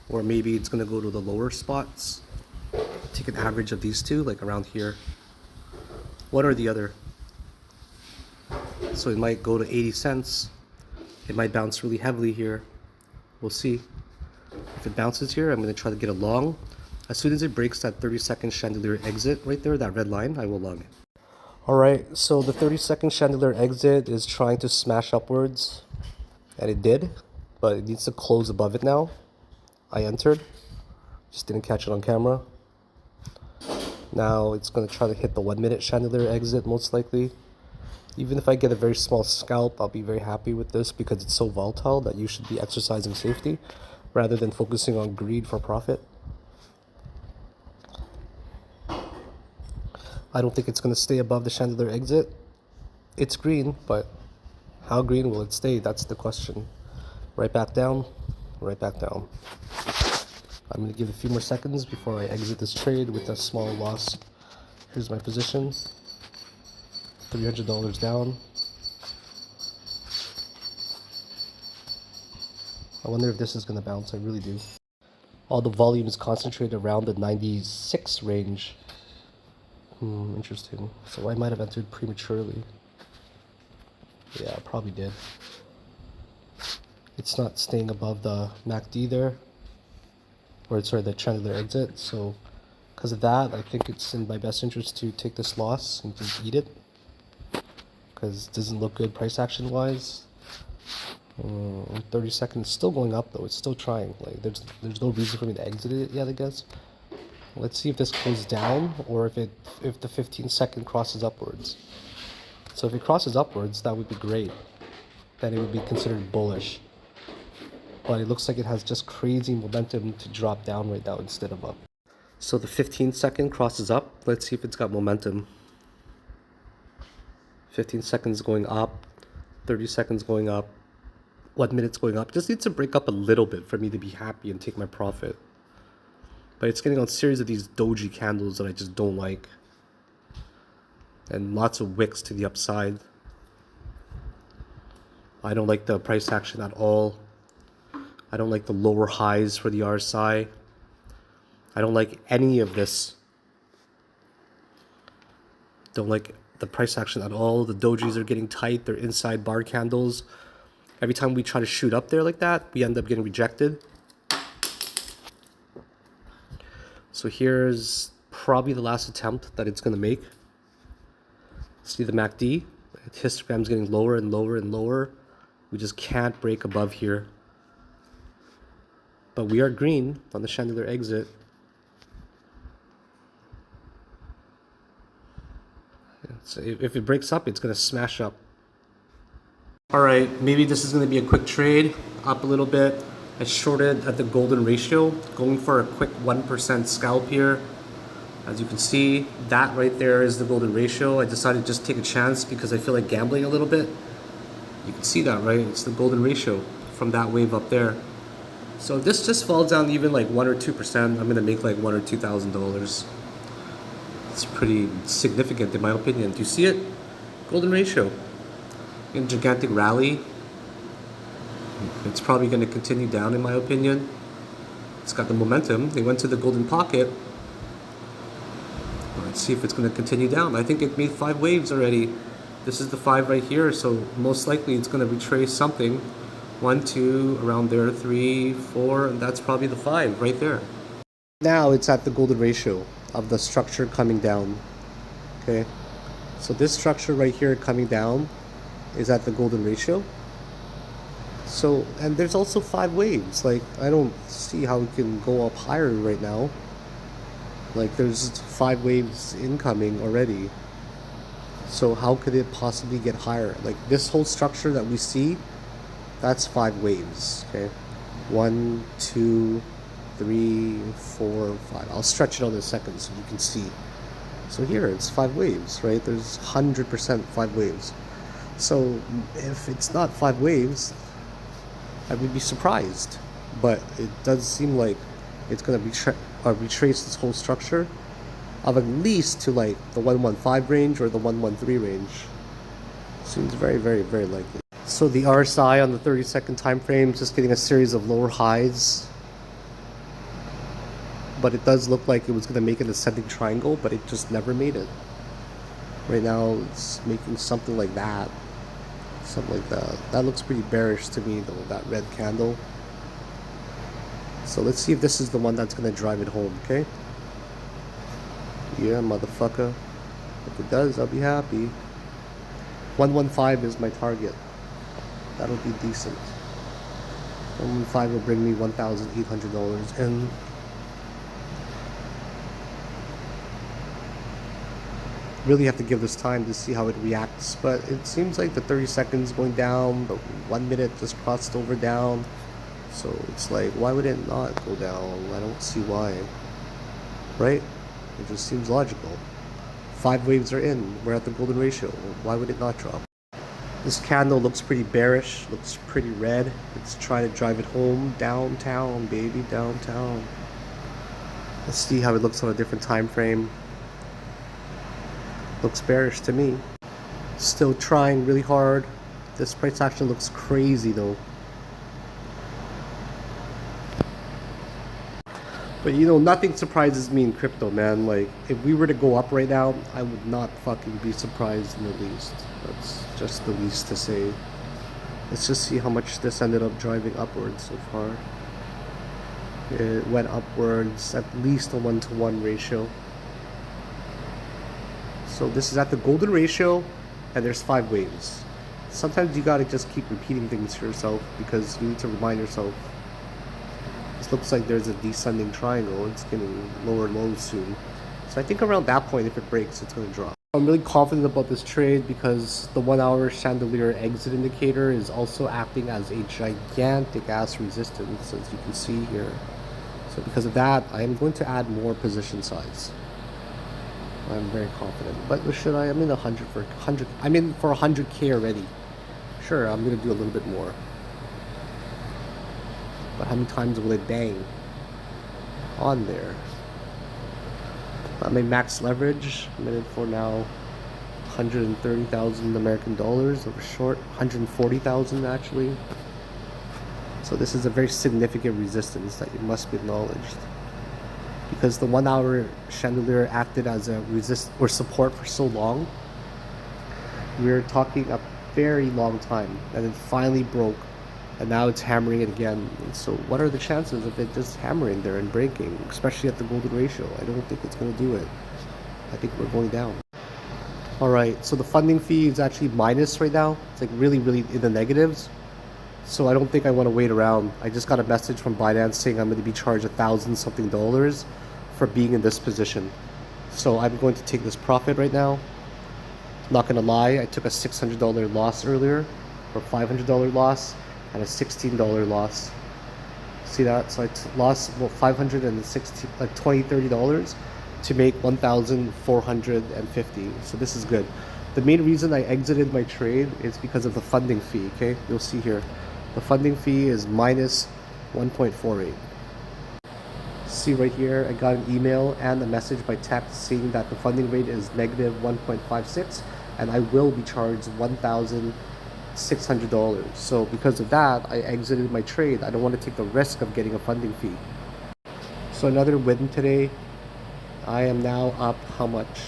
or maybe it's going to go to the lower spots. Take an average of these two, like around here. One or the other. So it might go to 80 cents. It might bounce really heavily here. We'll see. If it bounces here, I'm going to try to get a long. As soon as it breaks that 30-second chandelier exit right there, that red line, I will long it. Alright, so the 30-second chandelier exit is trying to smash upwards. And it did, but it needs to close above it now. I entered. Just didn't catch it on camera. Now it's going to try to hit the 1-minute chandelier exit most likely. Even if I get a very small scalp, I'll be very happy with this because it's so volatile that you should be exercising safety rather than focusing on greed for profit. I don't think it's going to stay above the chandelier exit. It's green, but how green will it stay? That's the question. Right back down, right back down. I'm going to give it a few more seconds before I exit this trade with a small loss. Here's my position. $300 down. I wonder if this is going to bounce. I really do. All the volume is concentrated around the 96 range. Interesting. So I might have entered prematurely. Yeah, I probably did. It's not staying above the MACD there. Or sorry, the chandelier exit. So because of that, I think it's in my best interest to take this loss and just eat it. Because it doesn't look good price action wise. 30 seconds, still going up though. It's still trying. Like there's no reason for me to exit it yet, I guess. Let's see if this goes down or if the 15-second crosses upwards. So if it crosses upwards, that would be great. Then it would be considered bullish. But it looks like it has just crazy momentum to drop down right now instead of up. So the 15-second crosses up. Let's see if it's got momentum. 15 seconds going up, 30 seconds going up. 1 minute's going up. Just needs to break up a little bit for me to be happy and take my profit. But it's getting on a series of these doji candles that I just don't like. And lots of wicks to the upside. I don't like the price action at all. I don't like the lower highs for the RSI. I don't like any of this. Don't like the price action at all. The dojis are getting tight. They're inside bar candles. Every time we try to shoot up there like that, we end up getting rejected. So here's probably the last attempt that it's going to make. See the MACD? The histogram's getting lower and lower and lower. We just can't break above here. But we are green on the chandelier exit. So if it breaks up, it's going to smash up. All right, maybe this is going to be a quick trade, up a little bit. I shorted at the golden ratio, going for a quick 1% scalp here. As you can see, that right there is the golden ratio. I decided to just take a chance because I feel like gambling a little bit. You can see that, right? It's the golden ratio from that wave up there. So if this just falls down even like 1 or 2%, I'm going to make like $1,000 or $2,000. It's pretty significant in my opinion. Do you see it? Golden ratio. In gigantic rally. It's probably going to continue down in my opinion. It's got the momentum. They went to the golden pocket. Let's see if it's going to continue down. I think it made 5 waves already. This is the 5 right here, so most likely it's going to retrace something. 1, 2, around there, 3, 4, and that's probably the 5 right there. Now it's at the golden ratio of the structure coming down. Okay, so this structure right here coming down is at the golden ratio. So, and there's also 5 waves. Like, I don't see how it can go up higher right now. Like, there's 5 waves incoming already. So how could it possibly get higher? Like, this whole structure that we see, that's 5 waves. Okay, 1, 2, 3, 4, 5. I'll stretch it out in a second so you can see. So here it's 5 waves, right? There's 100% 5 waves. So if it's not 5 waves, I would be surprised. But it does seem like it's going to retrace this whole structure of at least to like the 115 range or the 113 range. Seems very, very, very likely. So the RSI on the 30-second time frame is just getting a series of lower highs. But it does look like it was going to make an ascending triangle, but it just never made it. Right now it's making something like that. Something like that. That looks pretty bearish to me though, that red candle. So let's see if this is the one that's going to drive it home, okay? Yeah, motherfucker. If it does, I'll be happy. 115 is my target. That'll be decent. 115 will bring me $1,800 in. Really have to give this time to see how it reacts, but it seems like the 30 seconds going down, but 1 minute just crossed over down. So it's like, why would it not go down? I don't see why. Right? It just seems logical. 5 waves are in. We're at the golden ratio. Why would it not drop? This candle looks pretty bearish. Looks pretty red. Let's try to drive it home. Downtown, baby, downtown. Let's see how it looks on a different time frame. Looks bearish to me. Still trying really hard. This price action looks crazy though. But you know, nothing surprises me in crypto, man. Like, if we were to go up right now, I would not fucking be surprised in the least. That's just the least to say. Let's just see how much this ended up driving upwards so far. It went upwards at least a 1-to-1 ratio. So this is at the golden ratio, and there's 5 waves. Sometimes you gotta just keep repeating things to yourself because you need to remind yourself. This looks like there's a descending triangle. It's getting lower lows soon. So I think around that point, if it breaks, it's gonna drop. I'm really confident about this trade because the 1-hour chandelier exit indicator is also acting as a gigantic ass resistance, as you can see here. So because of that, I am going to add more position size. I'm very confident. But should I? I'm in 100 for 100. I'm in for 100K already. Sure, I'm gonna do a little bit more. But how many times will it bang on there? My max leverage, I'm in it for now 130,000 American dollars over short, 140,000 actually. So this is a very significant resistance that you must be acknowledged, because the 1 hour chandelier acted as a resist or support for so long. We're talking a very long time, and it finally broke, and now it's hammering it again. And so what are the chances of it just hammering there and breaking, especially at the golden ratio? I don't think it's going to do it. I think we're going down. All right, so the funding fee is actually minus right now. It's like really in the negatives. So I don't think I want to wait around. I just got a message from Binance saying I'm going to be charged $1,000 something for being in this position. So I'm going to take this profit right now. Not gonna lie, I took a $600 loss earlier, or $500 loss, and a $16 loss. See that? So I lost about $560, like $30 to make $1,450. So this is good. The main reason I exited my trade is because of the funding fee. Okay, you'll see here, the funding fee is minus 1.48. See right here, I got an email and a message by text saying that the funding rate is negative 1.56, and I will be charged $1,600. So because of that, I exited my trade. I don't want to take the risk of getting a funding fee. So another win today. I am now up how much?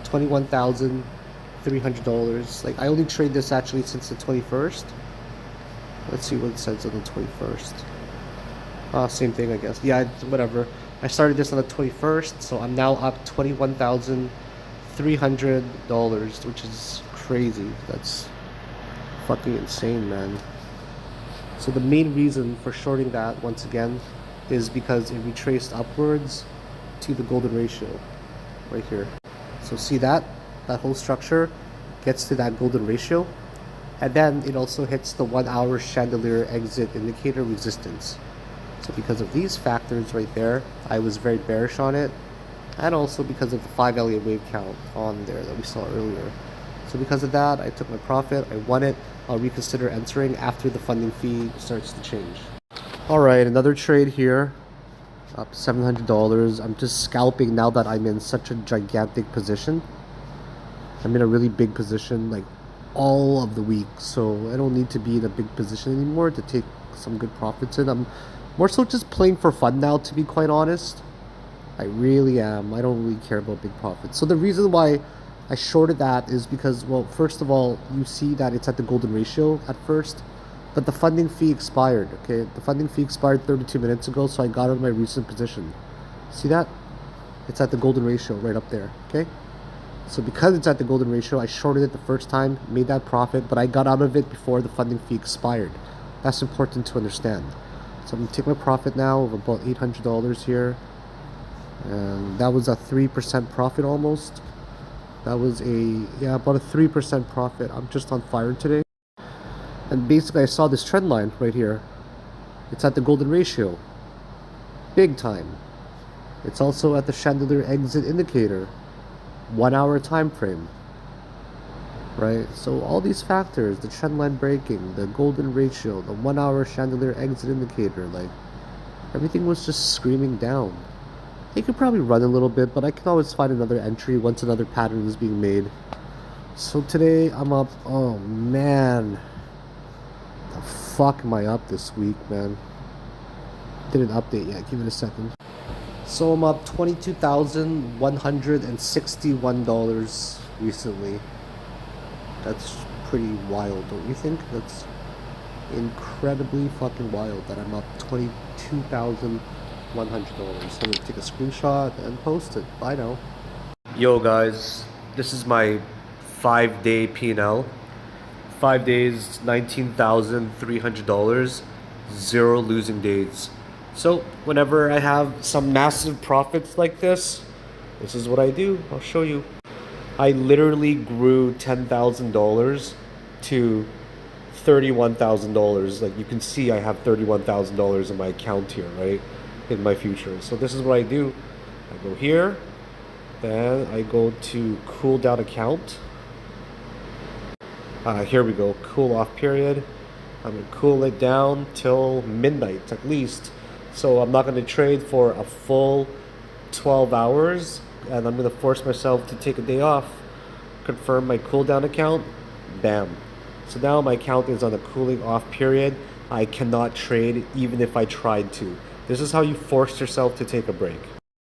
$21,300. Like, I only trade this actually since the 21st. Let's see what it says on the 21st. Same thing, I guess. Yeah, whatever. I started this on the 21st, so I'm now up $21,300, which is crazy. That's fucking insane, man. So the main reason for shorting that, once again, is because it retraced upwards to the golden ratio right here. So see that whole structure gets to that golden ratio, and then it also hits the 1 hour chandelier exit indicator resistance. So because of these factors right there, I was very bearish on it, and also because of the 5 Elliott wave count on there that we saw earlier. So because of that, I took my profit, I won it. I'll reconsider entering after the funding fee starts to change. Alright, another trade here, up $700. I'm just scalping now that I'm in such a gigantic position. I'm in a really big position, like all of the week, so I don't need to be in a big position anymore to take some good profits in. I'm more so just playing for fun now, to be quite honest. I really am. I don't really care about big profits. So the reason why I shorted that is because, well, first of all, you see that it's at the golden ratio at first, but the funding fee expired, okay? The funding fee expired 32 minutes ago, so I got out of my recent position. See that? It's at the golden ratio right up there, okay? So because it's at the golden ratio, I shorted it the first time, made that profit, but I got out of it before the funding fee expired. That's important to understand. So I'm going to take my profit now of about $800 here. And that was a 3% profit almost. That was about a 3% profit. I'm just on fire today. And basically I saw this trend line right here. It's at the golden ratio. Big time. It's also at the chandelier exit indicator. 1 hour time frame. Right? So all these factors, the trend line breaking, the golden ratio, the 1 hour chandelier exit indicator, like everything was just screaming down. It could probably run a little bit, but I can always find another entry once another pattern is being made. So today I'm up, oh man. The fuck am I up this week, man? Didn't update yet, give it a second. So I'm up $22,161 recently. That's pretty wild, don't you think? That's incredibly fucking wild that I'm up $22,100. I'm gonna take a screenshot and post it. Bye now. Yo guys, this is my 5-day P&L. 5 days, $19,300, 0 losing days. So whenever I have some massive profits like this is what I do. I'll show you. I literally grew $10,000 to $31,000. Like you can see, I have $31,000 in my account here, right? In my future. So this is what I do. I go here, then I go to cool down account. Here we go, cool off period. I'm gonna cool it down till midnight at least. So I'm not gonna trade for a full 12 hours, and I'm gonna force myself to take a day off, confirm my cool down account, bam. So now my account is on a cooling off period. I cannot trade even if I tried to. This is how you force yourself to take a break.